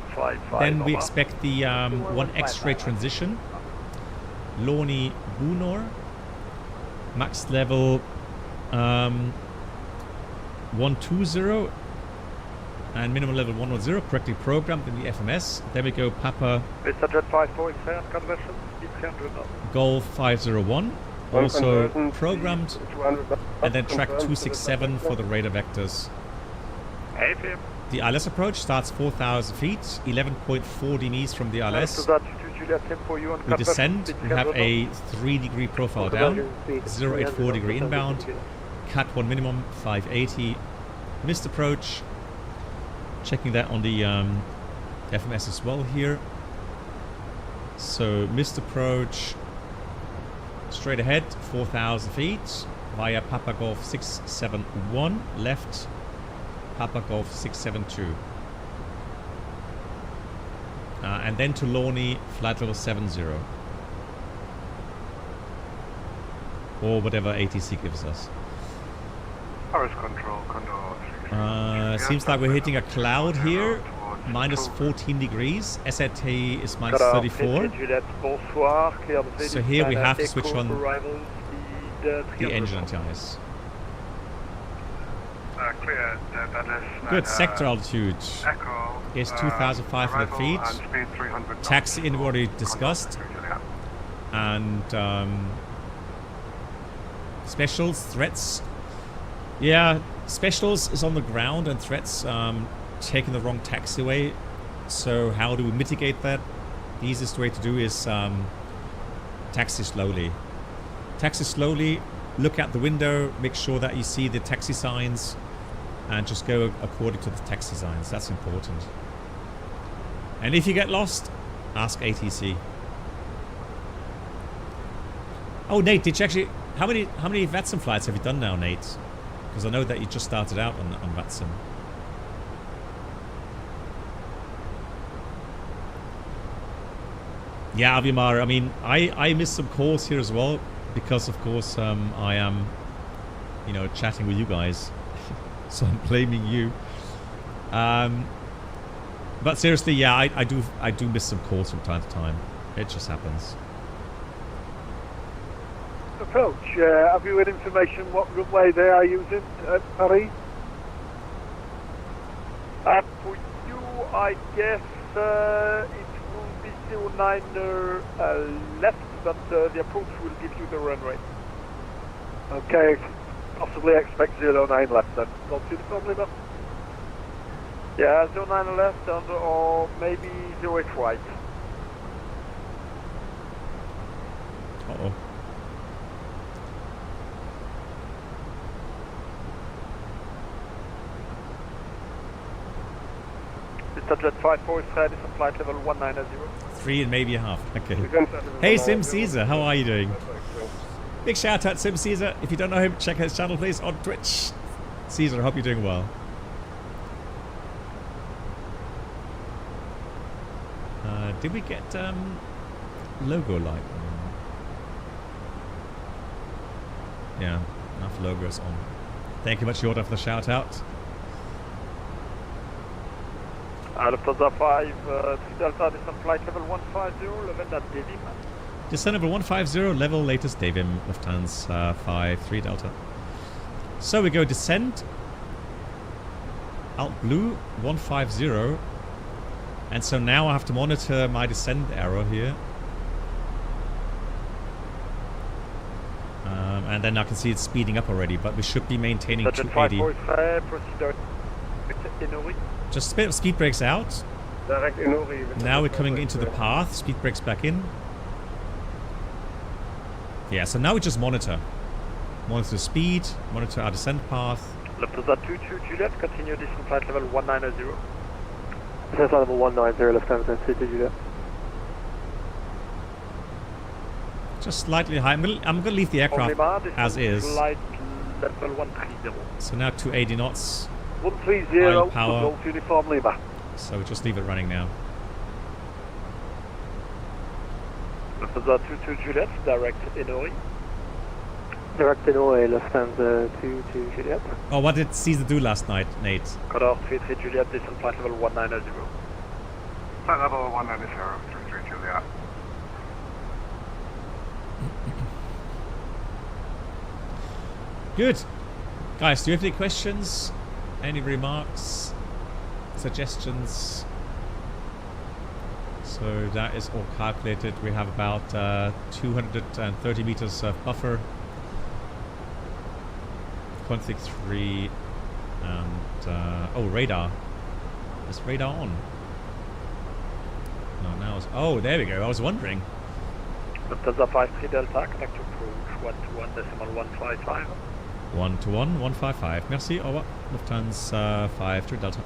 then we expect the 1 X-ray transition. Lorne Bunor, max level 120 and minimum level 110, correctly programmed in the FMS. Then we go Papa Golf 501, also programmed, and then track 267 for the radar vectors. The ILS approach starts 4,000 feet, 11.4 degrees from the ILS. We descend, we have a 3-degree profile down, 084 degree inbound, cat 1 minimum, 580, missed approach. Checking that on the FMS as well here. So missed approach. Straight ahead, 4,000 feet via Papa Golf 671 left. Papa Golf 672. And then to Lawney, flight level 70. Or whatever ATC gives us. Paris control, Condor. Seems like we're hitting a cloud here. Minus 14 degrees. SAT is minus 34. So here we have to switch on the engine anti-ice. Clear, that is, good, sector altitude is 2,500 feet. Taxi in already discussed. And specials, threats. Yeah, specials is on the ground and threats taking the wrong taxiway. So how do we mitigate that? The easiest way to do is taxi slowly. Taxi slowly, look out the window, make sure that you see the taxi signs. And just go according to the taxi signs. That's important. And if you get lost, ask ATC. Oh, Nate, did you actually... How many VATSIM flights have you done now, Nate? Because I know that you just started out on VATSIM. Yeah, Avimar, I mean, I missed some calls here as well. Because, of course, I am, you know, chatting with you guys. So I'm blaming you. But seriously, yeah, I do miss some calls from time to time. It just happens. Approach, have you had information what runway they are using at Paris? For you, I guess it will be 09 left, but the approach will give you the runway. Okay. Possibly expect 09 left then. Not uniform limit? Yeah, 09 left and, or maybe 08 right. Uh-oh. Mr. Jet 54 is ready for flight level 190. 3 and maybe a half. Okay. Hey, Sim Caesar, how are you doing? Big shout out to Sim Caesar. If you don't know him, check his channel please on Twitch. Caesar, I hope you're doing well. Did we get logo light on? Yeah, enough logos on. Thank you much, Jordan, for the shout out. Lufthansa 5, 3 Delta, descent flight level 150, level at Devim. Descent level 150, level latest Devim, Lufthansa 5, 3 Delta. So we go descent, Alt Blue, 150. And so now I have to monitor my descent error here. And then I can see it's speeding up already, but we should be maintaining 280. Just a bit of speed brakes out. Now we're coming into the path, speed brakes back in. Yeah, so now we just monitor. Monitor the speed, monitor our descent path. Lufthansa 22 Juliet, continue descent flight level 190. Descent flight level 190, Lufthansa 22 Juliet. Just slightly high. I'm gonna leave the aircraft as is. Flight level 130. So now 280 knots. 130, power. uniform Lima. So we just leave it running now. Lufthansa 22 Juliet, direct Inouï. Direct Inouï, Lufthansa 22 Juliet. Oh, what did Caesar do last night, Nate? Condor 33 Juliet, descent flight level 190. Flight level 190, 33 Juliet. Good. Guys, do you have any questions? Any remarks? Suggestions? So that is all calculated. We have about 230 meters of buffer. Config 3 and oh, radar. Is radar on? No, now it's... Oh, there we go. I was wondering. Lufthansa 53 Delta, connect to approach 121.155. 121, 155. Merci, over. Lufthansa 53 Delta.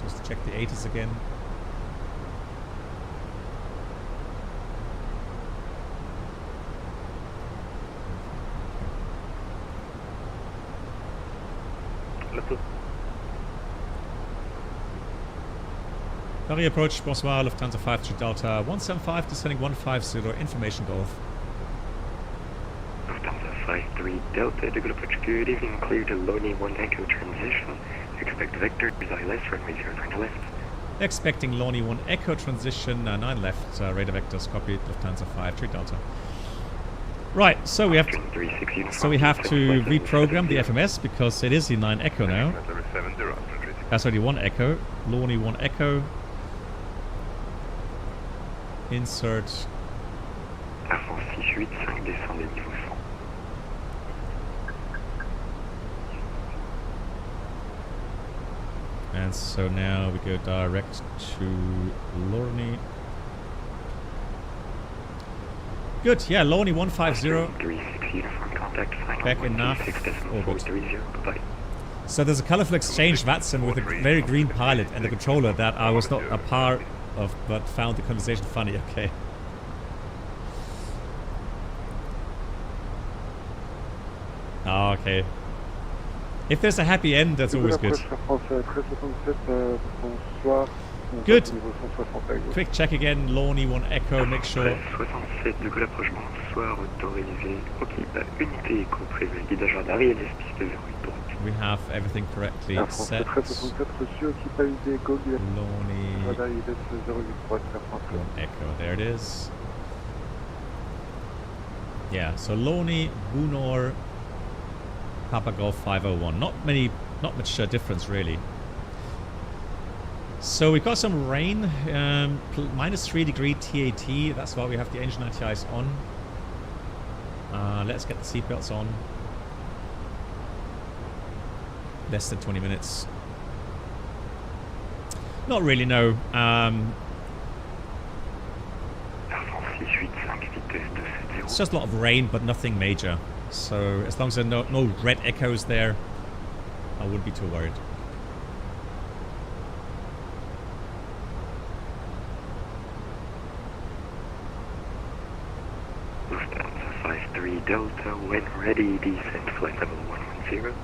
Just check the 80s again. Ferry approach, bonsoir, Lufthansa 53 Delta 175, descending 150, information Golf. Lufthansa 53 Delta, the good approach, good evening, clear to Loney 1 Echo transition. Expect Vector, ILS, runway 09 left. Expecting Loney 1 Echo transition, 9 left, radar vectors copied, Lufthansa 53 Delta. Right, so we have to, reprogram the FMS because it is the 9 Echo now. Sorry, 1 Echo, Loney 1 Echo. Insert. And so now we go direct to Lorny. Good, yeah, Lorny 150. Back in NAF orbit. So there's a colorful exchange VATSIM with a very green pilot and the controller that I was not a part of, but found the conversation funny. Okay. Oh, okay. If there's a happy end, that's always good. Good. Quick check again, Lorny 1 Echo, make sure. We have everything correctly set. Lorny 1 Echo, there it is. Yeah, so Lorny, Bunor, Papa Golf 501. Not much difference really. So we've got some rain, -3 degree TAT. That's why we have the engine anti-ice on. Let's get the seatbelts on. Less than 20 minutes. Not really, no. It's just a lot of rain, but nothing major. So as long as there are no red echoes there, I wouldn't be too worried. Lufthansa 53 Delta, when ready, descent flight level 110.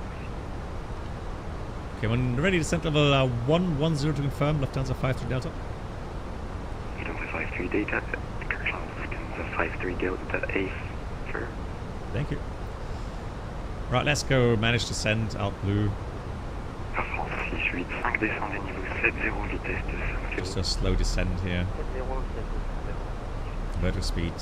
Okay, when ready, descent level 110 to confirm, Lufthansa 53 Delta. Lufthansa 53 Delta, Lufthansa 53 Delta A, sir. Thank you. Right, let's go manage descent out blue. Just a slow descent here. Vertical speed.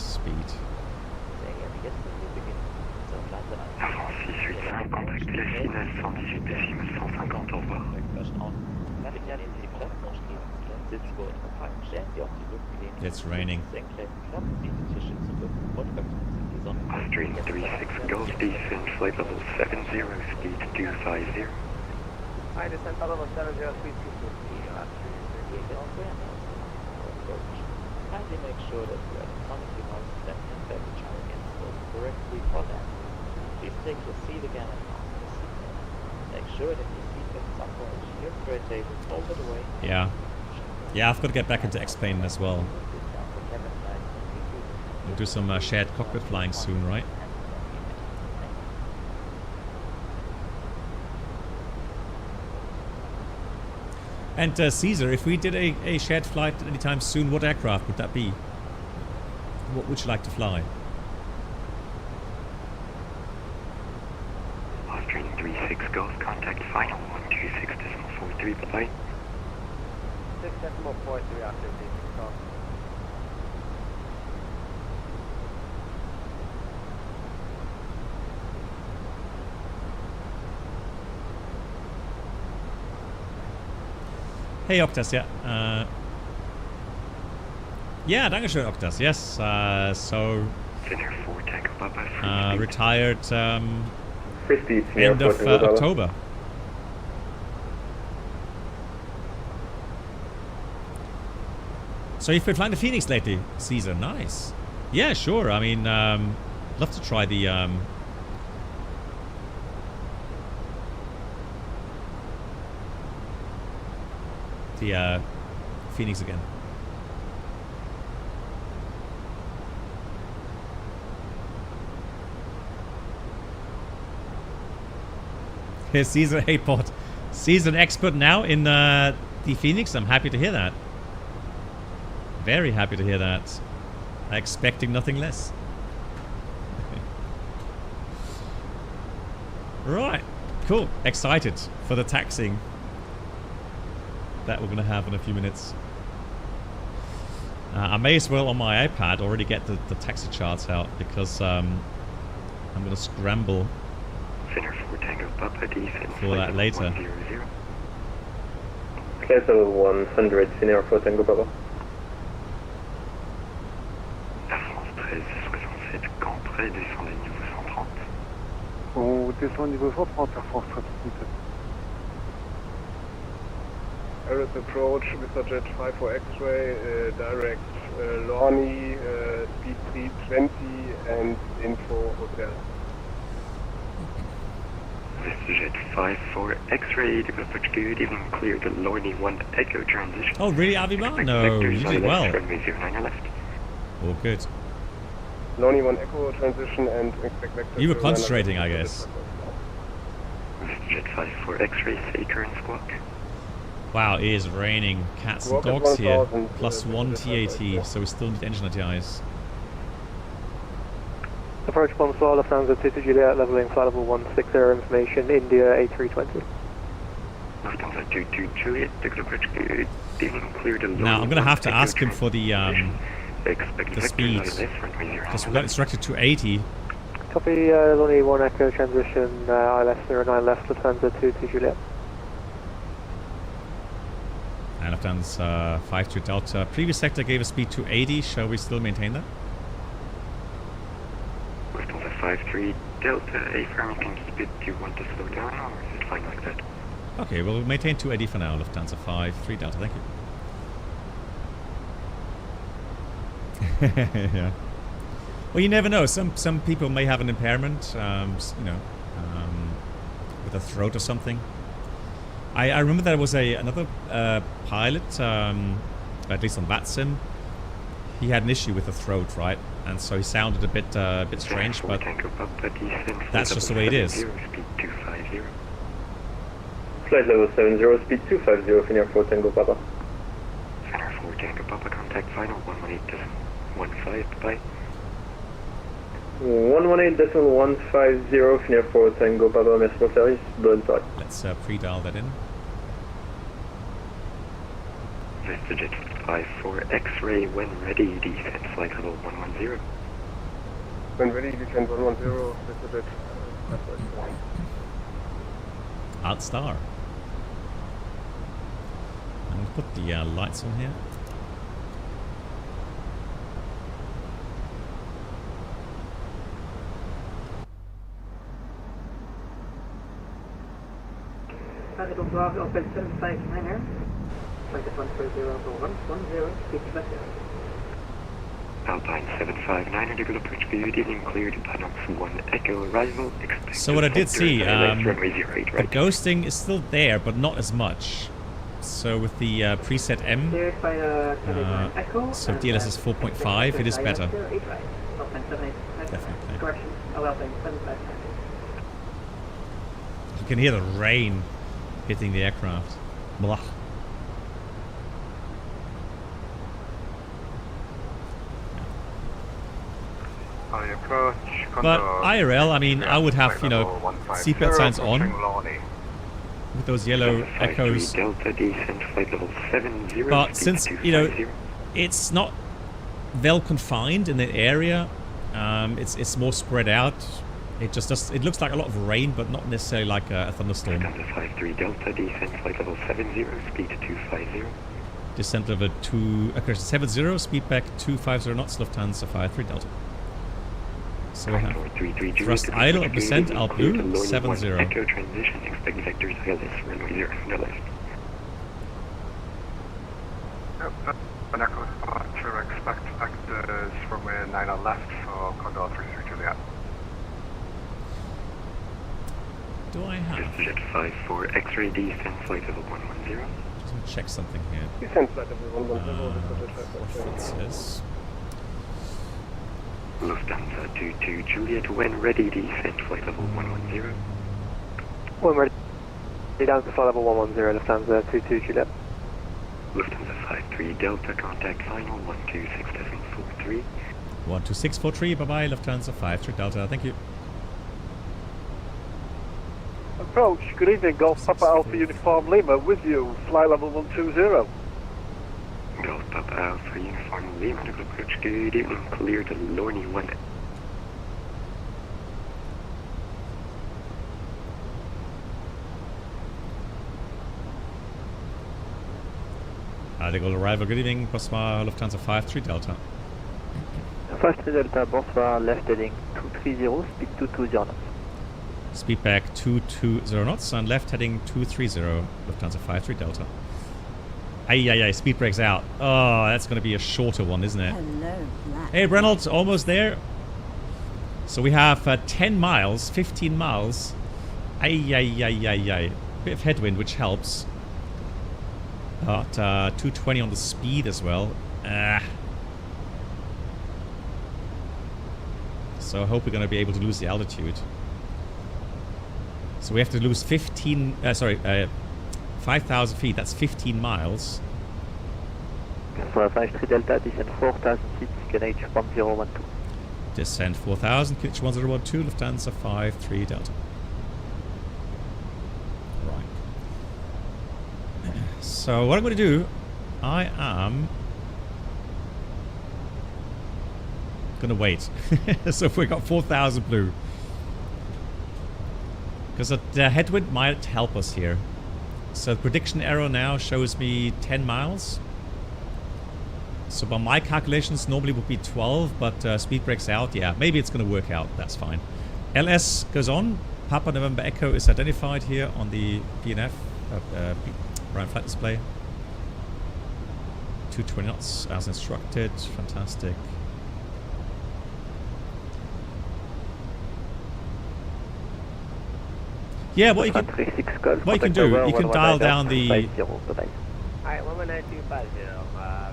It's raining. Austrian 36 Golf descent flight level 70, speed 250. Hi, descent level 70, speed 250. Kindly make sure that your electronic devices and handbag charging installed correctly for that. Please take your seat again and fasten the seatbelt. Make sure that your seatbelt is upright, your tray table folded away. Yeah, I've got to get back into X-Plane as well. We'll do some shared cockpit flying soon, right? And Caesar, if we did a shared flight anytime soon, what aircraft would that be? What would you like to fly? Austrian 36 Golf, contact final 126.43, bye-bye. 6.43 after the call. Hey Octas, yeah. Yeah, dankeschön Octas, yes. So retired end of October. So you've been flying the Phoenix lately, Caesar? Nice. Yeah, sure. I mean, love to try the Phoenix again. Here's Caesar. Hey, Pod. Caesar an expert now in the Phoenix. I'm happy to hear that. Very happy to hear that. Expecting nothing less. Right. Cool. Excited for the taxiing that we're going to have in a few minutes. I may as well on my iPad already get the taxi charts out because I'm going to scramble for that later. Flight level 100, Finnair 4 Tango Papa. On descend niveau 130, Air France 327. Aerial approach, Mr. Jet 5 for X-ray, direct Lorny, speed 320 and info hotel. Mr. Jet 5 for X-ray, development good, even clear the Lorny 1 Echo transition. Oh really, Aviva? No, you did well. Oh good. Lorny 1 Echo transition and expect vector. You were concentrating, I guess. Mr. Jet 5 for X-ray, say current squawk. Wow, it is raining cats and dogs here. Plus 1 TAT, so we still need engine ATIs. Approach Bonsoir, Lufthansa 2 Juliet, leveling flight level 16 air information, India A320. Lufthansa 2 Juliet, approach good, even clear the Now, I'm going to have to ask him for the speed, because we got instructed to 80. Copy, Lorny 1 Echo transition, ILS 09 left, Lufthansa 2 Juliet. And Lufthansa 52 Delta. Previous sector gave a speed to 80. Shall we still maintain that? Lufthansa 53 Delta, A firm, you can keep it. Do you want to slow down or is it fine like that? Okay, we'll maintain 280 for now. Lufthansa 53 Delta, thank you. Yeah. Well, you never know. Some people may have an impairment, with a throat or something. I remember there was another pilot, at least on VATSIM. He had an issue with the throat, right? And so he sounded a bit strange, but that's just the way it is. Flight level 70, speed 250, Finnair 4 Tango Papa. Finnair 4 Tango Papa, contact final 118.15, bye. 118.150, Finnair 4 Tango Papa, merci pour le service, bonne soirée. Let's pre-dial that in. Mr. Jet 5 for X-ray, when ready, descent flight level 110. When ready, descent 110, Mr. Jet. Outstar. I'm going to put the lights on here. Target of Bravo, Opel 759er. Flight 130 over 110, speed to left. Alpine 759er, degree approach, good evening, cleared, Panox 1 Echo arrival, expect. So what I did see, the ghosting is still there, but not as much. So with the preset M, so DLS is 4.5, it is better. Definitely. You can hear the rain hitting the aircraft. Blah. But IRL, I mean, I would have, seatbelt signs on with those yellow echoes. But since, it's not well confined in the area, it's more spread out. It just does, it looks like a lot of rain, but not necessarily like a thunderstorm. Lufthansa 53 Delta, descent flight level 70, speed 250. Descent level 70, speed back 250 knots, Lufthansa 53 Delta. So we have thrust idle of descent, Alt Blue, 70. Echo transition, expect vectors ILS, runway 0, no left. Yep, an Echo do I have? Jet 54, X-ray descent flight level 110. Just want to check something here. Descent flight level 110, Preferences. Lufthansa 22 Juliet, when ready, descent flight level 110. When ready, down to flight level 110, Lufthansa 22 Juliet. Lufthansa 53 Delta, contact final 126743. 12643, bye-bye, Lufthansa 53 Delta, thank you. Approach, good evening, Golf Papa Alpha Uniform Lima with you, flight level 120. Golf Papa Alpha Uniform Lima, good approach, good evening, clear to Lorny 1. De Gaulle arrival, good evening, Bonsoir, Lufthansa 53 Delta. 53 Delta, bonsoir, left heading 230, speed 220 knots. Speed back 220 knots and left heading 230, Lufthansa 53 Delta. Ay, speed brakes out. Oh, that's going to be a shorter one, isn't it? Hello, Black. Hey, Reynolds, almost there. So we have 10 miles, 15 miles. Ay. Bit of headwind, which helps. But 220 on the speed as well. So I hope we're going to be able to lose the altitude. So we have to lose 5,000 feet. That's 15 miles. For 53 Delta, descend 4,000 feet, QNH 1012. Descend 4,000, QNH 1012, Lufthansa 53 Delta. Right. So what I'm going to do, I am going to wait. So if we got 4,000 blue. Because the headwind might help us here. So the prediction error now shows me 10 miles. So by my calculations normally would be 12, but speed brakes out. Yeah, maybe it's going to work out. That's fine. LS goes on. Papa November Echo is identified here on the PNF ground flight display. 220 knots as instructed. Fantastic. Yeah, what you can do, you can dial down the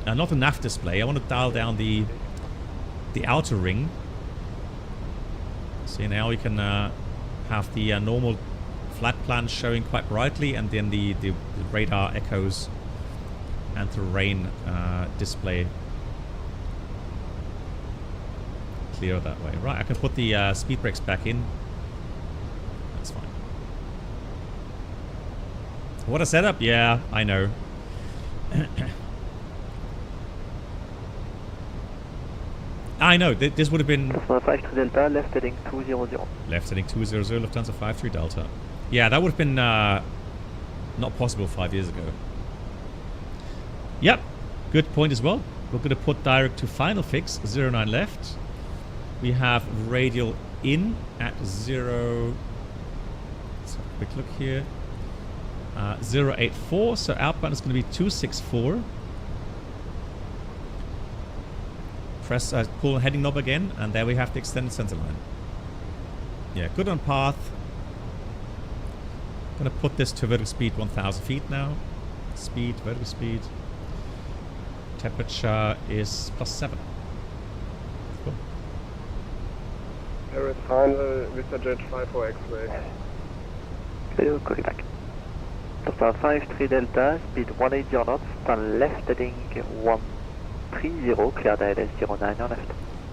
not the nav display. I want to dial down the outer ring. See, now we can have the normal flat plan showing quite brightly, and then the radar echoes and terrain display clear that way. Right, I can put the speed brakes back in. That's fine. What a setup! Yeah, I know. I know, this would have been... 53 Delta, left heading 200. Left heading 200, Lufthansa 53 Delta. Yeah, that would have been not possible 5 years ago. Yep, good point as well. We're going to put direct to final fix, 09 left. We have radial in at 0... Let's have a quick look here. 084, so outbound is going to be 264. Press pull the heading knob again, and there we have the extended center line. Yeah, good on path. I'm going to put this to vertical speed 1,000 feet now. Speed, vertical speed. Temperature is +7. Cool. Paris final, Mr. Jet 54 X-ray. Copy back. Delta 53 Delta, speed 180 knots, turn left heading 130, cleared ILS 09 on left.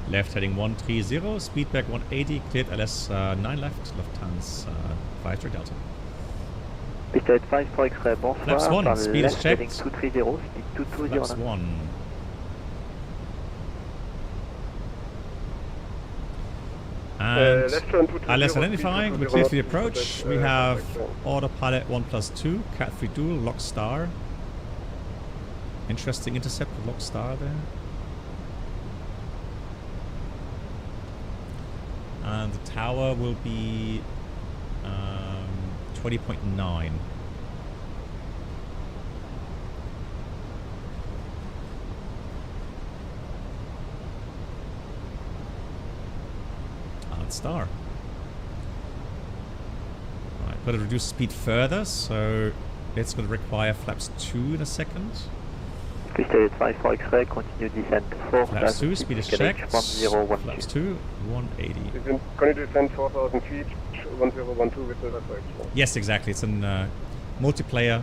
Left heading 130, speed back 180, cleared LS 9 left, Lufthansa 53 Delta. Piste 54 X-ray, bonsoir, Flaps 1, speed is checked. heading 230, speed 220 Flaps 1. And ILS identifying, we're clear for the approach. We have Order Pilot 1+2, Cat 3 Dual, Lock Star. Interesting intercept with Lock Star there. And the tower will be 20.9. Star. Right. Got to reduce speed further, so it's going to require flaps 2 in a second. Please stay at 54 X-ray, continue descent 4. Flaps 2, speed is checked. 1012. Flaps 2, 180. We can going to descend 4,000 feet, 1012 with the X-ray. Yes, exactly. It's a multiplayer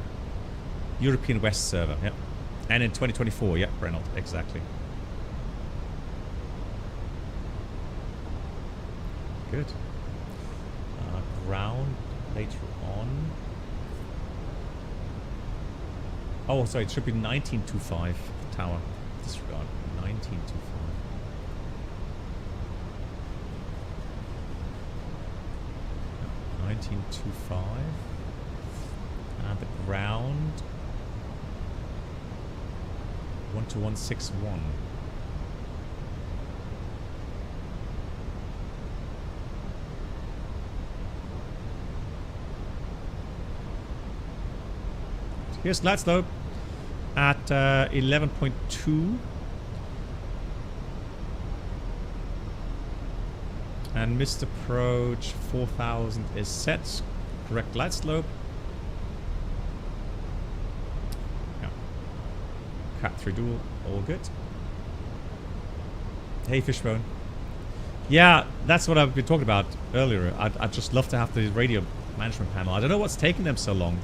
European West server, yeah. And in 2024, yeah, Reynolds, exactly. Good. Ground later on. Oh, sorry, it should be 1925 tower. Disregard. 1925. No, 1925. And the ground 12161. Here's glide slope at 11.2. And missed approach 4000 is set. Correct glide slope. Yeah. Cat 3 dual, all good. Hey Fishbone. Yeah, that's what I've been talking about earlier. I'd just love to have the radio management panel. I don't know what's taking them so long.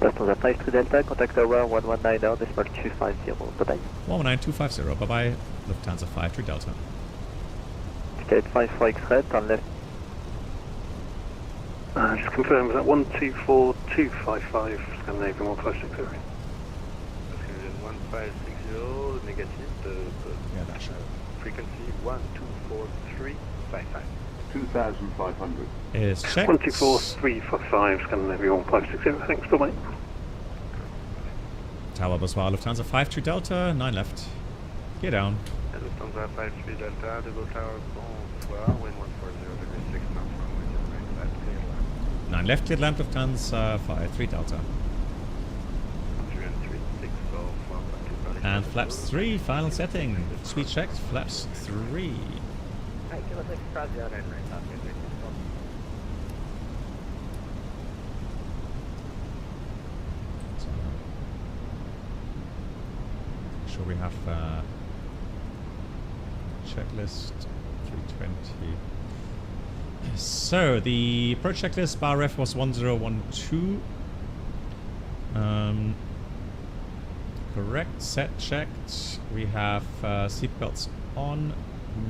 Lufthansa 53 Delta, contact tower 119.250. Bye-bye. 119.250. Bye-bye. Lufthansa 53 Delta. Ticket 54 X-ray, turn left. Just confirm, was that 124255, Scandinavian 1560? Scandinavian 1560, negative, yeah, that's frequency 124355. 2,500. Is checked. 24355, Scandinavian 1560, thanks, bye-bye. Tower Bonsoir, Lufthansa 53 Delta, 9 left. Get down. Lufthansa 53 Delta, to go tower Bonsoir, wind 140, 6 knots, runway 09 left, clear land. 9 left, cleared land, Lufthansa 53 Delta. 336, Golf, And flaps 3, final setting. Speed checked, flaps 3. Hi, give us a cross down and right top. Sure we have checklist 320. So the approach checklist bar ref was 1012. Correct, set checked. We have seatbelts on,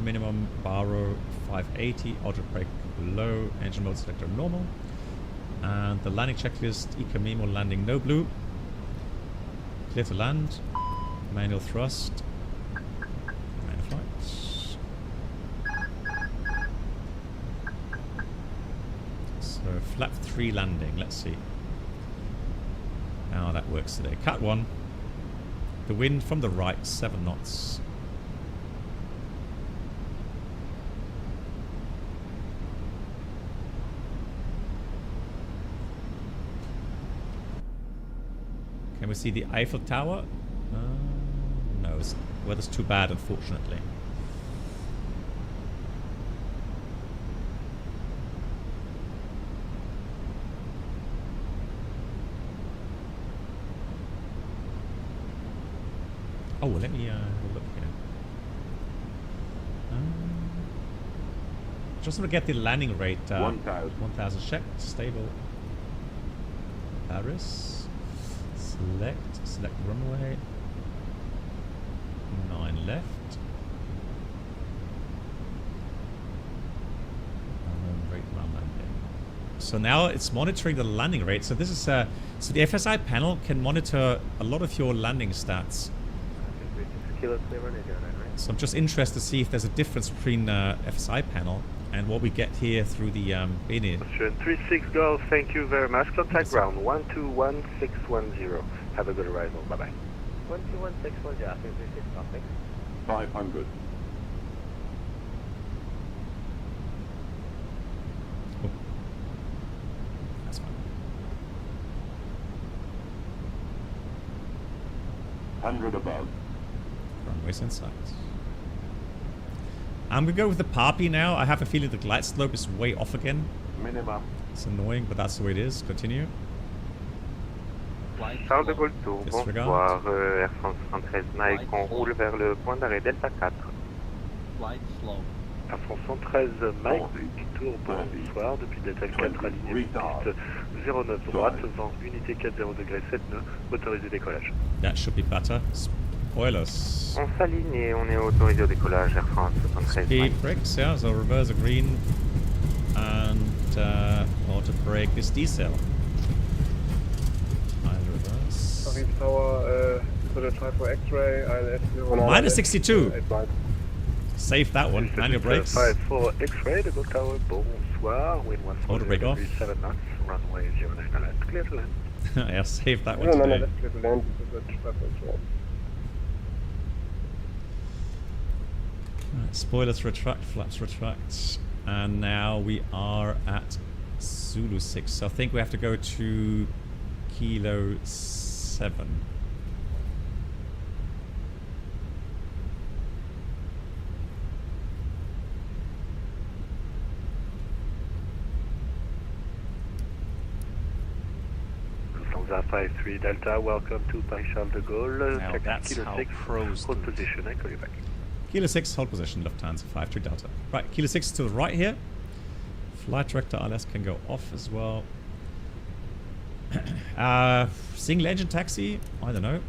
minimum baro 580, auto brake low, engine mode selector normal. And the landing checklist, Eco-Memo landing no blue. Clear to land. Manual thrust. Manual flight. So flap 3 landing, let's see how that works today. Cat 1. The wind from the right, 7 knots. Can we see the Eiffel Tower? No, the weather's too bad, unfortunately. Oh, well, let me have a look here. Just want to get the landing rate. 1,000 checked, stable. Paris. Select runway. 9 left. Rate ground landing. So now it's monitoring the landing rate. So this is so the FSI panel can monitor a lot of your landing stats. So I'm just interested to see if there's a difference between FSI panel and what we get here through the BNI. 36 Golf, thank you very much. Contact ground 121610. Have a good arrival. Bye bye. 121610, I think this is perfect. 500. Oh. That's fine. 100 above. Runways in sight. I'm going to go with the Poppy now. I have a feeling the glide slope is way off again. Minimum It's annoying, but that's the way it is. Continue. Charles de Gaulle Tour, bonsoir, Air France 113 Mike, on roule vers le point d'arrêt Delta 4. Flight slow. Air France 113 Mike, Tour, bonsoir, depuis Delta 4, aligné piste 09 droite, vent unité 40 degrés 7 nœuds, autorisé décollage. That should be better. Spoilers. On s'aligne et on est autorisé au décollage, Air France 113 Speed Mike. brakes, yeah, so reverse are green and auto brake is decel. Sorry, Tower, to the try for X-ray, ILS 09. Minus 62. Save that one. Manual brakes. 54 X-ray, the Gaulle Tower, bonsoir, wind 140, Auto brake off. 7 knots, runway 09 alert, clear to land. Yeah, save that one No, today. that's clear to land, because that's preference. Right, spoilers retract, flaps retract, and now we are at Zulu 6. So I think we have to go to Kilo 7. Lufthansa 53 Delta, welcome to Paris Charles de Gaulle. Now Check that's Kilo how 6, pros hold do it. position, I call you back. Kilo 6, hold position, Lufthansa 53 Delta. Right, Kilo 6 to the right here. Flight director ILS can go off as well. Single engine taxi? I don't know.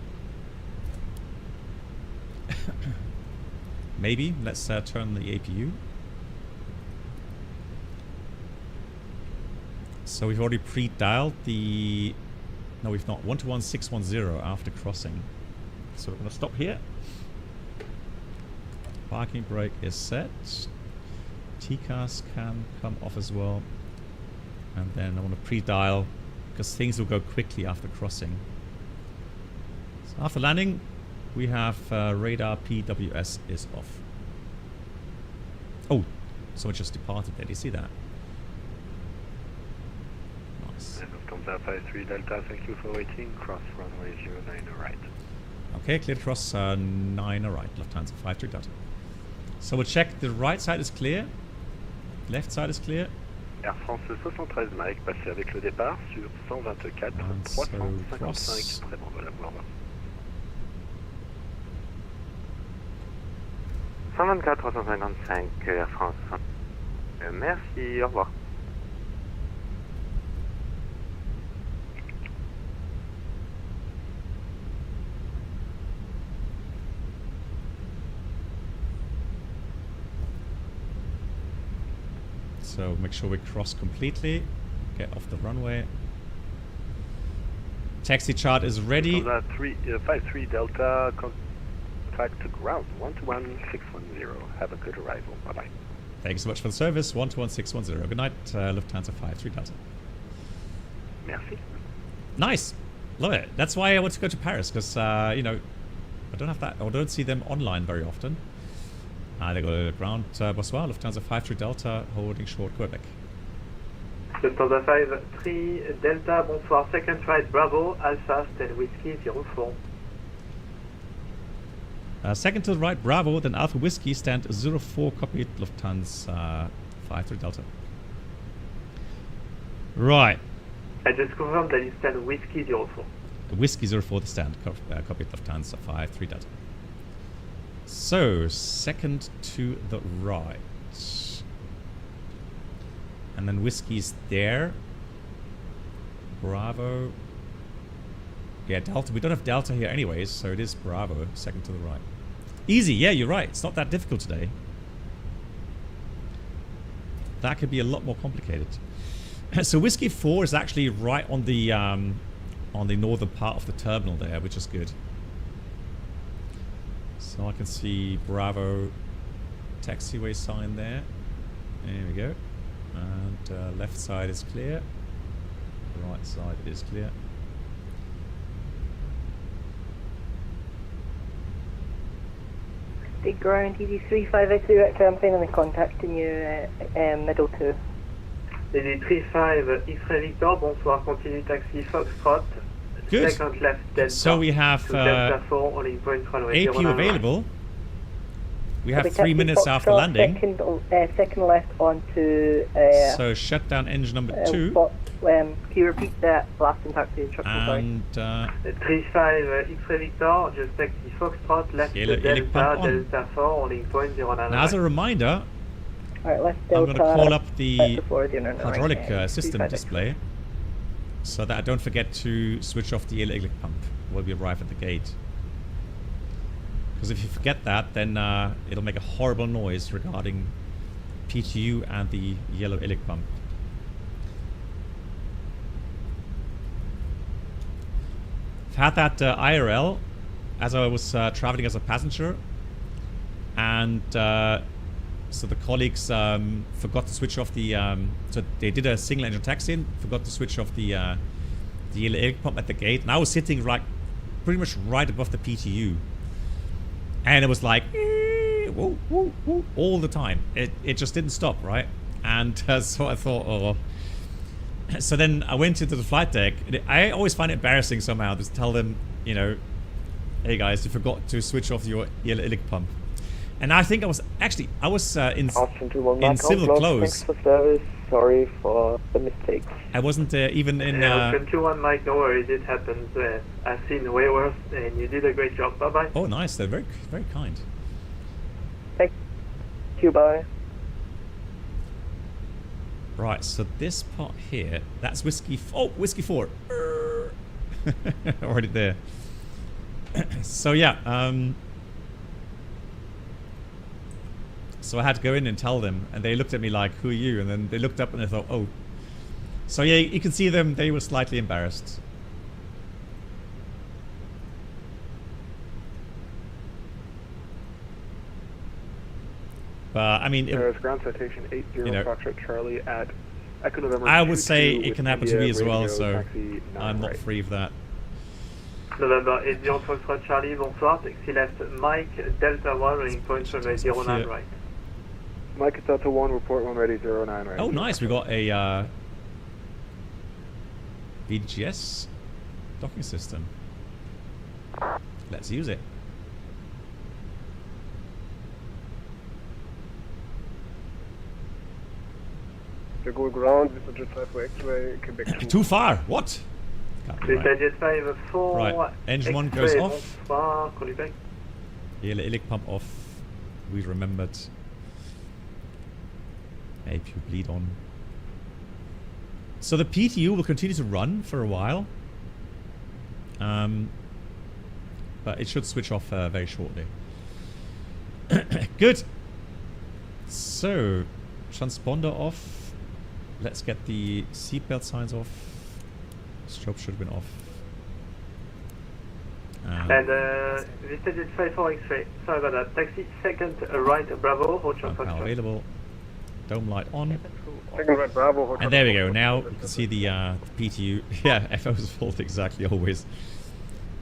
Maybe. Let's turn the APU. So we've already pre-dialed the... No, we've not. 121610 after crossing. So we're going to stop here. Parking brake is set. TCAS can come off as well. And then I want to pre-dial because things will go quickly after crossing. So after landing, we have radar PWS is off. Oh, someone just departed there. Do you see that? Nice. Lufthansa 53 Delta, thank you for waiting. Cross runway 09 right. Okay, clear to cross 9 right. Lufthansa 53 Delta. So we'll check the right side is clear. Left side is clear. Air France 73 Mike, passez avec le départ sur 124 355, très bon vol à bord. 124 355 Air France. Merci, au revoir. So make sure we cross completely. Get off the runway. Taxi chart is ready. 53 Delta, contact to ground 121610. Have a good arrival. Bye bye. Thanks so much for the service. 121610. Good night, Lufthansa 53 Delta. Merci. Nice. Love it. That's why I want to go to Paris because you know, I don't have that. I don't see them online very often. They go ground. Bonsoir, Lufthansa 53 Delta, holding short Quebec. Lufthansa 53 Delta, bonsoir, second flight Bravo, Alpha, 10 Whiskey, 04. Second to the right, Bravo, then Alpha Whiskey, stand 04, copied, Lufthansa 53 Delta. Right. I just confirmed that it's 10 Whiskey, 04. Whiskey 04, the stand, copied, Lufthansa 53 Delta. So, second to the right. And then Whiskey's there. Bravo. Yeah, Delta. We don't have Delta here anyways, so it is Bravo, second to the right. Easy, yeah, you're right. It's not that difficult today. That could be a lot more complicated. So Whiskey 4 is actually right on the northern part of the terminal there, which is good. So I can see Bravo taxiway sign there. There we go. And left side is clear. Right side is clear. Big ground, ED35 X-ray, I'm finally contacting you, middle 2. ED35 X-ray Victor, bonsoir, continue taxi Foxtrot. Good. Second left Delta. So we have Delta 4, only point runway APU 09 available. We have 3 minutes after landing. Second left onto... so shut down engine number 2. Can you repeat that last taxi instruction? And... 35 X-ray Victor, just taxi Foxtrot, left Delta 4, on link point 09. Now, as a reminder, I'm going to call up the hydraulic system display so that I don't forget to switch off the yellow pump when we arrive at the gate. Because if you forget that, then it'll make a horrible noise regarding PTU and the yellow ilic pump. I've had that IRL as I was traveling as a passenger, and so the colleagues forgot to switch off the so they did a single engine taxi, forgot to switch off the yellow ilic pump at the gate, and I was sitting pretty much right above the PTU. And it was like, whoa, whoa, whoa, all the time. It just didn't stop, right? And so I thought, oh. So then I went into the flight deck. I always find it embarrassing somehow to tell them, you know, hey guys, you forgot to switch off your yellow ilic pump. And I think I was in civil clothes. Thanks for service. Sorry for the mistakes. I wasn't even in... Ocean 21 Mike, no worries, it happens. I've seen way worse, and you did a great job. Bye-bye. Oh, nice. They're very, very kind. Thank you, bye. Right, so this part here, that's Whiskey... Oh, Whiskey 4. Already there. So, yeah, so I had to go in and tell them, and they looked at me like, who are you? And then they looked up and they thought, oh. So yeah, you can see them, they were slightly embarrassed. But I mean, there's ground citation 80 Foxtrot Charlie at Echo November. I would say it can happen to me as well, so I'm not free of that. November 80 Foxtrot Charlie, bonsoir, taxi left Mike, Delta 1, running point runway 09 right. Mike at Delta 1, report 1 ready 09 right. Oh nice, we got a VGS docking system. Let's use it. The go ground with the Jet 5 X-ray, Quebec 2. Too far, what? Right. Jet 5 4, right, engine 1 goes off. Bonsoir, call you back. Yellow ilic pump off. We remembered. Maybe you bleed on. So the PTU will continue to run for a while. But it should switch off very shortly. Good. So, transponder off. Let's get the seatbelt signs off. Strobe should have been off. And Vista Jet 54 X-ray. Sorry about that. Taxi second right Bravo. Now available. Dome light on. Second right Bravo. And there we go. Now you can see the PTU. Yeah, FO's fault exactly always.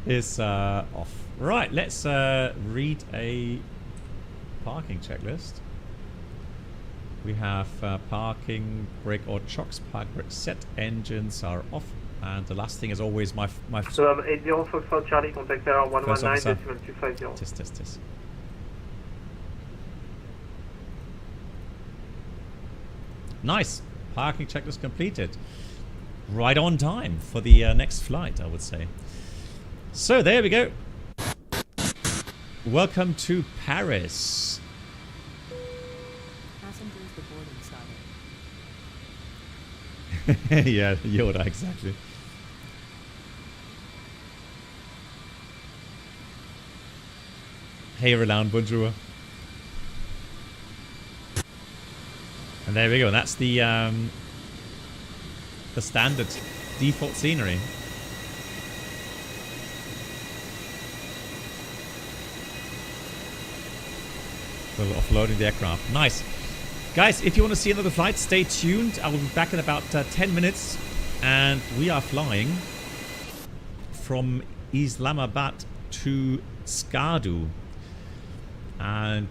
Is off. Right, let's read a parking checklist. We have parking brake or chocks, park brake set, engines are off, and the last thing is always my so 80 Foxtrot Charlie, contact error 119.250. Test. Nice, parking checklist completed. Right on time for the next flight, I would say. So there we go. Welcome to Paris. Yeah, Yoda, exactly. Hey, Roland, bonjour. And there we go. That's the standard default scenery. So offloading the aircraft. Nice. Guys, if you want to see another flight, stay tuned. I will be back in about 10 minutes. And we are flying from Islamabad to Skardu. And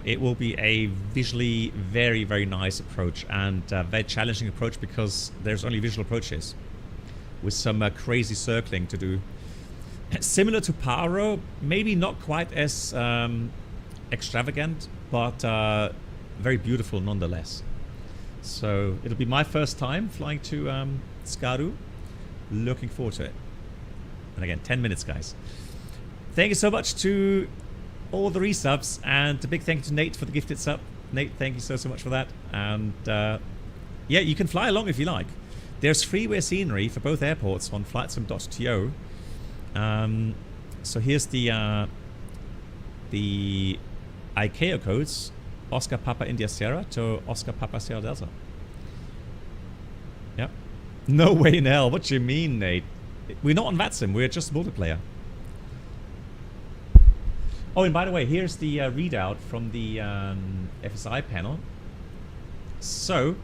it will be a visually very, very nice approach. And very challenging approach because there's only visual approaches. With some crazy circling to do. Similar to Paro, maybe not quite as extravagant, but very beautiful nonetheless. So it'll be my first time flying to Skaru. Looking forward to it. And again, 10 minutes, guys. Thank you so much to all the resubs, and a big thank you to Nate for the gifted sub. Nate, thank you so much for that. And yeah, you can fly along if you like. There's freeware scenery for both airports on flightsim.to. So here's the ICAO codes: Oscar Papa India Sierra to Oscar Papa Sierra Delta. Yep. No way in hell. What do you mean, Nate? We're not on VATSIM. We're just multiplayer. Oh, and by the way, here's the readout from the FSI panel. So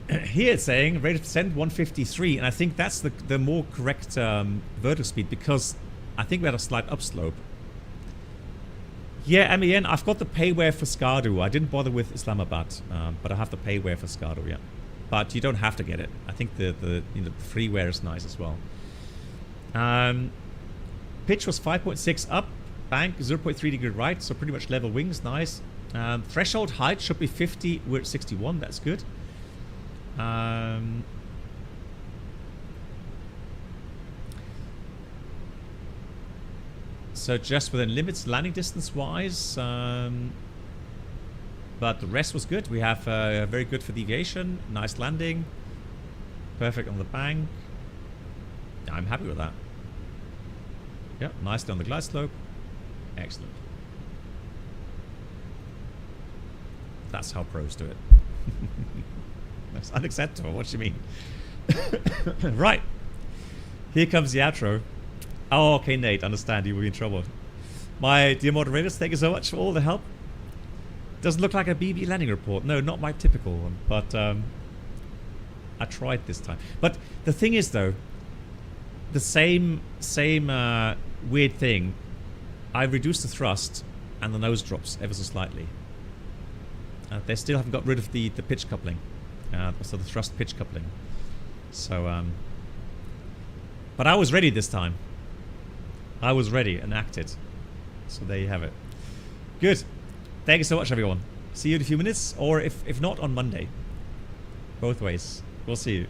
here it's saying rate of descent 153, and I think that's the more correct vertical speed, because I think we had a slight upslope. Yeah, MEN, I've got the payware for Skardu. I didn't bother with Islamabad, but I have the payware for Skardu, yeah. But you don't have to get it. I think the freeware is nice as well. Pitch was 5.6 up, bank 0.3 degree right, so pretty much level wings, nice. Threshold height should be 50, we're at 61, that's good. So just within limits landing distance wise, but the rest was good. We have very good for deviation, nice landing, perfect on the bank. I'm happy with that. Yep, nicely on the glide slope. Excellent. That's how pros do it. That's unacceptable. What do you mean? Right. Here comes the outro. Oh, okay, Nate. Understand. You will be in trouble. My dear moderators, thank you so much for all the help. Doesn't look like a BB landing report. No, not my typical one. But I tried this time. But the thing is, though, the same weird thing. I reduced the thrust, and the nose drops ever so slightly. They still haven't got rid of the pitch coupling, so the thrust pitch coupling. So, but I was ready this time. I was ready and acted. So there you have it. Good. Thank you so much, everyone. See you in a few minutes, or if not, on Monday. Both ways. We'll see you.